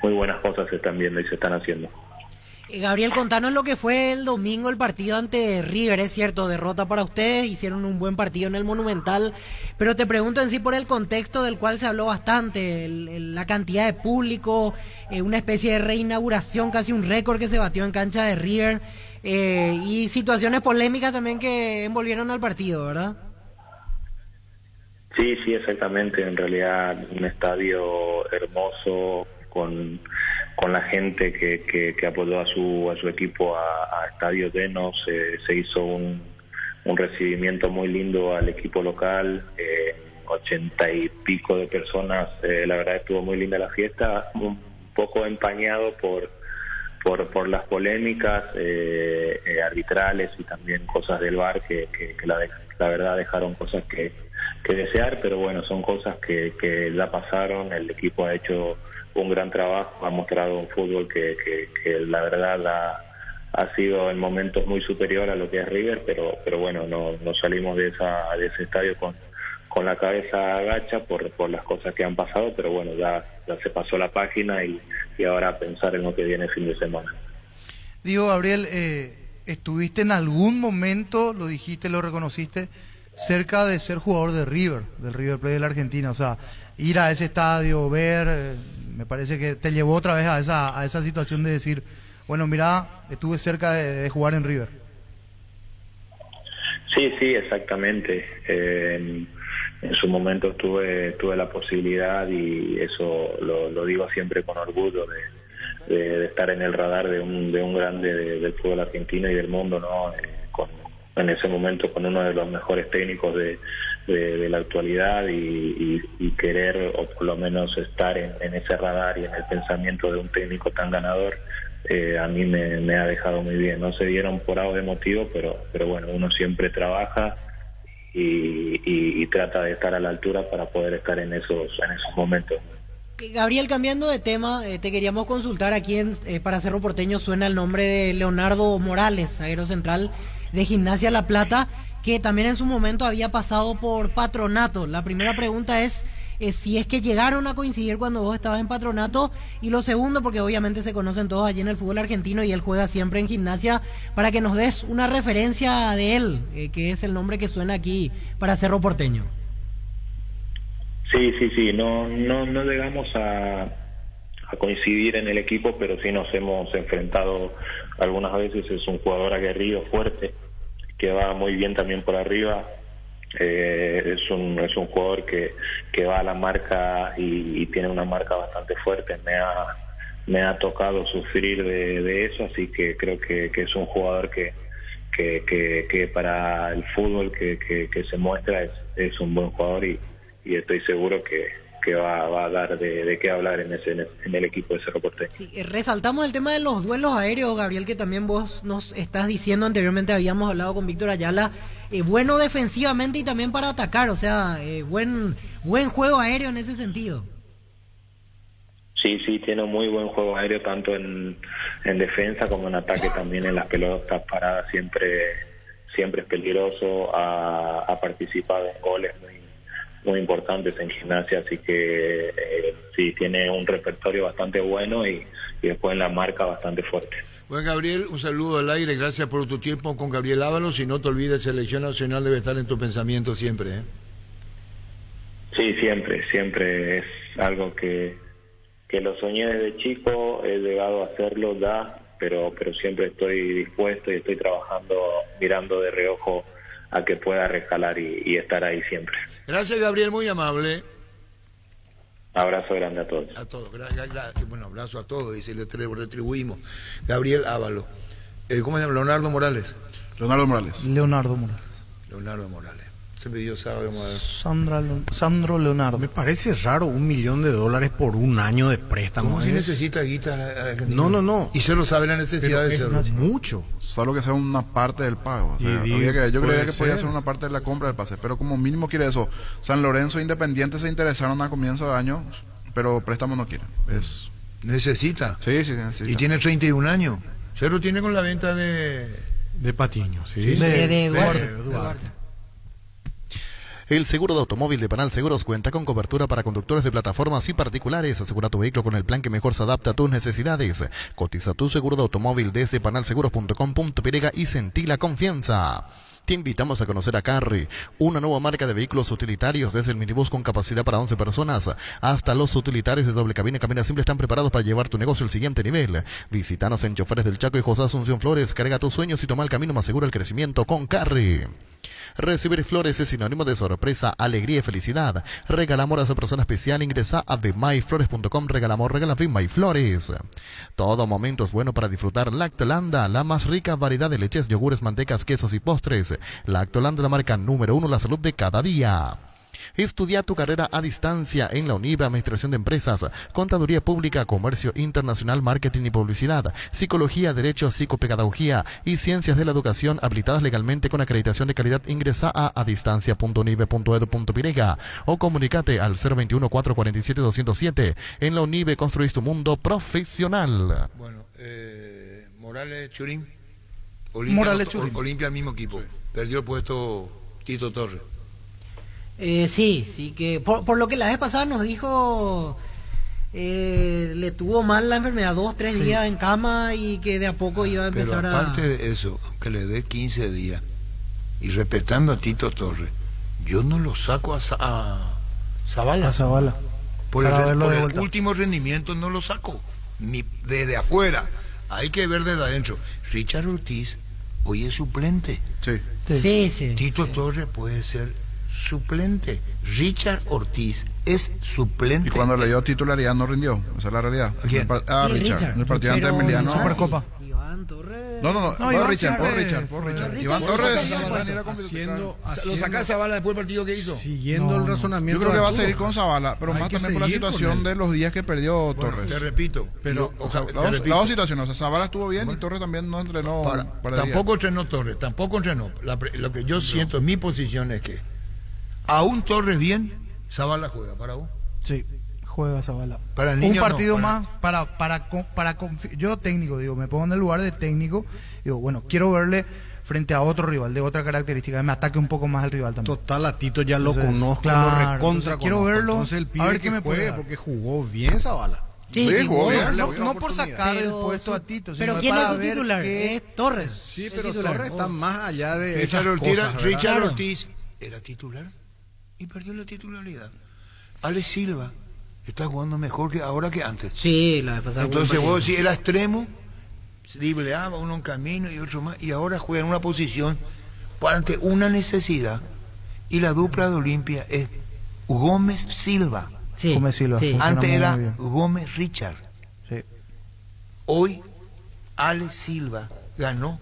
buenas cosas se están viendo y se están haciendo. Gabriel, contanos lo que fue el domingo el partido ante River. Es cierto, derrota para ustedes, hicieron un buen partido en el Monumental, pero te pregunto en sí por el contexto del cual se habló bastante, la cantidad de público, una especie de reinauguración, casi un récord que se batió en cancha de River, y situaciones polémicas también que envolvieron al partido, ¿verdad? Sí, exactamente, en realidad un estadio hermoso con la gente que apoyó a su equipo a estadio lleno. Se hizo un recibimiento muy lindo al equipo local, 80 y pico de personas. La verdad estuvo muy linda la fiesta, un poco empañado por las polémicas arbitrales y también cosas del VAR que la verdad dejaron cosas que desear, pero bueno, son cosas que ya pasaron. El equipo ha hecho un gran trabajo, ha mostrado un fútbol que la verdad ha sido en momentos muy superior a lo que es River, pero bueno, no salimos de ese estadio con la cabeza agacha por las cosas que han pasado, pero bueno, ya se pasó la página y ahora a pensar en lo que viene el fin de semana. Digo, Gabriel, ¿estuviste en algún momento, lo dijiste, lo reconociste, cerca de ser jugador de River, del River Plate de la Argentina? O sea, ir a ese estadio, ver, me parece que te llevó otra vez a esa situación de decir, bueno, mira, estuve cerca de jugar en River. Sí, exactamente. En su momento tuve la posibilidad, y eso lo digo siempre con orgullo, de estar en el radar de un grande del fútbol argentino y del mundo, ¿no? En ese momento con uno de los mejores técnicos de la actualidad, y querer, o por lo menos estar en ese radar y en el pensamiento de un técnico tan ganador, a mí me ha dejado muy bien. No se dieron por algo de motivo, pero bueno, uno siempre trabaja y trata de estar a la altura para poder estar en esos momentos. Gabriel, cambiando de tema, te queríamos consultar aquí para Cerro Porteño suena el nombre de Leonardo Morales, zaguero central de Gimnasia La Plata, que también en su momento había pasado por Patronato. La primera pregunta es si es que llegaron a coincidir cuando vos estabas en Patronato, y lo segundo, porque obviamente se conocen todos allí en el fútbol argentino y él juega siempre en Gimnasia, para que nos des una referencia de él, que es el nombre que suena aquí para Cerro Porteño. Sí, no llegamos a coincidir en el equipo, pero sí nos hemos enfrentado algunas veces. Es un jugador aguerrido, fuerte, que va muy bien también por arriba. Es un jugador que va a la marca y tiene una marca bastante fuerte. Me ha tocado sufrir de eso, así que creo que es un jugador que para el fútbol que se muestra es un buen jugador, y estoy seguro que va a dar de qué hablar en el equipo de Cerro Porteño. Sí, resaltamos el tema de los duelos aéreos, Gabriel, que también vos nos estás diciendo anteriormente, habíamos hablado con Víctor Ayala, bueno defensivamente y también para atacar, o sea, buen juego aéreo en ese sentido. Sí, tiene un muy buen juego aéreo, tanto en defensa como en ataque, también en las pelotas paradas, siempre es peligroso, ha participado en goles muy importantes en Gimnasia, así que sí, tiene un repertorio bastante bueno y después en la marca bastante fuerte. Bueno, Gabriel, un saludo al aire, gracias por tu tiempo con Gabriel Ábalos, y no te olvides, Selección Nacional debe estar en tu pensamiento siempre, ¿eh? Sí, siempre es algo que lo soñé desde chico, he llegado a hacerlo ya, pero siempre estoy dispuesto y estoy trabajando, mirando de reojo a que pueda recalar y estar ahí siempre. Gracias, Gabriel, muy amable. Abrazo grande a todos. A todos, bueno, abrazo a todos, y se le retribuimos. Gabriel Ábalos. ¿Cómo se llama? Leonardo Morales. Leonardo Morales. Se me dio Sandro Leonardo. Me parece raro $1 millón por un año de préstamo. ¿Cómo se necesita guita? No. Y se lo sabe la necesidad de Cerro. Mucho. Solo que sea una parte del pago. O sea, yo creía que podía ser una parte de la compra del pase, pero como mínimo quiere eso. San Lorenzo e Independiente se interesaron a comienzo de año, pero préstamo no quieren. ¿Necesita? Sí, necesita. Y tiene 31 años. Cerro tiene con la venta de Patiño, sí. De Duarte. El seguro de automóvil de Panal Seguros cuenta con cobertura para conductores de plataformas y particulares. Asegura tu vehículo con el plan que mejor se adapta a tus necesidades. Cotiza tu seguro de automóvil desde panalseguros.com.py y sentí la confianza. Te invitamos a conocer a Carry, una nueva marca de vehículos utilitarios, desde el minibús con capacidad para 11 personas hasta los utilitarios de doble cabina simple, están preparados para llevar tu negocio al siguiente nivel. Visítanos en Choferes del Chaco y José Asunción Flores. Carga tus sueños y toma el camino más seguro al crecimiento con Carry. Recibir flores es sinónimo de sorpresa, alegría y felicidad. Regala amor a esa persona especial. Ingresa a bemyflores.com. Regala amor, regala Flores. Todo momento es bueno para disfrutar Lactolanda, la más rica variedad de leches, yogures, mantecas, quesos y postres. Lactolanda, la marca número 1, la salud de cada día. Estudia tu carrera a distancia en la UNIVE, Administración de Empresas, Contaduría Pública, Comercio Internacional, Marketing y Publicidad, Psicología, Derecho, Psicopedagogía y Ciencias de la Educación habilitadas legalmente con acreditación de calidad. Ingresa a adistancia.unive.edu.pireg o comunícate al 021-447-207. En la UNIVE construís tu mundo profesional. Bueno, Morales Churín. Morales Churín. Olimpia al mismo equipo. Sí. Perdió el puesto Tito Torres. Sí, que por lo que la vez pasada nos dijo, le tuvo mal la enfermedad 2-3 días en cama y que de a poco iba a empezar pero aparte de eso, aunque le dé 15 días y respetando a Tito Torres, yo no lo saco a Zavala. A Zavala. Por el último rendimiento no lo saco, ni desde afuera, hay que ver desde adentro. Richard Ortiz hoy es suplente. Sí. Tito Torres puede ser suplente. Richard Ortiz es suplente. Y cuando le dio titularidad no rindió. Esa es la realidad. ¿Quién? Richard. En el partido ante Emiliano. Supercopa. Iván Torres. No, Richard. Iván Torres lo saca Zavala después del partido que hizo. Siguiendo el razonamiento. Yo creo que va a seguir con Zavala, pero más también por la situación de los días que perdió Torres. Te repito, pero las dos situaciones, o sea, Zavala estuvo bien y Torres también no entrenó. Tampoco entrenó Torres, lo que yo siento, mi posición es que aún Torres bien, Zavala juega para vos. Sí, juega Zavala. Para el niño un partido no, más yo técnico, digo, me pongo en el lugar de técnico, digo, bueno, quiero verle frente a otro rival de otra característica, me ataque un poco más el rival también. Total, a Tito ya lo conozco, claro, lo recontra quiero conozco. verlo, Entonces el pibe a ver qué me juegue, puede, porque jugó bien Zavala. Sí, no por sacar el puesto a Tito, pero ¿quién es su titular? Es Torres. Sí, pero Torres está más allá de Richard Ortiz era titular y perdió la titularidad. Alex Silva está jugando mejor que ahora que antes. Sí, la vez pasada. Entonces vos decís, era extremo, dribleaba uno en camino y otro más, y ahora juega en una posición ante una necesidad. Y la dupla de Olimpia es Gómez Silva. Sí, Gómez Silva. Sí. Antes era Gómez Richard. Sí. Hoy Alex Silva ganó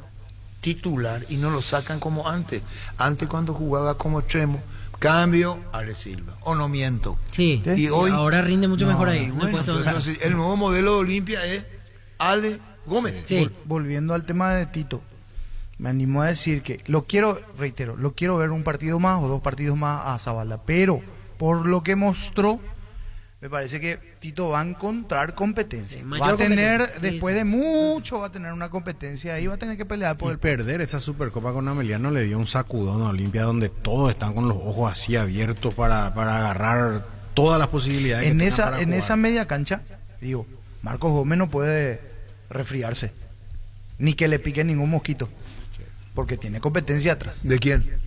titular y no lo sacan como antes. Antes cuando jugaba como extremo, cambio Alex Silva. O no miento. Sí. Y hoy ahora rinde mucho mejor ahí. Bueno, entonces, el nuevo modelo de Olimpia es Alex Gómez. Sí. Volviendo al tema de Tito, me animo a decir que lo quiero ver un partido más o dos partidos más a Zavala, pero por lo que mostró, me parece que Tito va a encontrar competencia. Sí, va a tener, después de mucho, va a tener una competencia ahí, va a tener que pelear por perder esa Supercopa con Emiliano le dio un sacudón a Olimpia, donde todos están con los ojos así abiertos para agarrar todas las posibilidades en esa media cancha. Digo, Marcos Gómez no puede resfriarse, ni que le pique ningún mosquito, porque tiene competencia atrás. ¿De quién?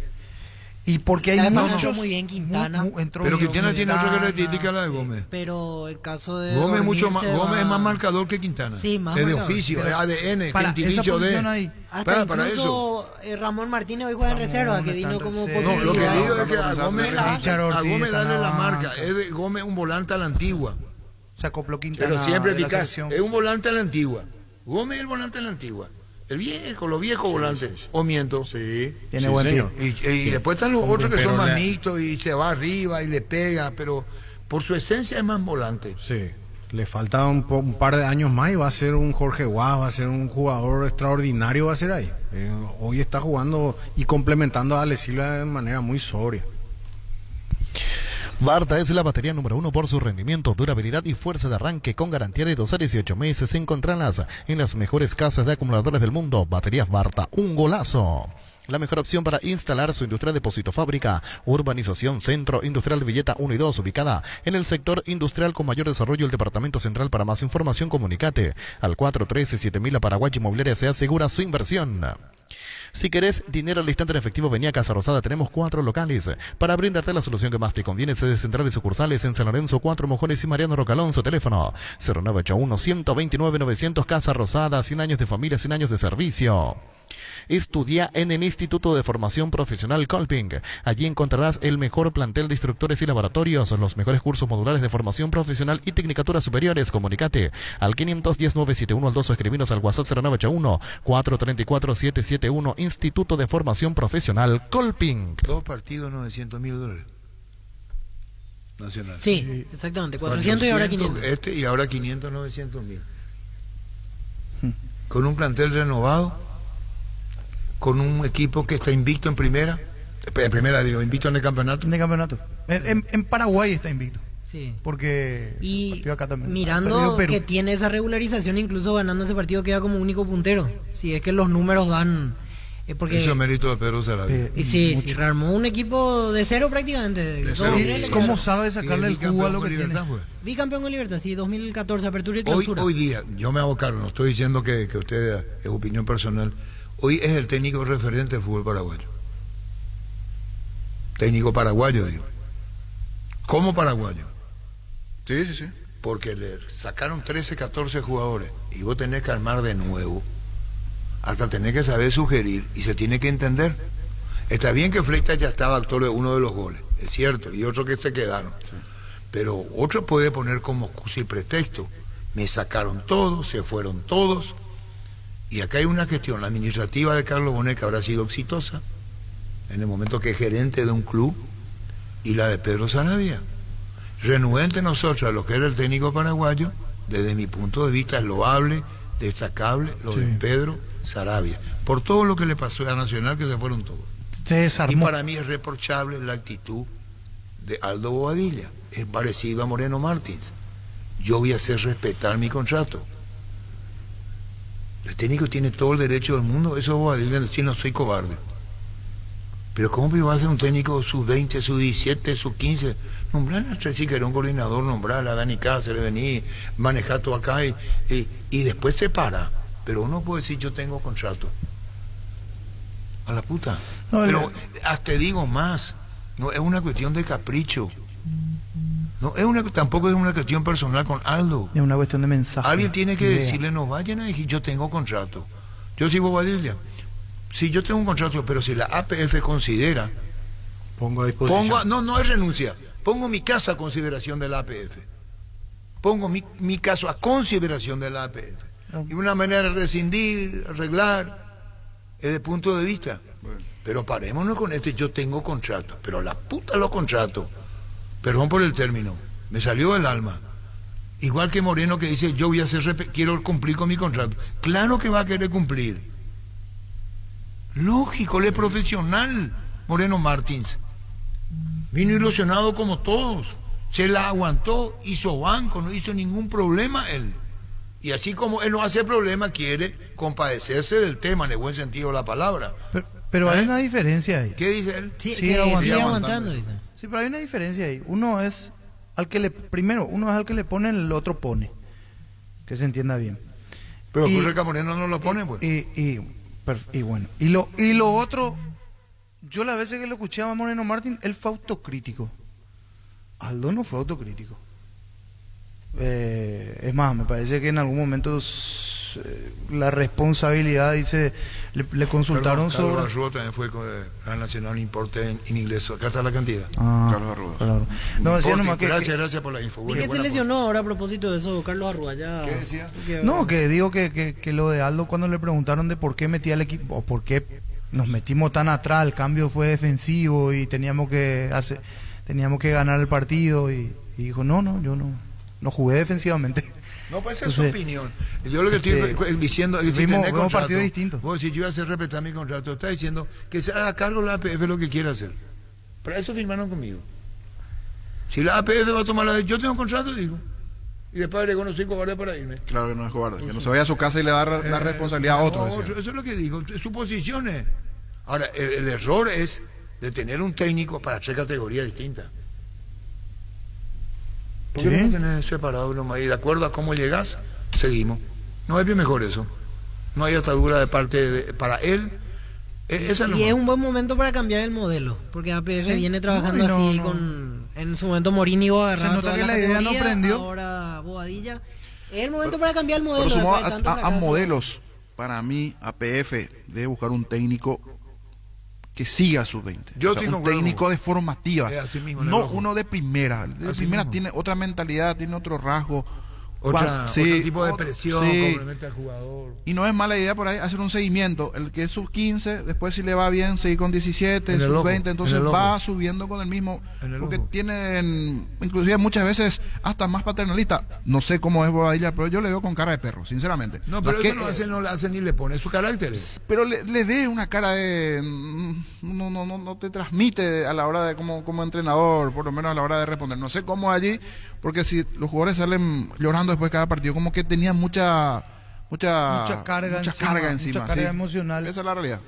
Y porque hay muchos muy bien Quintana, pero Quintana tiene otra característica la de Gómez. Pero el caso de Gómez es más marcador que Quintana. Sí, más es de marcador. oficio, es ADN, gentilicio de ahí. Hasta para eso. Ramón Martínez hoy juega en reserva, que vino como no, lo que digo es que a Gómez darle la marca, es de Gómez un volante a la antigua. Se acopló Quintana. Pero siempre eficaz, es un volante a la antigua. Gómez es el volante a la antigua. El viejo, los viejos volantes. ¿O miento? Sí. Tiene buen pie. Y después están los otros que son más mixtos y se va arriba y le pega, pero por su esencia es más volante. Sí. Le falta un par de años más y va a ser un Jorge Guas, va a ser un jugador extraordinario, va a ser ahí. Hoy está jugando y complementando a Alex Silva de manera muy sobria. Varta es la batería número 1 por su rendimiento, durabilidad y fuerza de arranque con garantía de 2 a 18 meses. Encontrarlas en las mejores casas de acumuladores del mundo. Baterías Varta, un golazo. La mejor opción para instalar su industria depósito fábrica. Urbanización Centro Industrial de Villeta 1 y 2, ubicada en el sector industrial con mayor desarrollo del Departamento Central. Para más información, comunicate al 413-7000 a Paraguay. Inmobiliaria se asegura su inversión. Si querés dinero al instante en efectivo, vení a Casa Rosada. Tenemos 4 locales para brindarte la solución que más te conviene. Sede central y sucursales en San Lorenzo, 4 Mojones y Mariano Rocalonso. Teléfono 0981-129-900. Casa Rosada, 100 años de familia, 100 años de servicio. Estudia en el Instituto de Formación Profesional Colping. Allí encontrarás el mejor plantel de instructores y laboratorios, los mejores cursos modulares de formación profesional y tecnicaturas superiores. Comunicate al 510-971 al 2 o escribinos al WhatsApp 0981-434-771. Instituto de Formación Profesional Colping. 2 partidos, $900,000. Nacional. Sí, exactamente, 400 y ahora 500. Y ahora 500, 900.000. Con un plantel renovado, con un equipo que está invicto en primera, invicto en el campeonato. En el campeonato. En Paraguay está invicto. Sí. Porque y acá también. Mirando que tiene esa regularización, incluso ganando ese partido queda como único puntero. Si es que los números dan... porque eso es mérito de Pedro Sarabia. Sí, rearmó un equipo de cero prácticamente. ¿Cómo sabe sacarle el jugo a lo que tiene? Bicampeón con Libertad, sí, 2014, apertura y clausura. Hoy día, yo me hago cargo, no estoy diciendo que usted es opinión personal. Hoy es el técnico referente del fútbol paraguayo. Técnico paraguayo, digo. ¿Cómo paraguayo? Sí. Porque le sacaron 13, 14 jugadores y vos tenés que armar de nuevo. Hasta tenés que saber sugerir y se tiene que entender. Está bien que Freitas ya estaba actor de uno de los goles, es cierto, y otros que se quedaron. Sí. Pero otro puede poner como excusa y pretexto. Me sacaron todos, se fueron todos. Y acá hay una gestión, la administrativa de Carlos Bonet, que habrá sido exitosa en el momento que es gerente de un club, y la de Pedro Sarabia. Renuente nosotros a lo que era el técnico paraguayo, desde mi punto de vista es loable, destacable, lo de Pedro Sarabia, por todo lo que le pasó a Nacional, que se fueron todos. Y para mí es reprochable la actitud de Aldo Bobadilla, es parecido a Moreno Martins. Yo voy a hacer respetar mi contrato. El técnico tiene todo el derecho del mundo, eso es Bobadilla, decir no soy cobarde. Pero ¿cómo iba a ser un técnico sub-20, sub-17, sub-15? Nombrar a Tracy, que era un coordinador, nombrar a Dani Cáceres, venir, manejar todo acá y después se para. Pero uno puede decir, yo tengo contrato. A la puta. No, pero hasta digo más, no es una cuestión de capricho. No es tampoco es una cuestión personal con Aldo. Es una cuestión de mensaje. Alguien tiene que decirle, no vayan a decir, yo tengo contrato. Yo soy Bobadilla. Si yo tengo un contrato, pero si la APF considera, pongo a disposición. No es renuncia. Pongo mi caso a consideración de la APF. Pongo mi caso a consideración de la APF. Y una manera de rescindir, arreglar, es de punto de vista. Bueno. Pero parémonos con esto, yo tengo contrato, pero la puta los contratos, perdón por el término, me salió del alma. Igual que Moreno que dice, yo voy a quiero cumplir con mi contrato. Claro que va a querer cumplir. Lógico, él es profesional, Moreno Martins. Vino ilusionado como todos. Se la aguantó, hizo banco, no hizo ningún problema él. Y así como él no hace problema, quiere compadecerse del tema, en el buen sentido de la palabra. Pero hay una diferencia ahí. ¿Qué dice él? Sigue aguantando. Sí, pero hay una diferencia ahí. Uno es al que le pone, el otro pone. Que se entienda bien. Pero Jorge Moreno no lo pone, pues. Y bueno, y lo otro, yo las veces que lo escuché a Moreno Martín, él fue autocrítico. Aldo no fue autocrítico. Es más, me parece que en algún momento la responsabilidad, dice, le consultaron sobre... Carlos Arrua también fue con el Nacional Importe en inglés. Acá está la cantidad. Carlos Arrua. Claro. No, decía nomás gracias por la info. ¿Y qué se lesionó ahora a propósito de eso, Carlos Arrua? ¿Qué decía? No, que digo que lo de Aldo, cuando le preguntaron de por qué metía el equipo, o por qué nos metimos tan atrás, el cambio fue defensivo y teníamos que ganar el partido, y dijo, yo no jugué defensivamente. No puede ser su opinión. Yo lo que estoy diciendo es que si tenés contrato, partidos distintos. Vos decís, yo voy a hacer respetar mi contrato. Está diciendo que se haga cargo la APF lo que quiera hacer. Para eso firmaron conmigo. Si la APF va a tomar yo tengo contrato, digo. Y después agregó, no soy cobarde para irme. Claro que no es cobarde. Que no se vaya a su casa y le da la responsabilidad a otro. Eso es lo que digo. Suposiciones. Ahora, el error es de tener un técnico para 3 categorías distintas. ¿Por qué no tenés separado nomás? Y de acuerdo a cómo llegás, seguimos. No es bien mejor eso. No hay atadura de parte para él. Esa y es un buen momento para cambiar el modelo, porque APF viene trabajando así con... En su momento Morini agarrando toda la idea no prendió. Ahora Bobadilla. Es el momento para cambiar el modelo. Pero a modelos, para mí, APF debe buscar un técnico que siga a sus 20. Un técnico de formativas, no uno de primera. De primera tiene otra mentalidad, tiene otro rasgo, Otro tipo de presión, complementa al jugador. Y no es mala idea por ahí hacer un seguimiento. El que es sub 15, después si le va bien, seguir con 17, sub 20, entonces va subiendo con el mismo. Porque tienen, inclusive muchas veces, hasta más paternalista. No sé cómo es Bobadilla, pero yo le veo con cara de perro, sinceramente. No, pero eso no le hace ni le pone su carácter. Pero le ve una cara de... No te transmite a la hora de como entrenador, por lo menos a la hora de responder. No sé cómo allí, porque si los jugadores salen llorando después de cada partido, como que tenían mucha carga encima, mucha carga emocional. Esa es la realidad.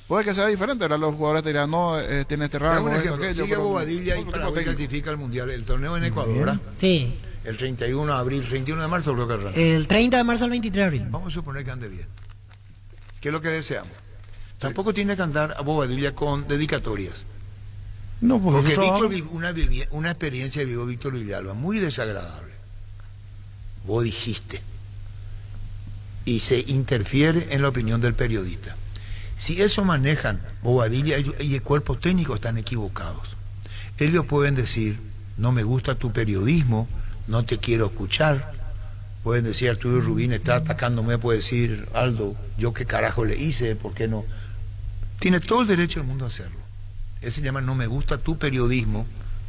Puede que sea diferente, ahora los jugadores te dirán, no, tiene este rango, sigue Bobadilla y Paraguay clasifica al Mundial. El torneo en Ecuador, ¿verdad? Sí. El 31 de abril, 31 de marzo creo que arranca. El 30 de marzo al 23 de abril. Vamos a suponer que ande bien. ¿Qué es lo que deseamos? Tampoco tiene que andar a Bobadilla con dedicatorias. No, porque Víctor una experiencia vivió Víctor Villalba muy desagradable. Vos dijiste. Y se interfiere en la opinión del periodista. Si eso manejan Bobadilla y el cuerpo técnico, están equivocados. Ellos pueden decir, no me gusta tu periodismo, no te quiero escuchar. Pueden decir, Arturo Rubín está atacándome, puede decir, Aldo, yo qué carajo le hice, ¿por qué no? Tiene todo el derecho del mundo a hacerlo. Él se llama no me gusta tu periodismo,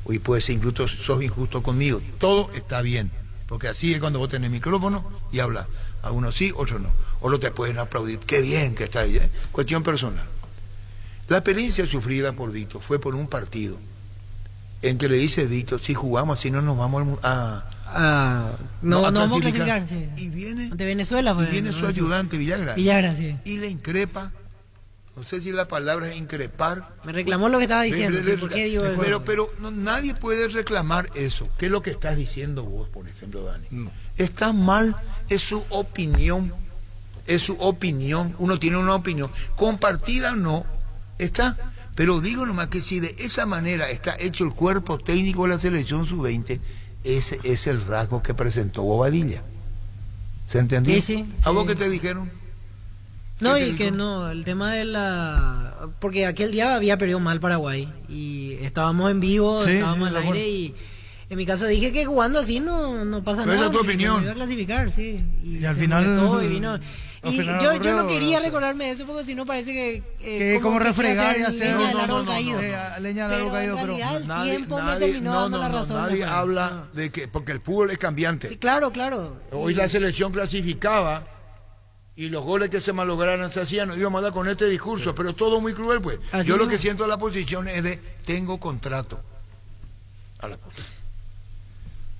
y puede ser incluso sos injusto conmigo. Todo está bien, porque así es cuando vos tenés micrófono y hablas. A uno sí, otro no. O no te pueden aplaudir, qué bien que está ahí. Cuestión personal. La experiencia sufrida por Víctor fue por un partido en que le dice Víctor, si jugamos así no nos vamos a vamos a clasificar, sí. Y viene de Venezuela, y viene su ayudante Villagra sí. Y le increpa, no sé si la palabra es increpar. Me reclamó lo que estaba diciendo. ¿Por qué digo eso? Pero nadie puede reclamar eso. ¿Qué es lo que estás diciendo vos, por ejemplo, Dani? No. Está mal, es su opinión. Es su opinión. Uno tiene una opinión. Compartida no, está. Pero digo nomás que si de esa manera está hecho el cuerpo técnico de la selección sub-20, ese es el rasgo que presentó Bobadilla. ¿Se entendió? Sí. ¿A vos qué te dijeron? No, y que no, el tema de porque aquel día había perdido mal Paraguay y estábamos en vivo, estábamos al aire y en mi caso dije que jugando así no pasa nada. Esa es tu opinión. Me iba a clasificar, sí. Y al final... Y yo no quería recordarme de eso porque si no parece que como refregar y hacer leña al árbol caído. Pero el tiempo me terminó dando la razón. Nadie habla de que, porque el fútbol es cambiante. Sí, claro. Hoy la selección clasificaba y los goles que se malograran se hacían, íbamos a dar con este discurso, pero todo muy cruel, pues. Yo lo que siento en la posición es de, tengo contrato. A la puta.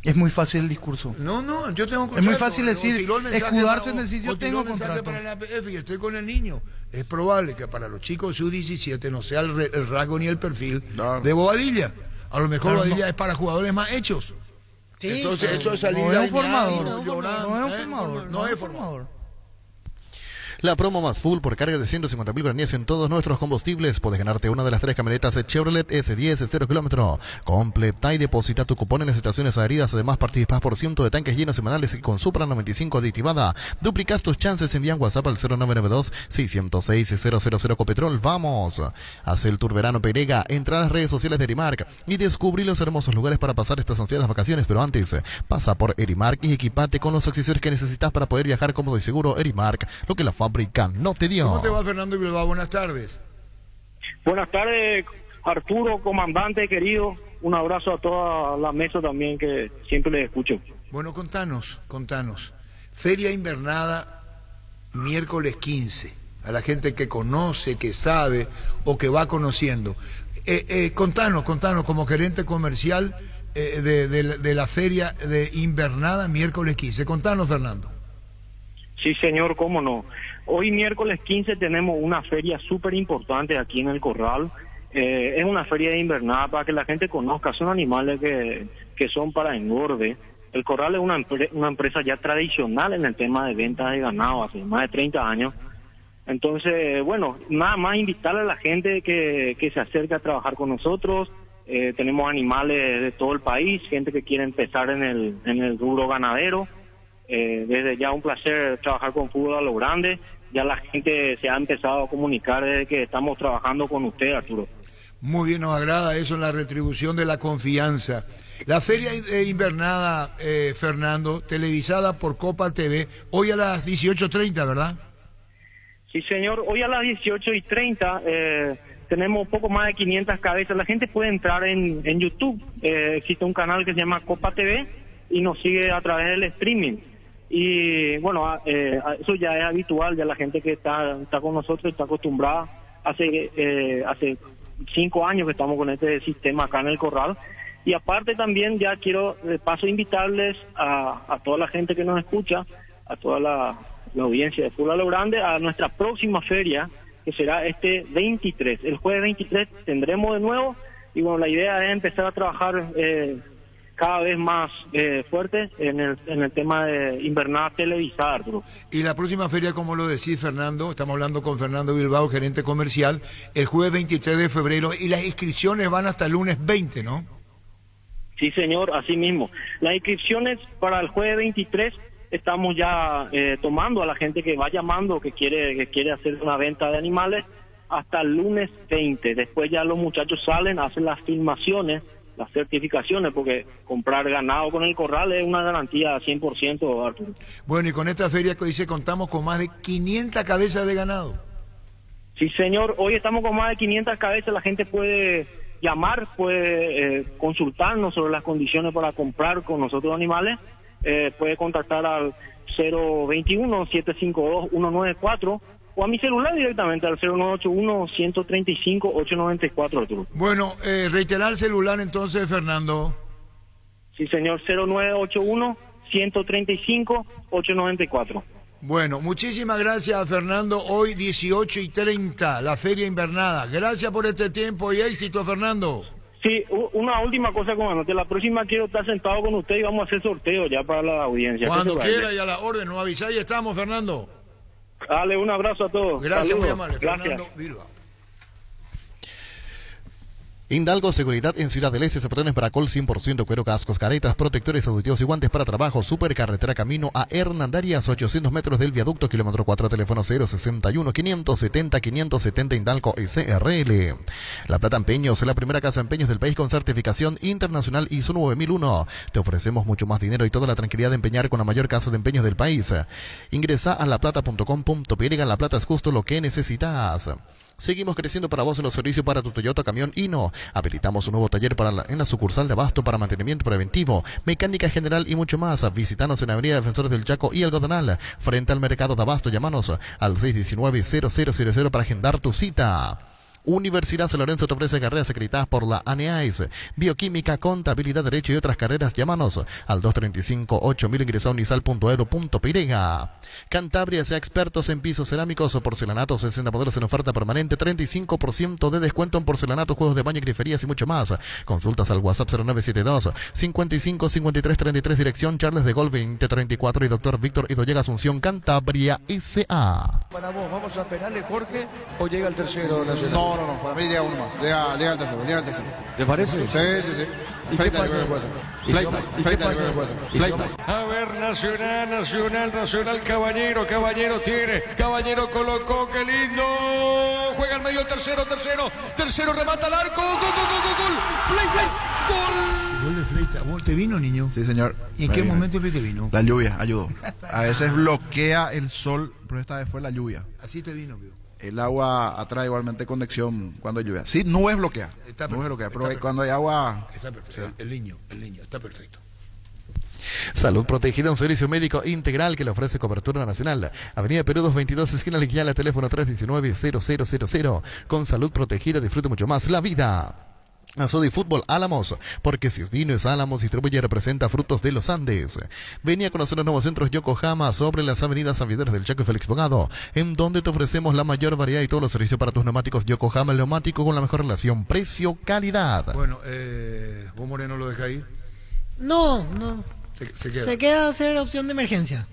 Es muy fácil el discurso. No, yo tengo contrato. Es muy fácil decir, escudarse en decir yo tengo contrato. Para la APF y estoy con el niño. Es probable que para los chicos sub-17 no sea el rasgo ni el perfil de Bobadilla. A lo mejor Bobadilla es para jugadores más hechos. Sí, entonces eso es salir no es un formador. No es formador. La promo más full por carga de 150.000 guaraníes en todos nuestros combustibles. Puedes ganarte una de las 3 camionetas Chevrolet S10 0 kilómetro. Completa y deposita tu cupón en las estaciones adheridas. Además participás por ciento de tanques llenos semanales y con Supra 95 aditivada. Duplicás tus chances. Envían WhatsApp al 0992-606-000 Copetrol. Vamos. Haz el tour verano Perega. Entra a las redes sociales de Erimark y descubrí los hermosos lugares para pasar estas ansiadas vacaciones. Pero antes, pasa por Erimark y equipate con los accesorios que necesitas para poder viajar cómodo y seguro. Erimark, lo que la fábrica no te dio. ¿Cómo te va, Fernando Bilbao? Buenas tardes. Buenas tardes, Arturo, comandante querido. Un abrazo a toda la mesa también, que siempre les escucho. Bueno, contanos. Feria invernada, miércoles 15. A la gente que conoce, que sabe o que va conociendo. Contanos, como gerente comercial de la feria de invernada, miércoles 15. Contanos, Fernando. Sí, señor, cómo no. Hoy miércoles 15 tenemos una feria súper importante aquí en el Corral. Es una feria de invernada para que la gente conozca. Son animales que son para engorde. El Corral es una empresa ya tradicional en el tema de ventas de ganado, hace más de 30 años. Entonces, bueno, nada más invitarle a la gente que se acerque a trabajar con nosotros. Tenemos animales de todo el país, gente que quiere empezar en el rubro ganadero. Desde ya un placer trabajar con fútbol a lo grande. Ya la gente se ha empezado a comunicar desde que estamos trabajando con usted, Arturo. Muy bien, nos agrada eso en la retribución de la confianza. La feria invernada, Fernando, televisada por Copa TV, hoy a las 18:30, ¿verdad? Sí, señor. Hoy a las 18:30 tenemos poco más de 500 cabezas. La gente puede entrar en YouTube. Existe un canal que se llama Copa TV y nos sigue a través del streaming. Y bueno, eso ya es habitual, ya la gente que está con nosotros está acostumbrada. Hace 5 años que estamos con este sistema acá en el Corral. Y aparte también ya quiero de paso invitarles a toda la gente que nos escucha, a toda la audiencia de Fútbol a lo Grande, a nuestra próxima feria, que será este 23. El jueves 23 tendremos de nuevo, y bueno, la idea es empezar a trabajar cada vez más fuerte en el tema de invernada televisada, Arturo. Y la próxima feria, como lo decís, Fernando, estamos hablando con Fernando Bilbao, gerente comercial, el jueves 23 de febrero, y las inscripciones van hasta el lunes 20, ¿no? Sí, señor, así mismo. Las inscripciones para el jueves 23 estamos ya tomando a la gente que va llamando, que quiere hacer una venta de animales, hasta el lunes 20. Después ya los muchachos salen, hacen las filmaciones, las certificaciones, porque comprar ganado con el Corral es una garantía 100%, Arturo. Bueno, y con esta feria que dice contamos con más de 500 cabezas de ganado. Sí, señor, hoy estamos con más de 500 cabezas, la gente puede llamar, puede consultarnos sobre las condiciones para comprar con nosotros animales, puede contactar al 021-752-194 o a mi celular directamente al 0981-135-894, Arturo. Bueno, reiterar el celular entonces, Fernando. Sí, señor, 0981-135-894. Bueno, muchísimas gracias, Fernando. Hoy 18:30, la feria invernada. Gracias por este tiempo y éxito, Fernando. Sí, una última cosa, comandante. La próxima quiero estar sentado con usted y vamos a hacer sorteo ya para la audiencia. Cuando quiera y a la orden, nos avisáis y estamos, Fernando. Dale, un abrazo a todos. Gracias, Saludos. muy amable. Gracias. Fernando Bilbao. Indalgo Seguridad en Ciudad del Este, zapatones para col 100% cuero, cascos, caretas, protectores auditivos y guantes para trabajo. Supercarretera camino a Hernandarias, 800 metros del viaducto, kilómetro 4, teléfono 061-570-570 Indalgo SRL. La Plata Empeños, la primera casa de empeños del país con certificación internacional ISO 9001. Te ofrecemos mucho más dinero y toda la tranquilidad de empeñar con la mayor casa de empeños del país. Ingresa a laplata.com.py. La Plata es justo lo que necesitas. Seguimos creciendo para vos en los servicios para tu Toyota Camión Hino. Habilitamos un nuevo taller en la sucursal de Abasto para mantenimiento preventivo, mecánica general y mucho más. Visítanos en Avenida Defensores del Chaco y Algodonal, frente al mercado de Abasto. Llámanos al 619-0000 para agendar tu cita. Universidad San Lorenzo te ofrece carreras acreditadas por la ANEAIS, bioquímica, contabilidad, derecho y otras carreras. Llámanos al 235-8000, ingresa a unisal.edu.py. Cantabria, sea expertos en pisos cerámicos o porcelanatos, 60 modelos en oferta permanente, 35% de descuento en porcelanatos, juegos de baño y griferías y mucho más. Consultas al WhatsApp 0972-555333, dirección Charles de Gaulle 2034 y Dr. Víctor Idoyega, Asunción, Cantabria, S.A. Para vos, ¿vamos a penales, Jorge, o llega el tercero nacional? No, para mí llega uno más. Llega el tercero. ¿Te parece? Sí. ¿Y qué pasa? A ver, Nacional, Caballero colocó, qué lindo. Juega al medio el tercero, remata al arco, gol. Gol de Fleita. ¿Te vino, niño? Sí, señor. ¿Y en qué momento te vino? La lluvia ayudó. A veces bloquea el sol, pero esta vez fue la lluvia. Así te vino, vio. El agua atrae igualmente conexión cuando hay lluvia. Sí, nubes bloquea. Pero cuando hay agua... Está perfecto. Sí. El niño, está perfecto. Salud Protegida, un servicio médico integral que le ofrece cobertura nacional. Avenida Perú 222, esquina Liquiala, teléfono 319-0000. Con Salud Protegida disfrute mucho más la vida. Asodi Fútbol Álamos, porque si es vino es Álamos, distribuye y representa Frutos de los Andes. Venía a conocer los nuevos centros Yokohama sobre las avenidas San Vidores del Chaco y Félix Bogado, en donde te ofrecemos la mayor variedad y todos los servicios para tus neumáticos. Yokohama, el neumático con la mejor relación precio-calidad. Bueno, ¿vos, Moreno, lo deja ahí? No. Se queda. Se queda a hacer opción de emergencia.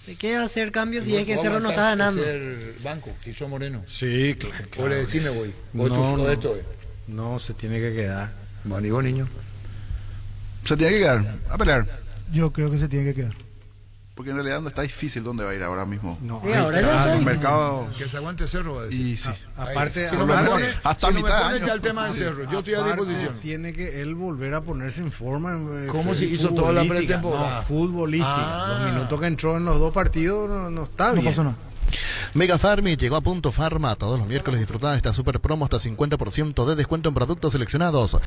Se queda a hacer cambios y es que Cerro no está ganando. El banco, si sos Moreno. Sí, claro. O le decís me voy. No, se tiene que quedar. Bueno, ¿y vos, niño? Se tiene que quedar, a pelear. Yo creo que se tiene que quedar. Porque en realidad no está difícil dónde va a ir ahora mismo. No, ahora ya está el mercado. Que se aguante Cerro, va a decir. Y sí. Aparte, si no me pone, hasta si no me mitad de pone año. ya el tema de Cerro, yo estoy a disposición. Tiene que él volver a ponerse en forma. ¿Cómo se hizo toda la pretemporada? No, futbolística. Los minutos que entró en los dos partidos no está bien. No pasó nada. Mega Farmi llegó a Punto Farma. Todos los miércoles disfrutada esta super promo hasta 50% de descuento en productos seleccionados.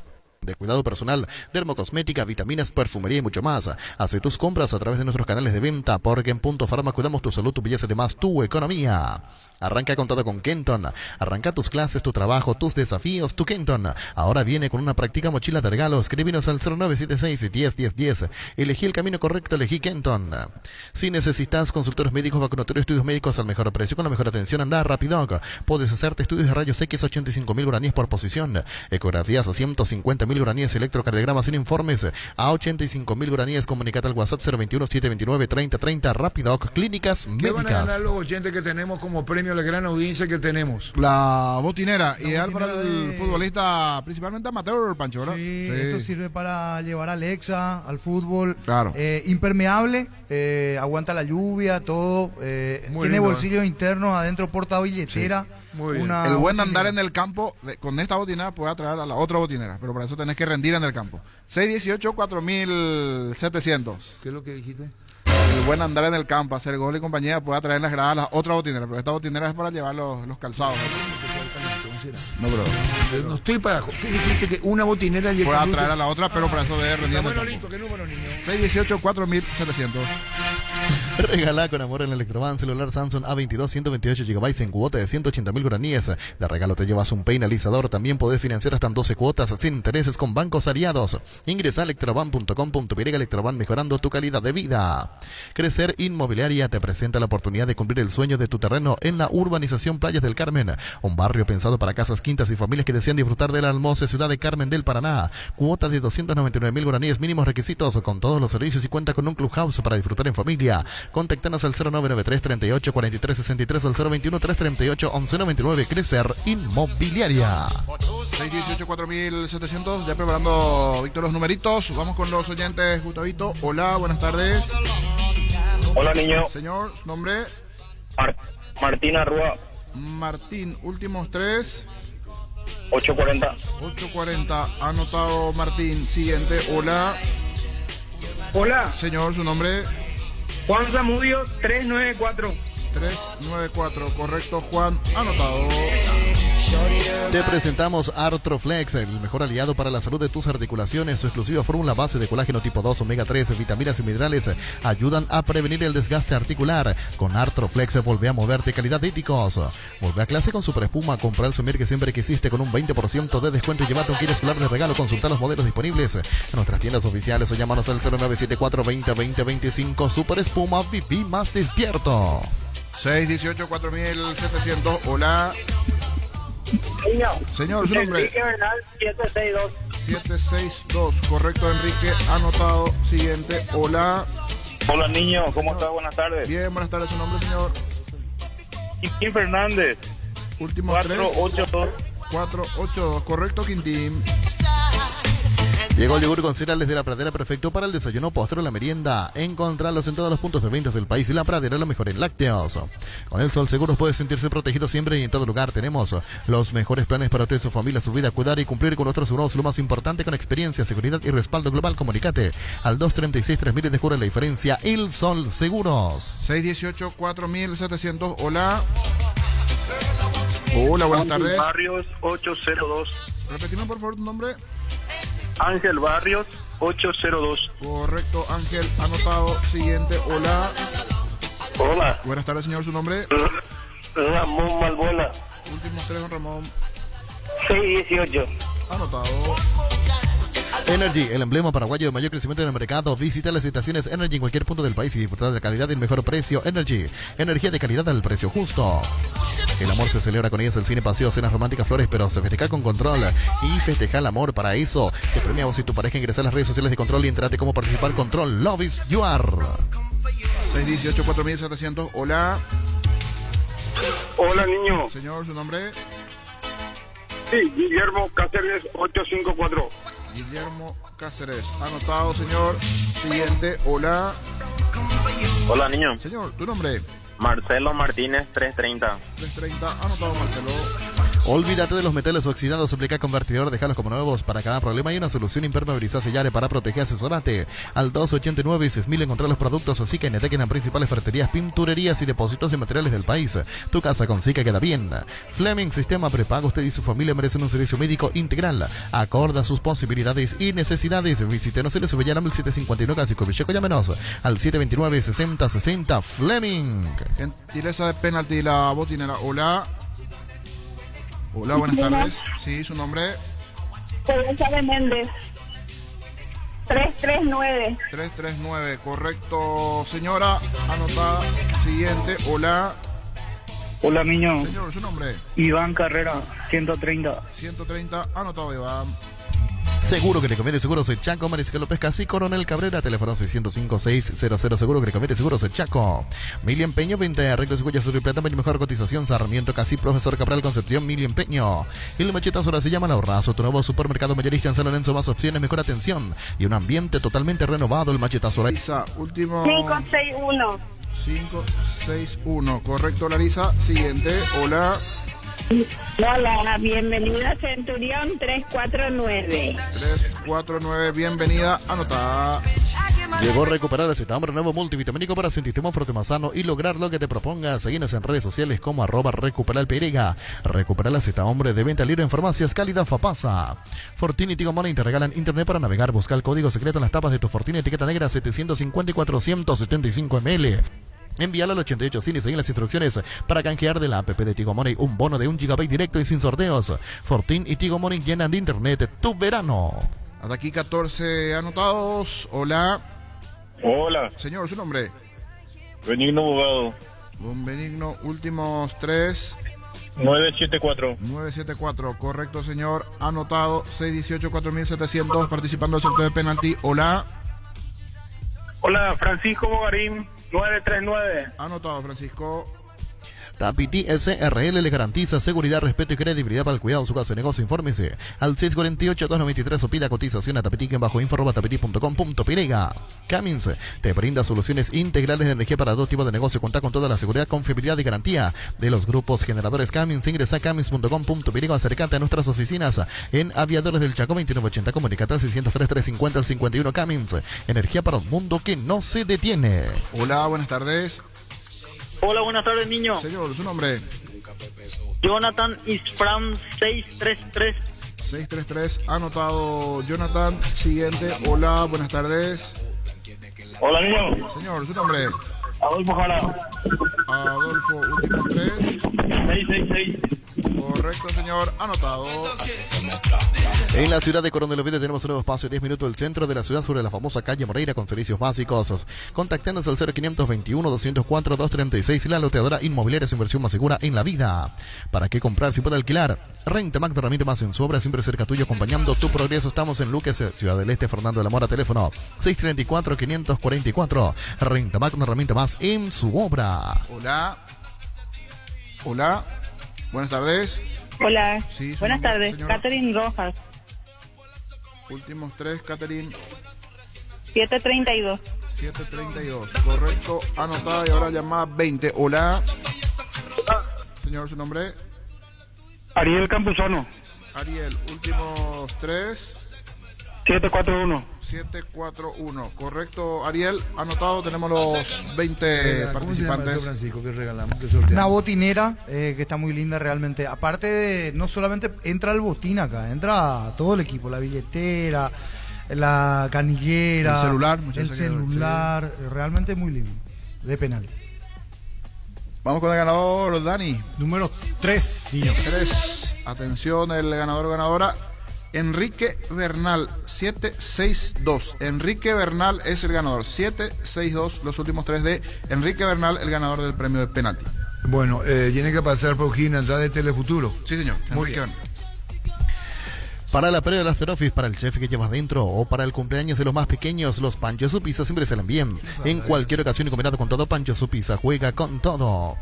De cuidado personal, dermocosmética, vitaminas, perfumería y mucho más. Haz tus compras a través de nuestros canales de venta, porque en Punto Farma cuidamos tu salud, tu belleza y además tu economía. Arranca con todo con Kenton. Arranca tus clases, tu trabajo, tus desafíos, tu Kenton. Ahora viene con una práctica mochila de regalo. Escríbenos al 0976-101010. Elegí el camino correcto, elegí Kenton. Si necesitas consultores médicos, vacunatorios, estudios médicos al mejor precio, con la mejor atención, anda rápido. Puedes hacerte estudios de rayos X a 85.000 guaraníes por posición. Ecografías a 150.000 guaraníes. Electrocardiogramas sin informes a 85.000 guaraníes. Comunicate al WhatsApp 021-729-3030. Rápido, clínicas ¿Qué van a médicas. ganar los oyentes que tenemos como premio a la gran audiencia que tenemos? La botinera, ideal para el futbolista, principalmente amateur, Pancho, ¿verdad? Sí, esto sirve para llevar a Alexa al fútbol. Claro. Impermeable, aguanta la lluvia, todo. Tiene lindo, bolsillos internos, adentro porta billetera. Muy bien. El buen andar en el campo, con esta botinera puede atraer a la otra botinera, pero para eso tenés que rendir en el campo. 618-4700. ¿Qué es lo que dijiste? El buen andar en el campo, hacer gol y compañía puede atraer las gradas a la otra botinera, pero esta botinera es para llevar los calzados. No, bro. No estoy para... ¿Qué dijiste? Que una botinera puede atraer a la otra, pero para eso debe rendir. Bueno, listo, ¿qué número, niño? 618-4700. Regala con amor el Electroban celular Samsung A22 128 GB en cuota de 180.000 guaraníes. De regalo te llevas un peinalizador. También podés financiar hasta en 12 cuotas sin intereses con bancos aliados. Ingresa a electroban.com.py. Electroban, mejorando tu calidad de vida. Crecer Inmobiliaria te presenta la oportunidad de cumplir el sueño de tu terreno en la urbanización Playas del Carmen, un barrio pensado para casas, quintas y familias que desean disfrutar de la hermosa ciudad de Carmen del Paraná. Cuota de 299.000 guaraníes, mínimos requisitos, con todos los servicios, y cuenta con un clubhouse para disfrutar en familia. Contactanos al 0993 38 43 63, al 021 338 1199. Crecer Inmobiliaria. 618-4700, ya preparando Víctor los numeritos. Vamos con los oyentes, Gustavito. Hola, buenas tardes. Hola, niño. Señor, nombre. Martín Arrua. Martín, últimos tres. 840. 840, anotado Martín. Siguiente, hola. Hola. Señor, su nombre. Juan Zamudio, 394. 394, correcto, Juan, anotado. Te presentamos Artroflex, el mejor aliado para la salud de tus articulaciones. Su exclusiva fórmula base de colágeno tipo 2, omega 3, vitaminas y minerales ayudan a prevenir el desgaste articular. Con Artroflex volvé a moverte, calidad de Íticos. Volvé a clase con Super Espuma, compra el sumir que siempre quisiste con un 20% de descuento y llévate un kit escolar de regalo. Consulta los modelos disponibles en nuestras tiendas oficiales o llámanos al 0974-2020-25. Super Espuma, viví más despierto. 618-4700, hola. Señor, su nombre. Enrique Bernal, 762. 762, correcto, Enrique, anotado. Siguiente, hola. Hola, niño, ¿cómo estás? Buenas tardes. Bien, buenas tardes, su nombre, señor. Quintín Fernández. Último 482. 482, correcto, Quintín. Llegó el yogur con cereales de La Pradera, perfecto para el desayuno, postre o la merienda. Encontrarlos en todos los puntos de ventas del país, y La Pradera, lo mejor en lácteos. Con el Sol Seguros puedes sentirse protegido siempre y en todo lugar. Tenemos los mejores planes para usted, su familia, su vida, cuidar y cumplir con otros seguros, lo más importante, con experiencia, seguridad y respaldo global. Comunicate al 236-3000 y descubre la diferencia. El Sol Seguros. 618-4700, hola. Hola, buenas tardes. Barrios 802. Repetimos por favor tu nombre. Ángel Barrios 802. Correcto, Ángel, anotado. Siguiente, hola. Hola. Buenas tardes, señor, su nombre. Ramón Malbuena. Últimos tres, don Ramón. 618. Anotado. Energy, el emblema paraguayo de mayor crecimiento en el mercado. Visita las estaciones Energy en cualquier punto del país y disfrutar de la calidad y el mejor precio. Energy, energía de calidad al precio justo. El amor se celebra con ellas, el cine, paseo, cenas románticas, flores, pero se festeja con Control. Y festeja el amor. Para eso te premiamos si tu pareja ingresa a las redes sociales de Control y entérate cómo participar. Control, love is you are. 618-4700, hola. Hola, niño. Señor, su nombre. Sí, Guillermo Cáceres 854. Guillermo Cáceres, anotado, señor. Siguiente, hola. Hola, niño. Señor, ¿tu nombre? Marcelo Martínez, 330. 330, anotado, Marcelo. Olvídate de los metales oxidados, aplica convertidor, déjalos como nuevos. Para cada problema hay una solución: impermeabilizar, sellar para proteger. Asesorate al 289 y 6000. Encontrar los productos Sica en las principales ferreterías, pinturerías y depósitos de materiales del país. Tu casa con Sica queda bien. Fleming Sistema Prepago. Usted y su familia merecen un servicio médico integral, acorde a sus posibilidades y necesidades. Visítenos en Sevillana 1759, casi Covicheco. Llámenos al 729-6060. Fleming. Gentileza de penalti, la botinera. Hola. Hola, buenas tardes. Sí, su nombre. Teresa de Méndez. 339. 339, correcto, señora. Anotada. Siguiente. Hola. Hola, niño. Señor, su nombre. Iván Carrera, 130. 130, anotado, Iván. Seguro que le conviene, Seguros El Chaco, Mariscal López Casi, Coronel Cabrera, teléfono 605-600. Seguro que le conviene, Seguros El Chaco. Mili Empeño, venta de arreglos y huellas sobre plata, mejor cotización. Sarmiento Casi, Profesor Cabral, Concepción, Mili Empeño. El Machetas ahora se llama La Ahorrazo, tu nuevo supermercado mayorista en San Lorenzo. Más opciones, mejor atención y un ambiente totalmente renovado. El Machetazo ahora. Larisa, último. 561. 561, correcto, Larisa. Siguiente. Hola. Hola, bienvenida Centurión 349. 349, bienvenida, anotada. Llegó a recuperar el Cetambre, nuevo multivitamínico para sentirte más fuerte, más sano y lograr lo que te propongas. Seguinos en redes sociales como @recuperalperega. Recupera la Cetambre de venta libre en farmacias Cálida Fapasa. Fortini y Tigo Money te regalan internet para navegar. Busca el código secreto en las tapas de tu Fortini, etiqueta negra 750 y 475 ml. Envíalo al 88 Cine y seguir las instrucciones para canjear de la app de Tigo Money un bono de 1 GB directo y sin sorteos. Fortín y Tigo Money llenan de internet tu verano. Hasta aquí 14 anotados. Hola. Hola. Señor, ¿su nombre? Benigno Bogado. Don Benigno, últimos 3. 974. 974, correcto, señor. Anotado. 618-4700, participando del sorteo de penalti. Hola. Hola, Francisco Bogarín, 939. Anotado, Francisco. Tapiti SRL le garantiza seguridad, respeto y credibilidad para el cuidado de su casa de negocio. Infórmese al 648-293 o pida cotización a tapiti-info@tapiti.com.pirega. Cummins te brinda soluciones integrales de energía para todo tipo de negocio. Cuenta con toda la seguridad, confiabilidad y garantía de los grupos generadores Cummins. Ingresa a cummins.com.pirega. Acercate a nuestras oficinas en Aviadores del Chaco 2980. Comunicate al 603-350-51. Cummins, energía para un mundo que no se detiene. Hola, buenas tardes. Hola, buenas tardes, niño. Señor, ¿su nombre? Jonathan Isfram, 633. 633, anotado, Jonathan. Siguiente. Hola, buenas tardes. Hola, niño. Señor, ¿su nombre? Adolfo Jara. Adolfo, último 3. 666. Correcto, señor, anotado. En la ciudad de Coronel Oviedo tenemos un nuevo espacio, 10 minutos del centro de la ciudad, sobre la famosa calle Moreira, con servicios básicos. Contactanos al 0521-204-236. La loteadora inmobiliaria, su inversión más segura en la vida. ¿Para qué comprar si puede alquilar? Renta Mac, herramienta más en su obra, siempre cerca tuyo, acompañando tu progreso. Estamos en Luques, Ciudad del Este. Fernando de la Mora, teléfono 634-544. Renta Mac, una herramienta más en su obra. Hola. Hola. Buenas tardes. Hola. Sí, buenas nombre, tardes. Catherine Rojas. Últimos 3, Catherine. 732. 732, correcto, anotada. Y ahora llamada 20. Hola. Señor, ¿su nombre? Ariel Campuzano. Ariel, últimos 3. 741. 741, correcto, Ariel, anotado. Tenemos los 20 participantes. Francisco, que regalamos, que una botinera que está muy linda realmente. Aparte de, no solamente entra el botín acá, entra todo el equipo, la billetera, la canillera, el celular, realmente muy lindo, de penal. Vamos con el ganador, Dani. Número 3, niño. 3, atención, el ganador o ganadora. Enrique Bernal, 762. Enrique Bernal es el ganador, 762, los últimos 3 de Enrique Bernal, el ganador del premio de penalti. Bueno, tiene que pasar por Gina, entrada de Telefuturo. Sí, señor. Muy bien. Para la previa de After Office, para el chef que llevas dentro o para el cumpleaños de los más pequeños, los Pancho Su Pizza siempre salen bien. En cualquier ocasión y combinado con todo, Pancho Su Pizza juega con todo.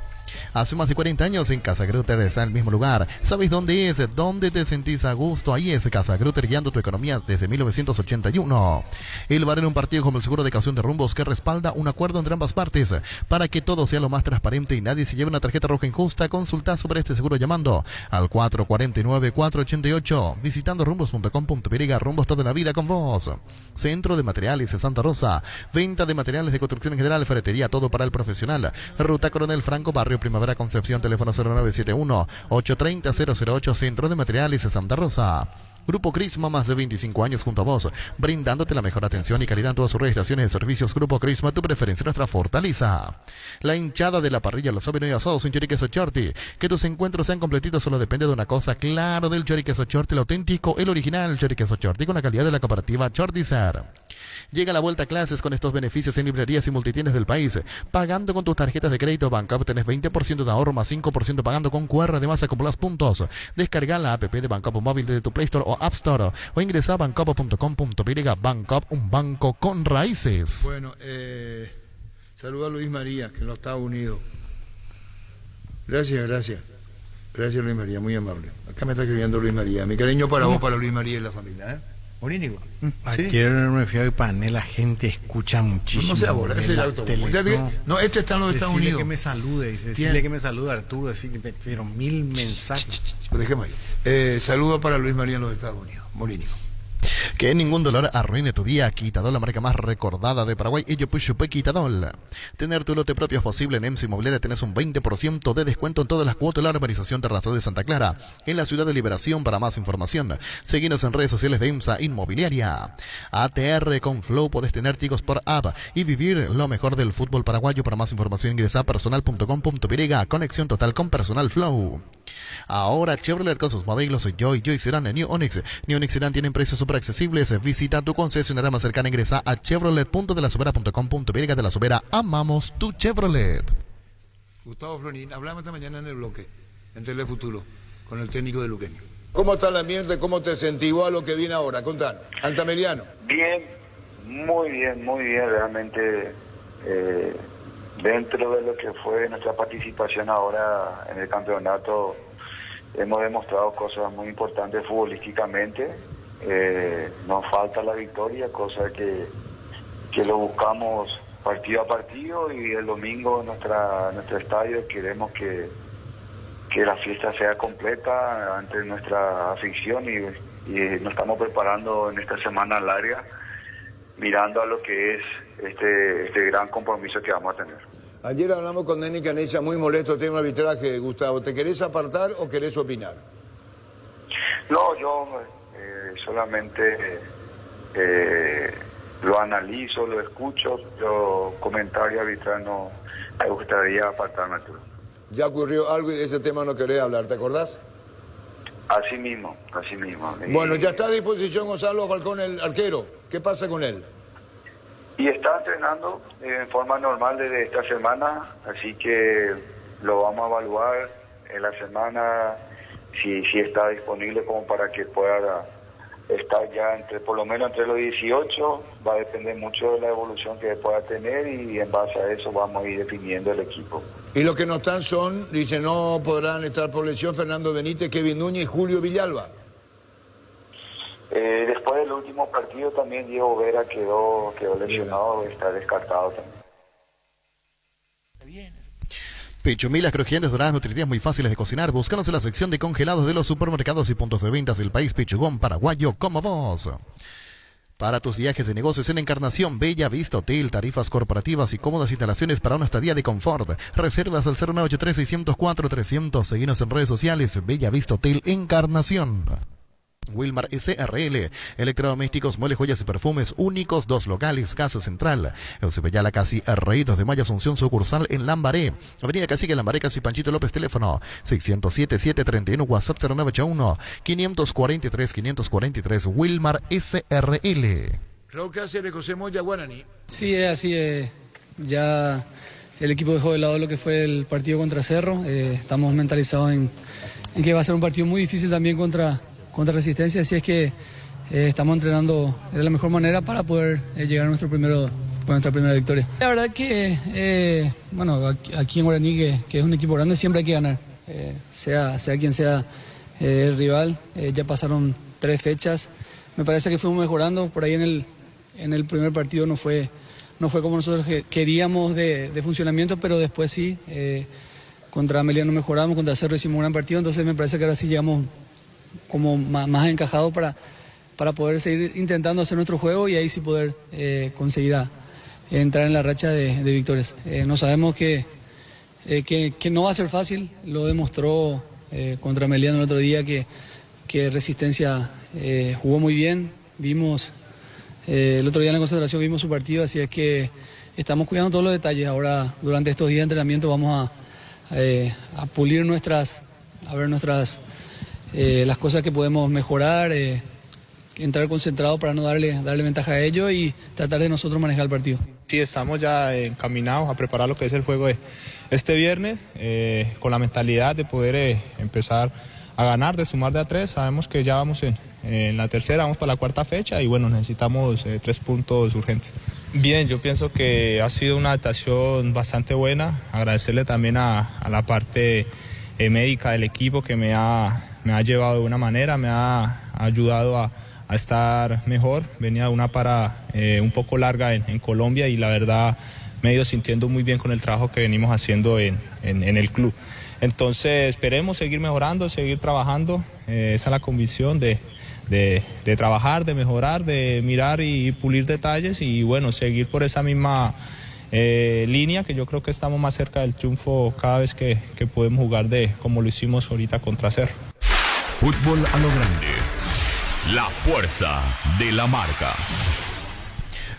Hace más de 40 años en Casa Grutter está en el mismo lugar. ¿Sabes dónde es? ¿Dónde te sentís a gusto? Ahí es Casa Grutter, guiando tu economía desde 1981. El bar en un partido como el seguro de caución de rumbos que respalda un acuerdo entre ambas partes para que todo sea lo más transparente y nadie se lleve una tarjeta roja injusta. Consulta sobre este seguro llamando al 449-488, visitando rumbos.com.py. Rumbos toda la vida con vos. Centro de Materiales de Santa Rosa. Venta de materiales de construcción en general, ferretería, todo para el profesional. Ruta Coronel Franco, Barrio Primavera Concepción, teléfono 0971-830-008, Centro de Materiales de Santa Rosa. Grupo Crisma, más de 25 años junto a vos, brindándote la mejor atención y calidad en todas sus registraciones de servicios. Grupo Crisma, tu preferencia, nuestra fortaleza. La hinchada de la parrilla, los saben hoy asados en Choriqueso Chorti. Que tus encuentros sean completitos solo depende de una cosa, claro, del Choriqueso Chorti, el auténtico, el original Choriqueso Chorti, con la calidad de la cooperativa Chortizer. Llega la vuelta a clases con estos beneficios en librerías y multitiendas del país. Pagando con tus tarjetas de crédito Bancopp tenés 20% de ahorro más 5% pagando con QR. Además acumulas puntos. Descarga la app de Bancopp móvil desde tu Play Store o App Store o ingresa a bancopp.com.py. Bancopp, un banco con raíces. Bueno, saluda a Luis María, que en los Estados Unidos. Gracias Luis María, muy amable. Acá me está escribiendo Luis María. Mi cariño para vos, para Luis María y la familia, ¿eh? Morínigo. Ayer me fui a Ipané, la gente escucha muchísimo. No sé ahora, ese es el autobús. No, este está en los Estados Unidos. Que me salude, decirle que me salude Arturo, pero 1000 mensajes. Dejemos ahí. Saludo para Luis María en los Estados Unidos. Morínigo. Que ningún dolor arruine tu día. Quitadol, la marca más recordada de Paraguay. Ello Puyupé Quitadol. Tener tu lote propio es posible. En EMSA Inmobiliaria tenés un 20% de descuento en todas las cuotas de la urbanización Terrazado de Santa Clara, en la ciudad de Liberación. Para más información, seguinos en redes sociales de EMSA Inmobiliaria. ATR con Flow, podés tener ticos por app y vivir lo mejor del fútbol paraguayo. Para más información ingresa a personal.com.py. Conexión total con Personal Flow. Ahora Chevrolet con sus modelos Joy Sedan, New Onix. New Onix Sedan tienen precios súper accesibles. Visita tu concesionaria más cercana, ingresa a chevrolet.delasubera.com.py. De La Subera, amamos tu Chevrolet. Gustavo Florín, hablamos esta mañana en el bloque, en Telefuturo, con el técnico de Luqueño. ¿Cómo está el ambiente? ¿Cómo te sentís igual a lo que viene ahora? Contanos. Altameriano. Bien, muy bien, realmente dentro de lo que fue nuestra participación ahora en el campeonato, hemos demostrado cosas muy importantes futbolísticamente. Nos falta la victoria, cosa que lo buscamos partido a partido, y el domingo en nuestro estadio queremos que la fiesta sea completa ante nuestra afición, y nos estamos preparando en esta semana larga, mirando a lo que es este gran compromiso que vamos a tener. Ayer hablamos con Neni Canella, muy molesto el tema del arbitraje. Gustavo, ¿te querés apartar o querés opinar? No, yo solamente lo analizo, lo escucho, pero comentario arbitral no me gustaría apartarme. Ya ocurrió algo y de ese tema no querés hablar, ¿te acordás? Así mismo. Bueno, ya está a disposición Gonzalo Falcón, el arquero. ¿Qué pasa con él? Y está entrenando en forma normal desde esta semana, así que lo vamos a evaluar en la semana si está disponible como para que pueda estar ya por lo menos entre los 18. Va a depender mucho de la evolución que pueda tener, y en base a eso vamos a ir definiendo el equipo. Y los que no están son, dice, no podrán estar por lesión Fernando Benítez, Kevin Núñez y Julio Villalba. Después del último partido también Diego Vera quedó lesionado, está descartado también. Pechumilas crujientes, doradas, nutritivas, muy fáciles de cocinar. Búscanos en la sección de congelados de los supermercados y puntos de ventas del país. Pichugón paraguayo como vos. Para tus viajes de negocios en Encarnación, Bella Vista Hotel, tarifas corporativas y cómodas instalaciones para una estadía de confort. Reservas al 0983-604-300. Seguinos en redes sociales, Bella Vista Hotel Encarnación. Wilmar SRL, electrodomésticos, muebles, joyas y perfumes únicos, 2 locales, Casa Central, Eusebella Casi, Rey 2 de Mayo, Asunción, sucursal en Lambaré, Avenida Cacique, Lambaré, Casi Panchito López, teléfono 607-731, WhatsApp 0981-543-543, Wilmar SRL. Raúl Cáceres, José Moya, Guaraní. Sí, así es. Ya el equipo dejó de lado lo que fue el partido contra Cerro. Estamos mentalizados en que va a ser un partido muy difícil también contra Resistencia, así es que estamos entrenando de la mejor manera para poder llegar a nuestro nuestra primera victoria. La verdad que, bueno, aquí en Guaraní, que es un equipo grande, siempre hay que ganar, sea quien sea el rival. Ya pasaron 3 fechas, me parece que fuimos mejorando. Por ahí en el primer partido no fue como nosotros queríamos de funcionamiento, pero después sí, contra Amelia no mejoramos, contra Cerro hicimos un gran partido, entonces me parece que ahora sí llegamos como más encajados para poder seguir intentando hacer nuestro juego y ahí sí poder conseguir entrar en la racha de victorias. No sabemos que no va a ser fácil, lo demostró contra Meliano el otro día, que Resistencia jugó muy bien, vimos el otro día en la concentración vimos su partido, así es que estamos cuidando todos los detalles. Ahora durante estos días de entrenamiento vamos a pulir las cosas que podemos mejorar, entrar concentrado para no darle ventaja a ellos y tratar de nosotros manejar el partido. Sí, estamos ya encaminados a preparar lo que es el juego de este viernes, con la mentalidad de poder empezar a ganar, de sumar de a 3. Sabemos que ya vamos en la tercera, vamos para la 4ª fecha y bueno, necesitamos 3 puntos urgentes. Bien, yo pienso que ha sido una adaptación bastante buena. Agradecerle también a la parte médica del equipo que me ha llevado de buena manera, me ha ayudado a estar mejor. Venía de una para un poco larga en Colombia y la verdad me he ido sintiendo muy bien con el trabajo que venimos haciendo en el club. Entonces esperemos seguir mejorando, seguir trabajando, esa es la convicción de trabajar, de mejorar, de mirar y pulir detalles y bueno, seguir por esa misma línea, que yo creo que estamos más cerca del triunfo cada vez que podemos jugar como lo hicimos ahorita contra Cerro. Fútbol a lo grande, la fuerza de la marca.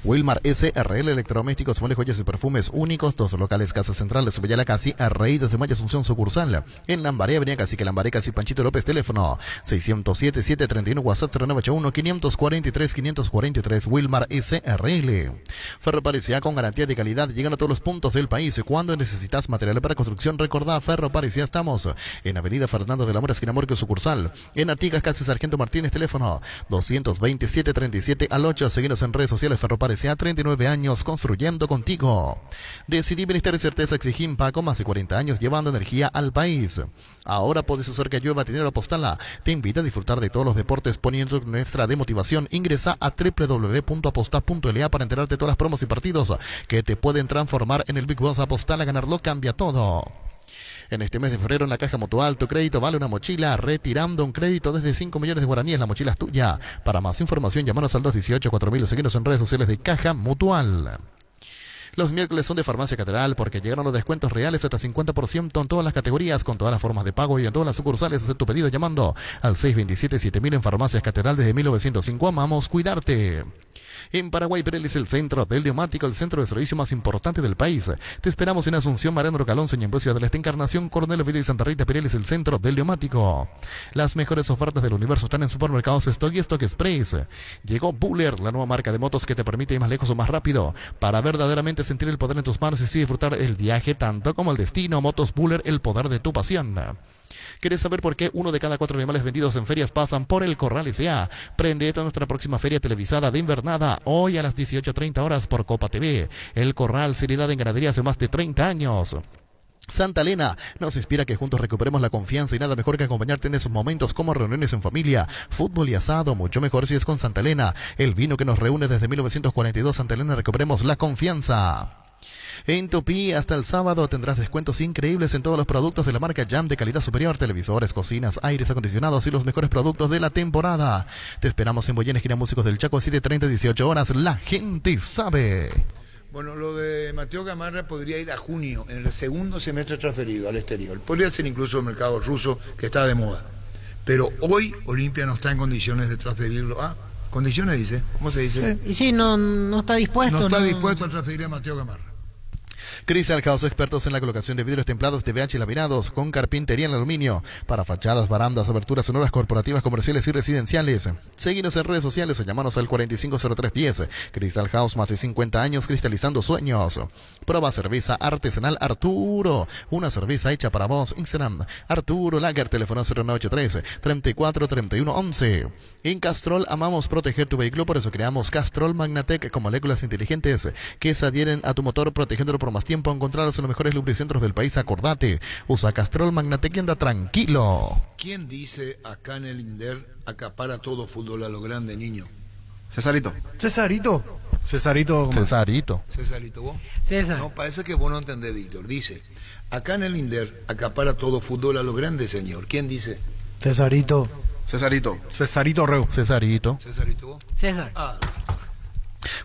Wilmar SRL, electrodomésticos, muebles, joyas y perfumes únicos, 2 locales, Casa Central de Subellala Casi, Rey 2 de Mayo, Asunción sucursal, en Lambaré, Avenida Cacique Lambaré, Casi Panchito López, teléfono 607-731, WhatsApp 0981-543-543, Wilmar SRL. Ferroparecía con garantía de calidad, llegan a todos los puntos del país. Cuando necesitas material para construcción, recordá, Ferroparecía, estamos en Avenida Fernando de la Mora, esquina Morque, sucursal, en Artigas, Casi Sargento Martínez, teléfono 227-37 seguinos en redes sociales, Ferroparecía. 39 años construyendo contigo. Decidí bienestar y certeza exigim Paco, más de 40 años llevando energía al país. Ahora puedes hacer que llueva dinero Apostala. Te invita a disfrutar de todos los deportes poniendo nuestra de motivación. Ingresa a www.aposta.la para enterarte de todas las promos y partidos que te pueden transformar en el Big Boss. Apostala, ganarlo cambia todo. En este mes de febrero en la Caja Mutual, tu crédito vale una mochila, retirando un crédito desde 5 millones de guaraníes, la mochila es tuya. Para más información, llámanos al 218-4000, seguinos en redes sociales de Caja Mutual. Los miércoles son de Farmacia Catedral porque llegaron los descuentos reales hasta 50% en todas las categorías, con todas las formas de pago y en todas las sucursales. Haz tu pedido llamando al 627-7000 en Farmacias Catedral desde 1905. Amamos cuidarte. En Paraguay, Pireles, el centro del neumático, el centro de servicio más importante del país. Te esperamos en Asunción, Mariano Rocalón, Ñembo, Ciudad del Este, Encarnación, Coronel Ovidio y Santa Rita. Pireles, el centro del neumático. Las mejores ofertas del universo están en Supermercados Stock y Stock Express. Llegó Buller, la nueva marca de motos que te permite ir más lejos o más rápido para verdaderamente sentir el poder en tus manos y así disfrutar el viaje tanto como el destino. Motos Buller, el poder de tu pasión. ¿Quieres saber por qué 1 de cada 4 animales vendidos en ferias pasan por el Corral S.A.? Prendete a nuestra próxima feria televisada de invernada, hoy a las 18:30 horas por Copa TV. El Corral, seriedad en ganadería hace más de 30 años. Santa Elena nos inspira que juntos recuperemos la confianza y nada mejor que acompañarte en esos momentos como reuniones en familia, fútbol y asado, mucho mejor si es con Santa Elena, el vino que nos reúne desde 1942. Santa Elena, recuperemos la confianza. En Tupí, hasta el sábado tendrás descuentos increíbles en todos los productos de la marca Jam de calidad superior, televisores, cocinas, aires acondicionados y los mejores productos de la temporada. Te esperamos en Boyén, esquina Músicos del Chaco, 7:30, 18 horas. La gente sabe. Bueno, lo de Mateo Gamarra podría ir a junio, en el segundo semestre transferido al exterior. Podría ser incluso el mercado ruso, que está de moda. Pero hoy Olimpia no está en condiciones de transferirlo. Condiciones dice, ¿cómo se dice? Y sí, no está dispuesto. No está dispuesto a transferir a Mateo Gamarra. Crystal House, expertos en la colocación de vidrios templados de VH laminados con carpintería en aluminio para fachadas, barandas, aberturas sonoras corporativas, comerciales y residenciales. Seguinos en redes sociales o llamanos al 450310. Crystal House, más de 50 años cristalizando sueños. Prueba cerveza artesanal Arturo, una cerveza hecha para vos. Instagram Arturo Lager, teléfono 0983 34 31 11. En Castrol amamos proteger tu vehículo, por eso creamos Castrol Magnatec con moléculas inteligentes que se adhieren a tu motor protegiéndolo por más tiempo. Encontrarlos en los mejores lubricentros del país. Acordate, usa Castrol Magnatec y anda tranquilo. ¿Quién dice acá en el INDER acapara todo fútbol a lo grande, niño? Cesarito. Cesarito. Cesarito. Cesarito. Cesarito, ¿vos? César. No, parece que vos no entendés, Víctor. Dice, acá en el INDER acapara todo fútbol a lo grande, señor. ¿Quién dice? Cesarito. Cesarito. Cesarito Reu. Cesarito. Cesarito, ¿vos? César.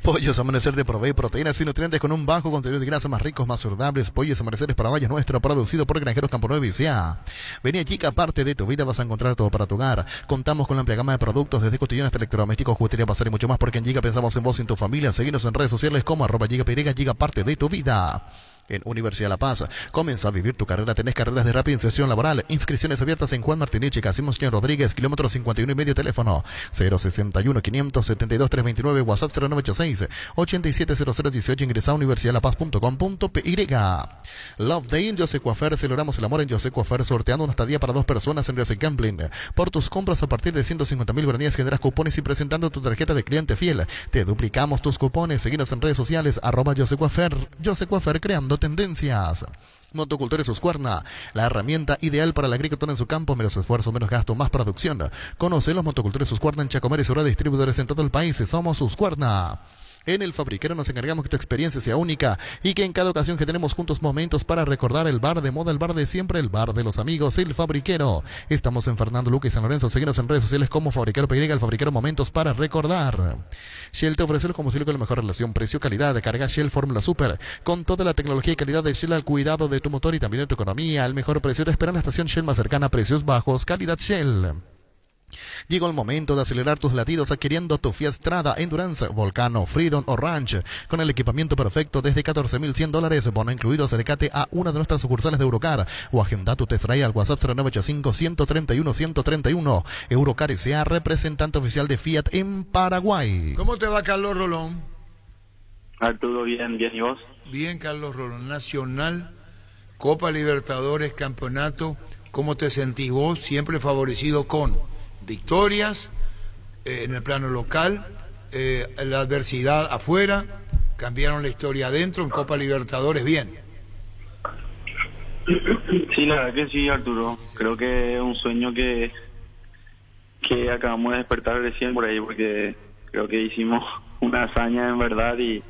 Pollos Amanecer de Provee proteínas y nutrientes con un bajo contenido de grasa, más ricos, más saludables. Pollos Amaneceres para Valles Nuestro, producido por Granjeros Campo Nuevo y Sea. Vení aquí, que aparte de tu vida vas a encontrar todo para tu hogar. Contamos con la amplia gama de productos, desde costillones hasta electrodomésticos, juguetería, pasar y mucho más, porque en Giga pensamos en vos y en tu familia. Seguinos en redes sociales como @GigaPY, Giga parte de tu vida. En Universidad La Paz, comienza a vivir tu carrera. Tenés carreras de rápida inserción laboral. Inscripciones abiertas en Juan Martiniche, Casimos Señor Rodríguez, kilómetro 51 y medio, teléfono 061 572 329, WhatsApp 0986 870018. Ingresa a universidadlapaz.com.py. Love Day en José Coafer. Celebramos el amor en José Coafer, sorteando una estadía para 2 personas en José Gambling. Por tus compras a partir de 150.000 guaraníes generas cupones y presentando tu tarjeta de cliente fiel te duplicamos tus cupones. Seguinos en redes sociales @José Coafer. José Coafer, creando tendencias. Motocultores Husqvarna, la herramienta ideal para el agricultor en su campo. Menos esfuerzo, menos gasto, más producción. Conoce los motocultores Husqvarna en Chacomer y Sora, distribuidores en todo el país. Somos Husqvarna. En El Fabriquero nos encargamos que tu experiencia sea única y que en cada ocasión que tenemos juntos momentos para recordar el bar de moda, el bar de siempre, el bar de los amigos, El Fabriquero. Estamos en Fernando Luque y San Lorenzo. Síguenos en redes sociales como Fabriquero PY, El Fabriquero, momentos para recordar. Shell te ofrece el combustible con la mejor relación precio-calidad. De carga Shell Fórmula Super con toda la tecnología y calidad de Shell al cuidado de tu motor y también de tu economía. El mejor precio te espera en la estación Shell más cercana. Precios bajos, calidad Shell. Llegó el momento de acelerar tus latidos adquiriendo tu Fiat Strada, Endurance, Volcano, Freedom o Ranch con el equipamiento perfecto desde $14,100. Bono incluido. Acércate a una de nuestras sucursales de Eurocar o agenda tu test drive al WhatsApp 0985 131 131. Eurocar S.A., representante oficial de Fiat en Paraguay. ¿Cómo te va, Carlos Rolón? Arturo, bien, ¿y vos? Bien, Carlos Rolón. Nacional, Copa Libertadores, Campeonato. ¿Cómo te sentís vos? Siempre favorecido con victorias en el plano local, la adversidad afuera, cambiaron la historia adentro, en Copa Libertadores, bien. Sí, la verdad que sí, Arturo. Creo que es un sueño que acabamos de despertar recién por ahí, porque creo que hicimos una hazaña en verdad y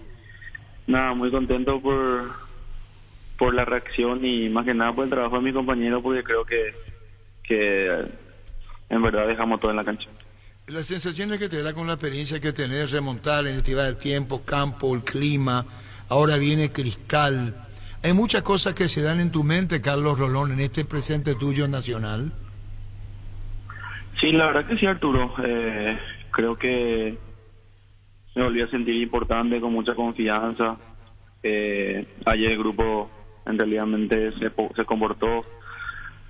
nada, muy contento por la reacción y más que nada por el trabajo de mi compañero, porque creo que en verdad dejamos todo en la cancha. Las sensaciones que te da con la experiencia que tenés, remontar, la iniciativa del tiempo, campo, el clima, ahora viene Cristal. Hay muchas cosas que se dan en tu mente, Carlos Rolón, en este presente tuyo nacional. Sí, la verdad que sí, Arturo. Creo que me volví a sentir importante, con mucha confianza. Ayer el grupo en realidad se comportó,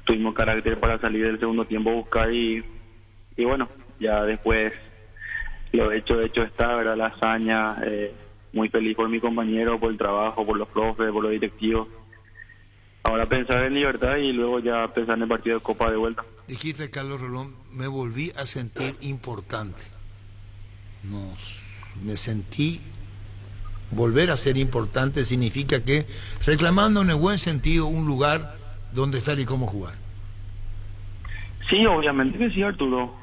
tuvimos carácter para salir del segundo tiempo a buscar y bueno, ya después lo hecho está, ¿verdad? La hazaña, muy feliz por mi compañero, por el trabajo, por los profes, por los directivos. Ahora pensar en libertad y luego ya pensar en el partido de Copa de vuelta. Dijiste, Carlos Rolón, me volví a sentir importante. Me sentí, volver a ser importante significa que reclamando en el buen sentido un lugar donde estar y cómo jugar. Sí, obviamente que sí, Arturo.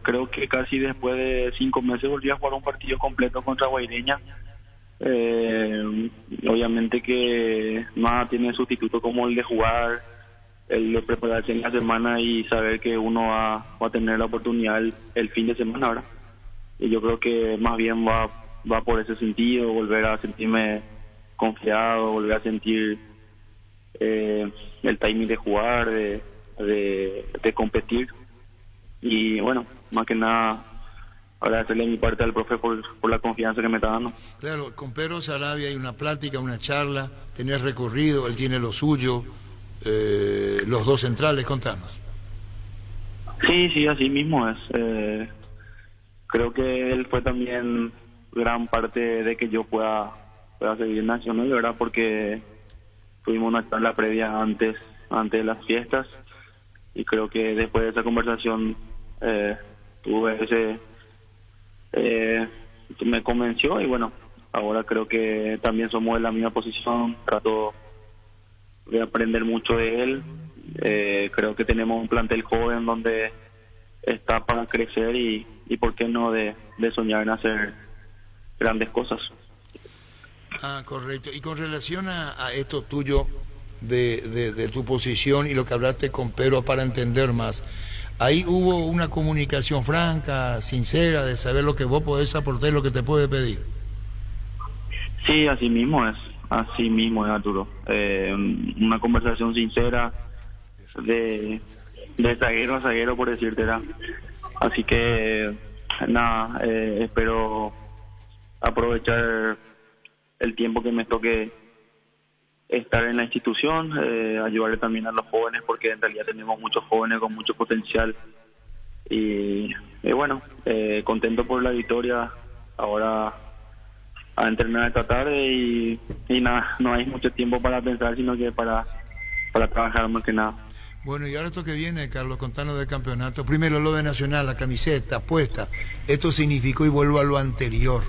Creo que casi después de 5 meses volví a jugar un partido completo contra Guaireña. Obviamente que nada tiene sustituto como el de jugar, el de prepararse en la semana y saber que uno va a tener la oportunidad el fin de semana ahora. Y yo creo que más bien va por ese sentido, volver a sentirme confiado, volver a sentir el timing de jugar, de competir y bueno, más que nada agradecerle de mi parte al profe por la confianza que me está dando. Claro, con Pedro Sarabia hay una plática, una charla, tenés recorrido, él tiene lo suyo, los dos centrales, contanos. Sí, así mismo es. Creo que él fue también gran parte de que yo pueda seguir en Nacional, ¿verdad? Porque tuvimos una charla previa antes de las fiestas y creo que después de esa conversación me convenció y bueno, ahora creo que también somos de la misma posición, trato de aprender mucho de él. Creo que tenemos un plantel joven donde está para crecer y por qué no de soñar en hacer grandes cosas. Ah, correcto. Y con relación a esto tuyo de tu posición y lo que hablaste con Pedro para entender más, ahí hubo una comunicación franca, sincera, de saber lo que vos podés aportar y lo que te puede pedir. Sí, así mismo es Arturo. Una conversación sincera de zaguero a zaguero, por decirte, ¿verdad? Así que nada, espero aprovechar el tiempo que me toque estar en la institución, ayudarle también a los jóvenes, porque en realidad tenemos muchos jóvenes con mucho potencial y bueno, contento por la victoria. Ahora a entrenar esta tarde y nada, no hay mucho tiempo para pensar, sino que para trabajar más que nada. Bueno, y ahora esto que viene, Carlos, contanos del campeonato. Primero lo de Nacional, la camiseta puesta. Esto significó, y vuelvo a lo anterior,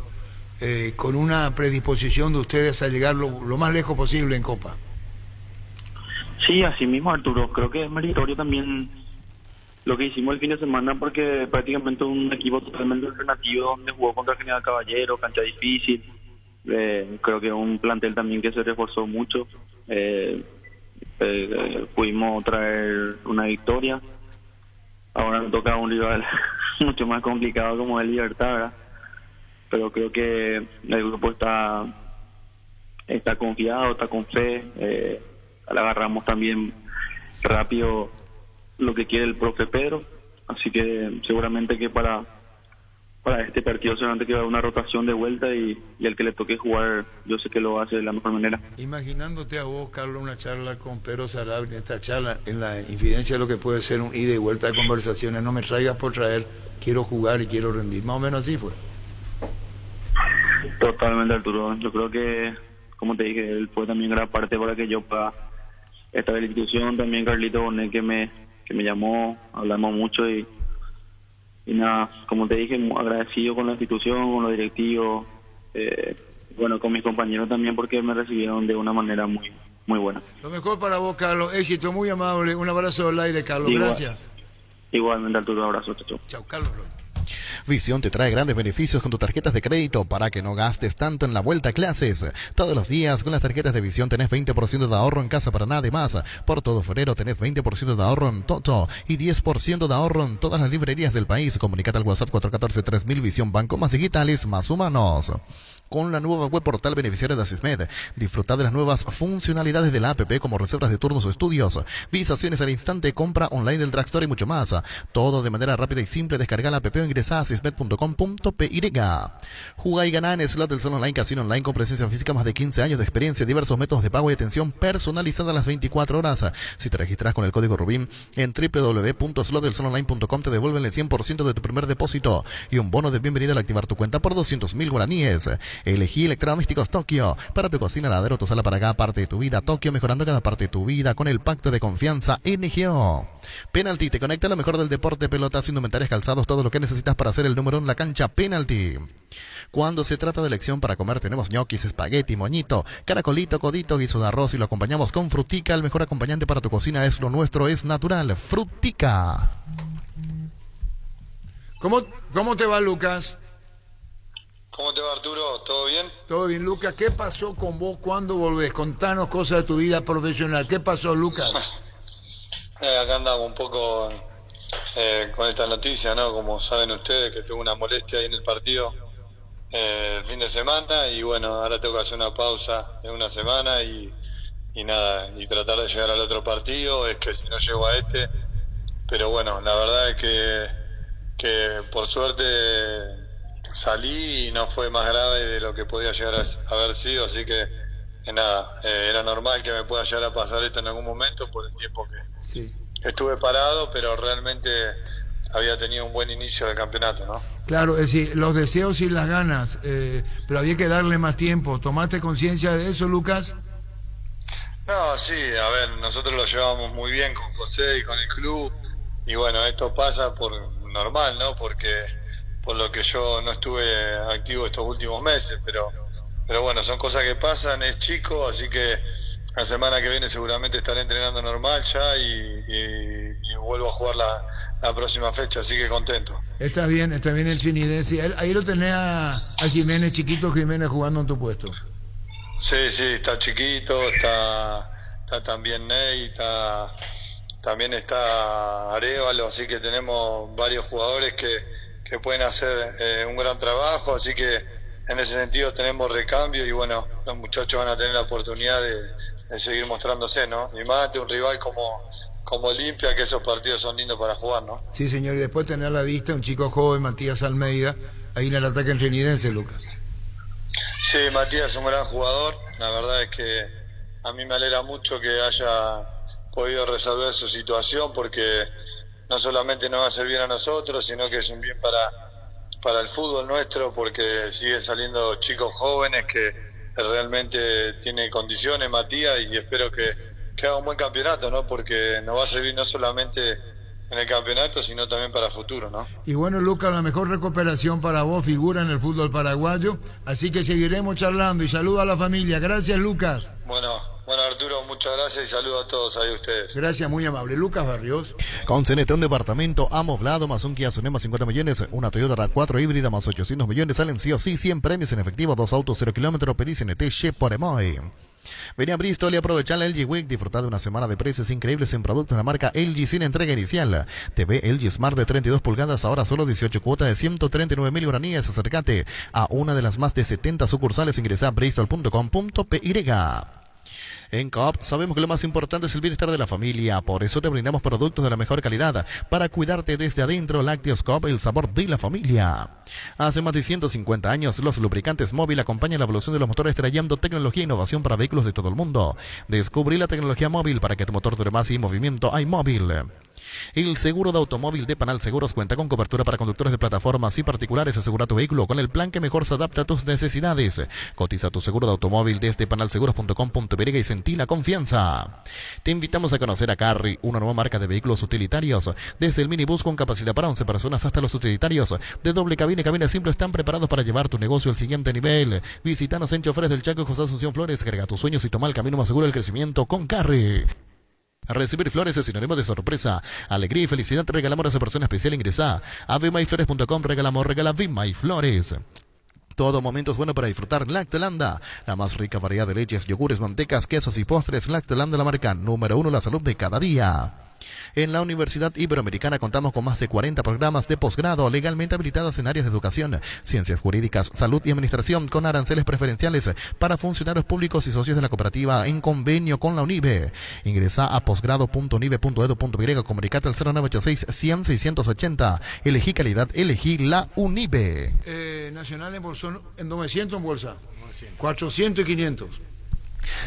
con una predisposición de ustedes a llegar lo más lejos posible en Copa. Sí, así mismo, Arturo. Creo que es meritorio también lo que hicimos el fin de semana, porque prácticamente un equipo totalmente alternativo donde jugó contra General Caballero, cancha difícil. Creo que un plantel también que se reforzó mucho. Pudimos traer una victoria. Ahora nos toca un rival mucho más complicado como el Libertad, ¿verdad? Pero creo que el grupo está confiado, está con fe. Le agarramos también rápido lo que quiere el profe Pedro, así que seguramente que para este partido seguramente que va a haber una rotación de vuelta y el que le toque jugar yo sé que lo hace de la mejor manera. Imaginándote a vos, Carlos, una charla con Pedro Sarabia, esta charla en la infidencia de lo que puede ser un ida y vuelta de conversaciones, no me traigas por traer, quiero jugar y quiero rendir, más o menos así fue. Totalmente, Arturo. Yo creo que, como te dije, él fue también gran parte para que yo pueda estar en la institución. También Carlito Bonet que me llamó, hablamos mucho y nada, como te dije, muy agradecido con la institución, con los directivos, bueno, con mis compañeros también porque me recibieron de una manera muy buena. Lo mejor para vos, Carlos, éxito, muy amable, un abrazo al aire, Carlos, gracias. Igualmente, Arturo, abrazo, chao. Chao, Carlos. Visión te trae grandes beneficios con tus tarjetas de crédito para que no gastes tanto en la vuelta a clases. Todos los días con las tarjetas de Visión tenés 20% de ahorro en Casa Paraná. Además, por todo febrero tenés 20% de ahorro en Toto y 10% de ahorro en todas las librerías del país. Comunicate al WhatsApp 414-3000. Visión, banco más digitales, más humanos. Con la nueva web portal beneficiaria de Asismed, disfruta de las nuevas funcionalidades de la APP como reservas de turnos o estudios, visaciones al instante, compra online del drugstore y mucho más. Todo de manera rápida y simple. Descarga la app o ingresa a asismed.com.py. Juega y gana en Slot del Sol Online, casino online con presencia física, más de 15 años de experiencia, diversos métodos de pago y atención personalizada a las 24 horas. Si te registras con el código Rubín en www.slotdelsolonline.com te devuelven el 100% de tu primer depósito y un bono de bienvenida al activar tu cuenta por 200.000 guaraníes. Elegí Electrodomésticos Tokio para tu cocina, ladero, tu sala, para cada parte de tu vida. Tokio, mejorando cada parte de tu vida con el pacto de confianza NGO. Penalty te conecta a lo mejor del deporte, pelotas, indumentarias, calzados, todo lo que necesitas para hacer el número en la cancha. Penalty. Cuando se trata de elección para comer tenemos ñoquis, espagueti, moñito, caracolito, codito, guiso de arroz y lo acompañamos con frutica. El mejor acompañante para tu cocina es lo nuestro, es natural. Frutica. ¿Cómo te va, Lucas? ¿Cómo te va, Arturo? ¿Todo bien? Todo bien, Lucas. ¿Qué pasó con vos cuando volvés? Contanos cosas de tu vida profesional. ¿Qué pasó, Lucas? Acá andamos un poco con esta noticia, ¿no? Como saben ustedes, que tuve una molestia ahí en el partido el fin de semana y bueno, ahora tengo que hacer una pausa de una semana y nada, y tratar de llegar al otro partido. Es que si no llego a este, pero bueno, la verdad es que por suerte salí y no fue más grave de lo que podía llegar a haber sido, así que nada, era normal que me pueda llegar a pasar esto en algún momento por el tiempo que estuve parado, pero realmente había tenido un buen inicio del campeonato, ¿no? Claro, es decir, los deseos y las ganas, pero había que darle más tiempo. ¿Tomaste conciencia de eso, Lucas? No, sí, a ver, nosotros lo llevamos muy bien con José y con el club, y bueno, esto pasa por normal, ¿no? Porque por lo que yo no estuve activo estos últimos meses, pero bueno, son cosas que pasan, es chico, así que la semana que viene seguramente estaré entrenando normal ya y vuelvo a jugar la próxima fecha, así que contento. Está bien el Trinidense. Ahí lo tenés a Jiménez, chiquito Jiménez, jugando en tu puesto. Sí, está chiquito, está también Ney, también está Arévalo, así que tenemos varios jugadores que pueden hacer un gran trabajo, así que en ese sentido tenemos recambio y bueno, los muchachos van a tener la oportunidad de seguir mostrándose, ¿no? Y más ante un rival como Olimpia, que esos partidos son lindos para jugar, ¿no? Sí, señor, y después tener a la vista un chico joven, Matías Almeida, ahí en el ataque en Trinidense, Lucas. Sí, Matías es un gran jugador, la verdad es que a mí me alegra mucho que haya podido resolver su situación, porque no solamente nos va a hacer bien a nosotros, sino que es un bien para el fútbol nuestro, porque siguen saliendo chicos jóvenes que realmente tienen condiciones, Matías, y espero que haga un buen campeonato, ¿no? Porque nos va a servir no solamente en el campeonato, sino también para el futuro, ¿no? Y bueno, Lucas, la mejor recuperación para vos, figura en el fútbol paraguayo, así que seguiremos charlando, y saludo a la familia. Gracias, Lucas. Bueno, Arturo, muchas gracias y saludo a todos ahí ustedes. Gracias, muy amable. Lucas Barrios. Con CNT, un departamento amoblado, más un Kia Sonema 50 millones, una Toyota RAV4 híbrida más 800 millones, salen sí o sí, 100 premios en efectivo, 2 autos 0 kilómetros, pedí CNT, por Emoy. Vení a Bristol y aprovecha la LG Week, disfrutar de una semana de precios increíbles en productos de la marca LG sin entrega inicial. TV LG Smart de 32 pulgadas, ahora solo 18 cuotas de 139.000 guaraníes. Acércate a una de las más de 70 sucursales, ingresa a bristol.com.py. En Coop sabemos que lo más importante es el bienestar de la familia, por eso te brindamos productos de la mejor calidad para cuidarte desde adentro. Lácteos Coop, el sabor de la familia. Hace más de 150 años, los lubricantes Móvil acompañan la evolución de los motores, trayendo tecnología e innovación para vehículos de todo el mundo. Descubrí la tecnología Móvil para que tu motor dure más y movimiento hay Móvil. El seguro de automóvil de Panal Seguros cuenta con cobertura para conductores de plataformas y particulares. Asegura tu vehículo con el plan que mejor se adapta a tus necesidades. Cotiza tu seguro de automóvil desde panalseguros.com.py y sentí la confianza. Te invitamos a conocer a Carry, una nueva marca de vehículos utilitarios. Desde el minibús con capacidad para 11 personas hasta los utilitarios de doble cabina y cabina simple, están preparados para llevar tu negocio al siguiente nivel. Visítanos en Choferes del Chaco y José Asunción Flores. Carga tus sueños y toma el camino más seguro del crecimiento con Carry. Recibir flores es sinónimo de sorpresa, alegría y felicidad. Regalamos a esa persona especial. Ingresa a vimayflores.com. Regalamos, regala Vimayflores. Todo momento es bueno para disfrutar Lactelanda, la más rica variedad de leches, yogures, mantecas, quesos y postres. Lactelanda, la marca número 1, la salud de cada día. En la Universidad Iberoamericana contamos con más de 40 programas de posgrado legalmente habilitadas en áreas de educación, ciencias jurídicas, salud y administración, con aranceles preferenciales para funcionarios públicos y socios de la cooperativa en convenio con la UNIBE. Ingresa a posgrado.unibe.edu.y, comunicate al 0986-100-680. Elegí calidad, elegí la UNIBE. Nacional en bolsa, en 900 en bolsa, 400 y 500.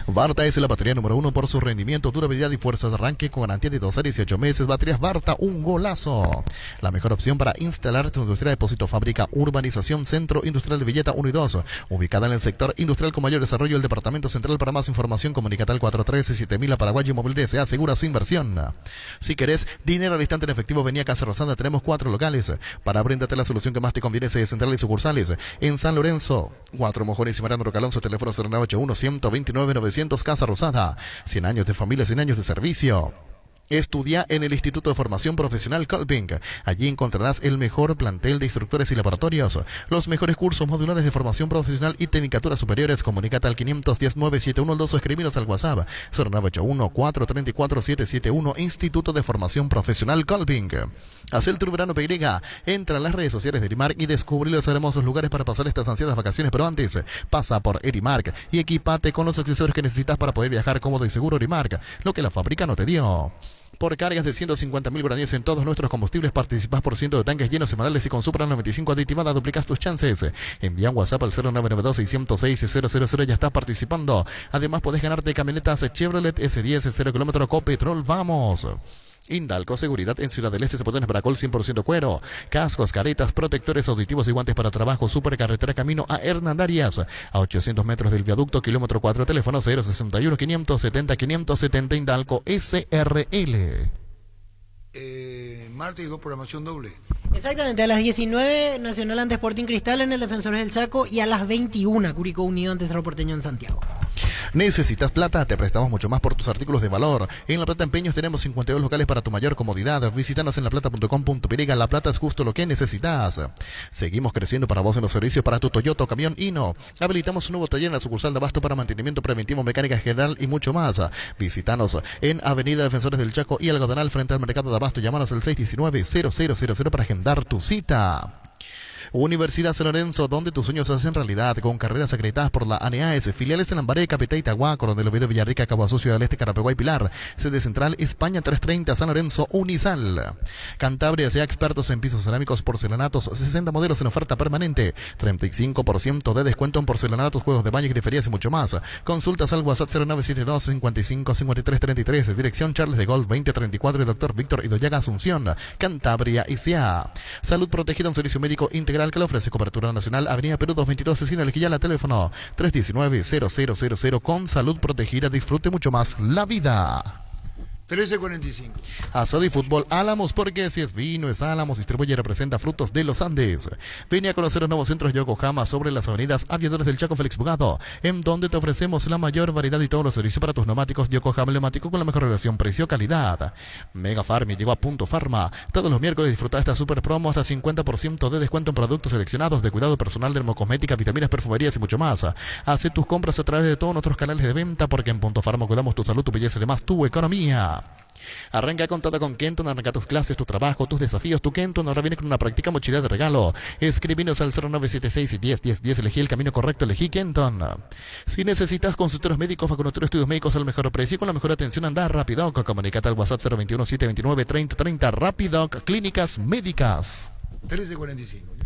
Varta es la batería número 1 por su rendimiento, durabilidad y fuerza de arranque, con garantía de 12 a 18 meses. Baterías Varta, un golazo. La mejor opción para instalar tu industria. Depósito fábrica, urbanización, Centro Industrial de Villeta 1 y 2, ubicada en el sector industrial con mayor desarrollo del Departamento Central. Para más información, comunicate al 413-7000 a Paraguay y Móvil DSA, asegura su inversión. Si querés dinero al instante en efectivo, vení a Casa Rosada, tenemos 4 locales. Para brindarte la solución que más te conviene, centrales y sucursales. En San Lorenzo, 4 Mojones y Mariano Rocalonso, teléfono 0981-129-900, Casa Rosada. 100 años de familia, 100 años de servicio. Estudia en el Instituto de Formación Profesional Colping. Allí encontrarás el mejor plantel de instructores y laboratorios, los mejores cursos modulares de formación profesional y tecnicaturas superiores. Comunícate al 510-971-2 o escribiros al WhatsApp 0981-434-771. Instituto de Formación Profesional Colping. Haz el tu verano PY. Entra en las redes sociales de Erimark y descubre los hermosos lugares para pasar estas ansiadas vacaciones, pero antes, pasa por Erimark y equipate con los accesorios que necesitas para poder viajar cómodo y seguro. Erimark, lo que la fábrica no te dio. Por cargas de 150.000 guaraníes en todos nuestros combustibles, participas por ciento de tanques llenos semanales y con Supra 95 aditivada duplicas tus chances. Envía un WhatsApp al 0992-606-000, ya estás participando. Además podés ganarte camionetas Chevrolet S10 0 km Copetrol. ¡Vamos! Indalco Seguridad en Ciudad del Este, Zapotones, Baracol, 100% cuero. Cascos, caretas, protectores auditivos y guantes para trabajo. Supercarretera camino a Hernandarias, a 800 metros del viaducto, kilómetro 4, teléfono 061-570-570, Indalco SRL. Martes y 2 programación doble. Exactamente, a las 19 Nacional ante Sporting Cristal en el Defensores del Chaco y a las 21 Curicó Unido ante Cerro Porteño en Santiago. ¿Necesitas plata? Te prestamos mucho más por tus artículos de valor. En La Plata Empeños tenemos 52 locales para tu mayor comodidad. Visítanos en laplata.com.py. La Plata es justo lo que necesitas. Seguimos creciendo para vos en los servicios para tu Toyota o camión Hino. Habilitamos un nuevo taller en la sucursal de Abasto para mantenimiento preventivo, mecánica general y mucho más. Visítanos en Avenida Defensores del Chaco y Algodonal frente al mercado de Abasto. Llámanos al 619-0000 para agendar tu cita. Universidad San Lorenzo, donde tus sueños se hacen realidad, con carreras acreditadas por la ANEAS, filiales en Lambaré, Capitán, Itagua, Coronel Oviedo, Villarrica, Caguazú, Ciudad del Este, Carapeguá y Pilar. Sede central, España 330, San Lorenzo, Unisal. Cantabria, sea expertos en pisos cerámicos, porcelanatos, 60 modelos en oferta permanente, 35% de descuento en porcelanatos, juegos de baño y griferías y mucho más. Consultas al WhatsApp 0972 55 53 33, dirección Charles de Gaulle 2034 y Dr. Víctor Idoyaga Asunción, Cantabria y SIA. Salud Protegida, un servicio médico integral que le ofrece cobertura nacional. Avenida Perú 222, esquina El Quillala, teléfono 319-0000. Con Salud Protegida disfrute mucho más la vida. 13:45. Asado y fútbol Álamos, porque si es vino es Álamos. Distribuye y representa Frutos de los Andes. Ven a conocer los nuevos centros Yokohama sobre las avenidas Aviadores del Chaco, Félix Bugado, en donde te ofrecemos la mayor variedad y todos los servicios para tus neumáticos. Yokohama neumático con la mejor relación precio-calidad. Mega Farm y llegó a Punto Farma. Todos los miércoles disfruta de esta super promo, hasta 50% de descuento en productos seleccionados de cuidado personal, dermocosmética, vitaminas, perfumerías y mucho más. Haz tus compras a través de todos nuestros canales de venta, porque en Punto Farma cuidamos tu salud, tu belleza y además tu economía. Arranca contada con Kenton, arranca tus clases, tu trabajo, tus desafíos. Tu Kenton ahora viene con una práctica mochila de regalo. Escribinos al 0976 y 101010. Elegí el camino correcto, elegí Kenton. Si necesitas consultorios médicos, vacunatorio, estudios médicos al mejor precio y con la mejor atención, anda Rapidoc. Comunicate al WhatsApp 021 729 3030. Rapidoc, clínicas médicas. 13:45.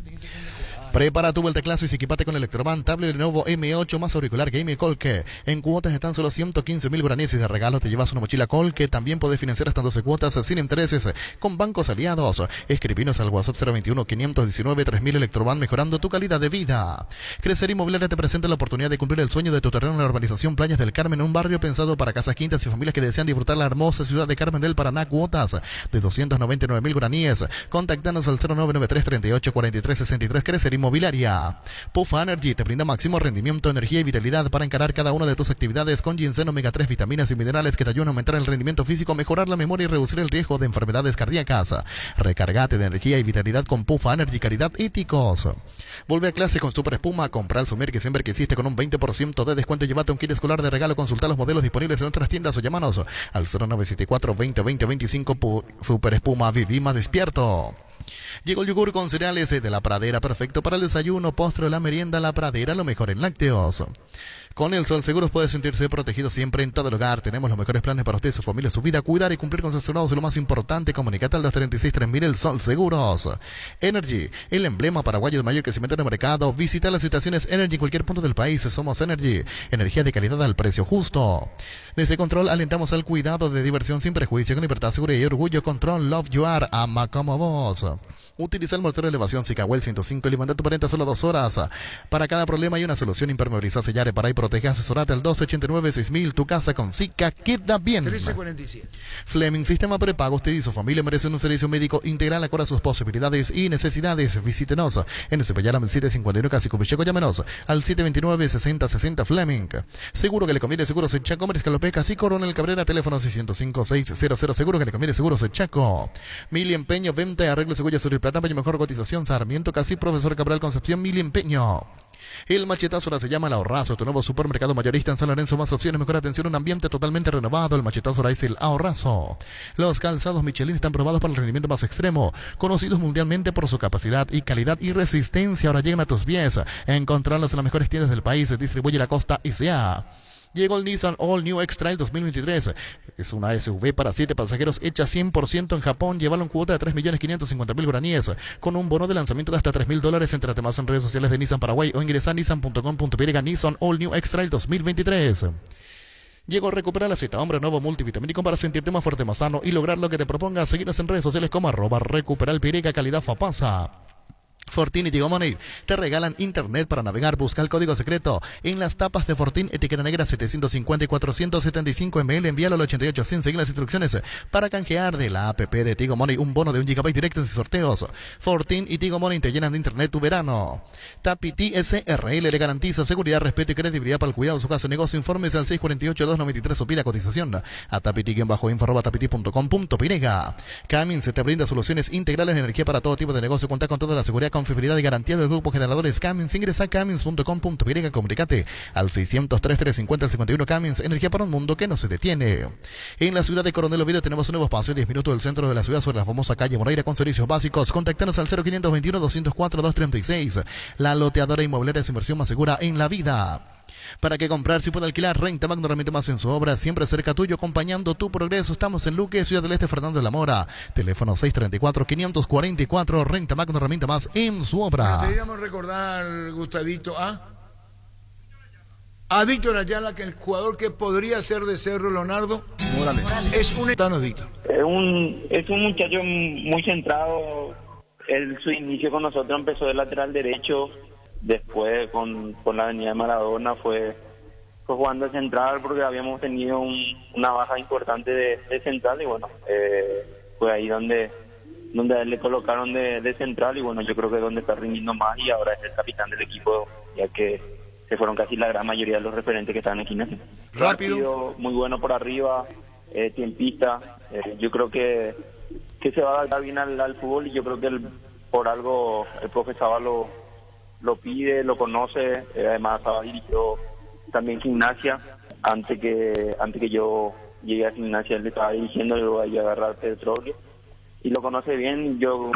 Prepara tu vuelta a clases y equipate con Electroban, tablet Lenovo M8 más auricular Gaming Colque. En cuotas están solo 115.000 guaraníes y de regalo te llevas una mochila Colque. También podés financiar hasta 12 cuotas sin intereses con bancos aliados. Escribinos al WhatsApp 021 519 3000. Electroban, mejorando tu calidad de vida. Crecer Inmobiliaria te presenta la oportunidad de cumplir el sueño de tu terreno en la urbanización Playas del Carmen, un barrio pensado para casas, quintas y familias que desean disfrutar la hermosa ciudad de Carmen del Paraná. Cuotas de 299.000 guaraníes. Contactanos al 0993 38 43 63. Crecer Inmobiliaria. Pufa Energy te brinda máximo rendimiento, energía y vitalidad para encarar cada una de tus actividades con ginseng, omega 3, vitaminas y minerales que te ayudan a aumentar el rendimiento físico, mejorar la memoria y reducir el riesgo de enfermedades cardíacas. Recargate de energía y vitalidad con Pufa Energy, calidad éticos. Vuelve a clase con Super Espuma. Compra el Sumer que siempre quisiste con un 20% de descuento y llévate un kit escolar de regalo. Consulta los modelos disponibles en otras tiendas o llámanos al 0974 20 20 25. Super Espuma, viví más despierto. Llegó el yogur con cereales de La Pradera, perfecto para el desayuno, postre o la merienda. La Pradera, lo mejor en lácteos. Con el Sol Seguros puede sentirse protegido siempre en todo el hogar. Tenemos los mejores planes para usted, su familia, su vida. Cuidar y cumplir con sus asegurados es lo más importante. Comunicate al 236-3000. El Sol Seguros. Energy, el emblema paraguayo de mayor crecimiento en el mercado. Visita las estaciones Energy en cualquier punto del país. Somos Energy, energía de calidad al precio justo. Desde Control alentamos al cuidado de diversión sin prejuicio, con libertad, seguridad y orgullo. Control, love you are, ama como vos. Utiliza el motor de elevación Sikawell 105 y levanta tu pared solo 2 horas. Para cada problema hay una solución. Impermeabiliza, sellar, para y protege. Asesorate al 289-6000. Tu casa con Sika queda bien. 13:47. Fleming, sistema prepago. Usted y su familia merecen un servicio médico integral acorde a sus posibilidades y necesidades. Visítenos en Cepellara, el 751 Casi Cubicheco. Llámenos al 729-6060 Fleming. Seguro que le conviene Seguros en Chaco, Mariscal Casi Coronel Cabrera, teléfono 605-600. Seguro que le conviene Seguros en Chaco. Mil Empeño, venta, arreglo, seguro sobre plata, y mejor cotización. Sarmiento, Casi Profesor Cabral Concepción. Mil Empeño. El Machetazo ahora se llama El Ahorrazo, tu nuevo supermercado mayorista en San Lorenzo. Más opciones, mejor atención, un ambiente totalmente renovado. El Machetazo ahora es El Ahorrazo. Los calzados Michelin están probados para el rendimiento más extremo, conocidos mundialmente por su capacidad y calidad y resistencia. Ahora llegan a tus pies. Encontrarlos en las mejores tiendas del país. Se distribuye la Costa ICA. Llegó el Nissan All New X-Trail 2023. Es una SUV para 7 pasajeros hecha 100% en Japón. Llévalo en cuota de 3.550.000 guaraníes con un bono de lanzamiento de hasta $3.000. Entrate más en redes sociales de Nissan Paraguay o ingresa a nissan.com.py. Nissan All New X-Trail 2023. Llegó a recuperar la cita, hombre nuevo multivitamínico para sentirte más fuerte, más sano y lograr lo que te propongas. Seguirnos en redes sociales como @recuperalpirega, calidad Fapasa. Fortin y Tigo Money te regalan internet para navegar. Busca el código secreto en las tapas de Fortin, etiqueta negra 750 y 475 ml. Envíalo al 88 sin seguir las instrucciones para canjear de la app de Tigo Money un bono de 1 GB directos y sorteos. Fortin y Tigo Money te llenan de internet tu verano. Tapiti SRL le garantiza seguridad, respeto y credibilidad para el cuidado de su casa o negocio. Informes al 648-293 o pida cotización a tapiti-info@tapiti.com.pirega. Cummins te brinda soluciones integrales de energía para todo tipo de negocio. Cuenta con toda la seguridad, confiabilidad y garantía del grupo Generadores Cummins. Ingresa a cummins.com.pirega. Comunícate al 603-350-51. Cummins, energía para un mundo que no se detiene. En la ciudad de Coronel Oviedo tenemos un nuevo espacio, 10 minutos del centro de la ciudad, sobre la famosa calle Moreira, con servicios básicos. Contactanos al 0521-204-236. La loteadora inmobiliaria es inversión más segura en la vida. ¿Para qué comprar si puede alquilar? Renta Magno Ramita más en su obra, siempre cerca tuyo, acompañando tu progreso. Estamos en Luque, Ciudad del Este, Fernando de la Mora. Teléfono 634-544. Renta Magno Ramita más en su obra. Bueno, deberíamos recordar, Gustavito, a Víctor Ayala, que el jugador que podría ser de Cerro, Leonardo Morales. Es un etanos, Víctor. Es un muchacho muy centrado. Su inicio con nosotros empezó de lateral derecho. Después con la avenida de Maradona fue jugando de central, porque habíamos tenido una baja importante de central, y bueno, fue ahí donde a él le colocaron de central, y bueno, yo creo que es donde está rindiendo más, y ahora es el capitán del equipo, ya que se fueron casi la gran mayoría de los referentes que estaban en Gimnasia. Rápido, muy bueno por arriba, tiempista. Yo creo que se va a adaptar bien al fútbol, y yo creo que por algo el profe Sábalo lo pide, lo conoce. Además estaba dirigido también Gimnasia antes que yo llegué a Gimnasia. Él le estaba dirigiendo, luego ahí a agarrar Petróleo, y lo conoce bien. Yo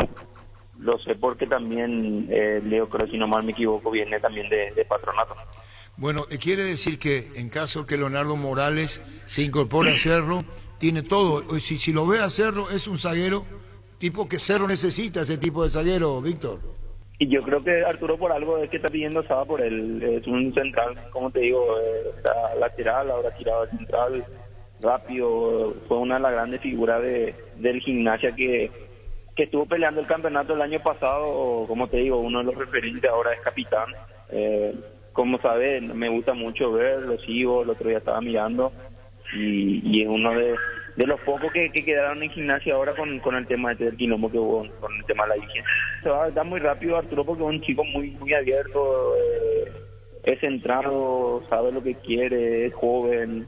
lo sé porque también Leo, creo, si no mal me equivoco, viene también de Patronato. Bueno, quiere decir que en caso que Leonardo Morales se incorpore a Cerro, tiene todo. Si lo ve a Cerro, es un zaguero tipo que Cerro necesita, ese tipo de zaguero, Víctor. Y yo creo que Arturo por algo es que está pidiendo Saba por él. Es un central, como te digo, está lateral, ahora tirado al central, rápido. Fue una de las grandes figuras del Gimnasia que estuvo peleando el campeonato el año pasado. Como te digo, uno de los referentes ahora es capitán. Como sabes, me gusta mucho ver, lo sigo, el otro día estaba mirando, y es uno de los pocos que quedaron en Gimnasia ahora con el tema del quilombo que hubo, con el tema de la higiene. Se va a dar muy rápido Arturo, porque es un chico muy abierto, es centrado, sabe lo que quiere, es joven,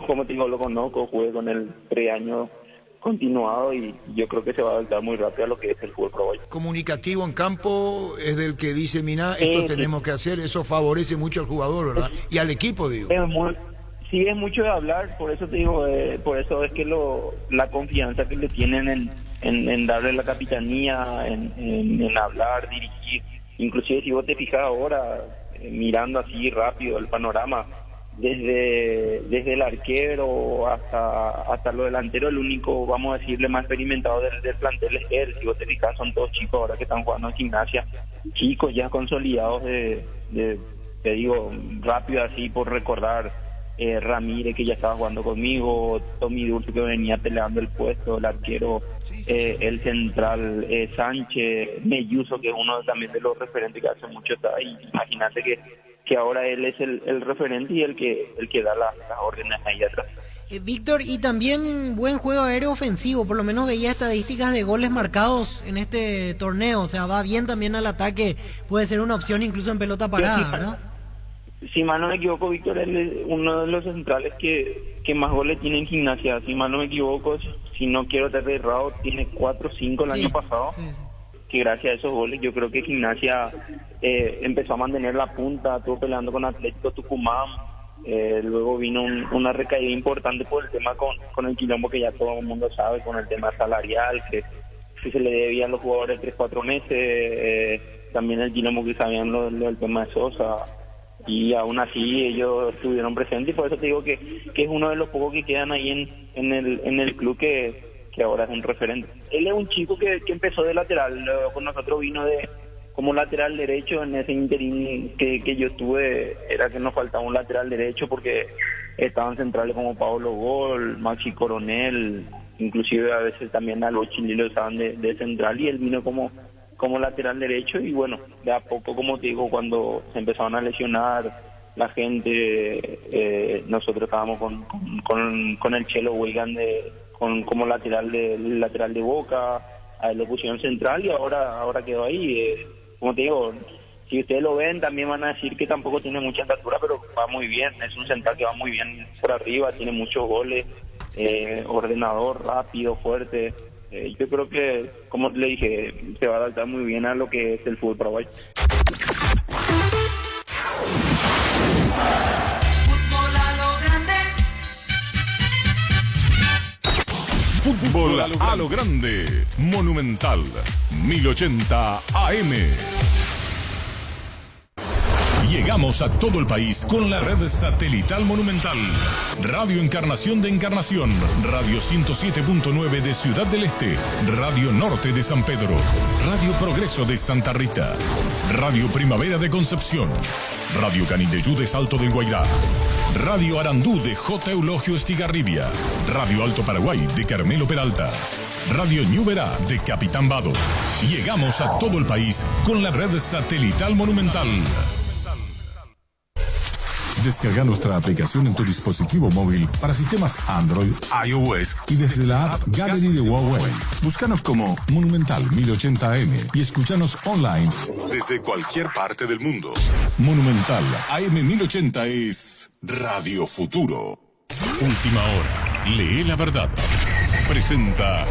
como te digo, lo conozco, jugué con él 3 años continuado, y yo creo que se va a adaptar muy rápido a lo que es el fútbol paraguayo. Comunicativo en campo, es del que dice, mira, esto tenemos que hacer, eso favorece mucho al jugador, ¿verdad? Y al equipo, digo. Sí, es mucho de hablar, por eso te digo, por eso es que la confianza que le tienen en darle la capitanía, en hablar, dirigir. Inclusive si vos te fijas ahora, mirando así rápido el panorama, desde el arquero hasta los delanteros, el único, vamos a decirle, más experimentado del plantel es él. Si vos te fijas, son todos chicos ahora que están jugando en Gimnasia, chicos ya consolidados te digo, rápido así por recordar. Ramírez, que ya estaba jugando conmigo, Tommy Dulce, que venía peleando el puesto, el arquero, el central, Sánchez, Melluso, que es uno también de los referentes que hace mucho está ahí. Imagínate que ahora él es el referente y el que da las órdenes ahí atrás. Víctor, y también buen juego aéreo ofensivo, por lo menos veía estadísticas de goles marcados en este torneo, o sea, va bien también al ataque, puede ser una opción incluso en pelota parada, ¿verdad? Si mal no me equivoco, Víctor, él es uno de los centrales que más goles tiene en Gimnasia. Si mal no me equivoco, si no quiero estar errado, tiene 4 o 5 el año pasado. Sí. Que gracias a esos goles yo creo que Gimnasia empezó a mantener la punta, estuvo peleando con Atlético Tucumán. Luego vino una recaída importante por el tema con el quilombo que ya todo el mundo sabe, con el tema salarial, que se le debían los jugadores 3-4 meses. También el quilombo que sabían lo del tema de Sosa. y aún así ellos estuvieron presentes, y por eso te digo que es uno de los pocos que quedan ahí en el club que ahora es un referente. Él es un chico que empezó de lateral, con nosotros vino como lateral derecho. En ese interín que yo estuve era que nos faltaba un lateral derecho porque estaban centrales como Pablo Gol, Maxi Coronel, inclusive a veces también a los chilenos estaban de central, y él vino como lateral derecho. Y bueno, de a poco, como te digo, cuando se empezaron a lesionar la gente, nosotros estábamos con el Chelo Weigan como lateral de Boca, a él lo pusieron central y ahora quedó ahí. Como te digo, si ustedes lo ven también van a decir que tampoco tiene mucha estatura, pero va muy bien, es un central que va muy bien por arriba, tiene muchos goles, ordenador, rápido, fuerte. Yo creo que, como le dije, se va a adaptar muy bien a lo que es el fútbol paraguayo. Fútbol a lo grande, Monumental 1080 AM. Llegamos a todo el país con la red satelital Monumental. Radio Encarnación de Encarnación, Radio 107.9 de Ciudad del Este, Radio Norte de San Pedro, Radio Progreso de Santa Rita, Radio Primavera de Concepción, Radio Canindeyú de Salto del Guairá, Radio Arandú de J. Eulogio Estigarribia, Radio Alto Paraguay de Carmelo Peralta, Radio Ñuberá de Capitán Vado. Llegamos a todo el país con la red satelital Monumental. Descarga nuestra aplicación en tu dispositivo móvil para sistemas Android, iOS y desde la app Gallery de Huawei. Búscanos como Monumental 1080 AM y escúchanos online desde cualquier parte del mundo. Monumental AM 1080 es Radio Futuro. Última hora. Lee la verdad. Presenta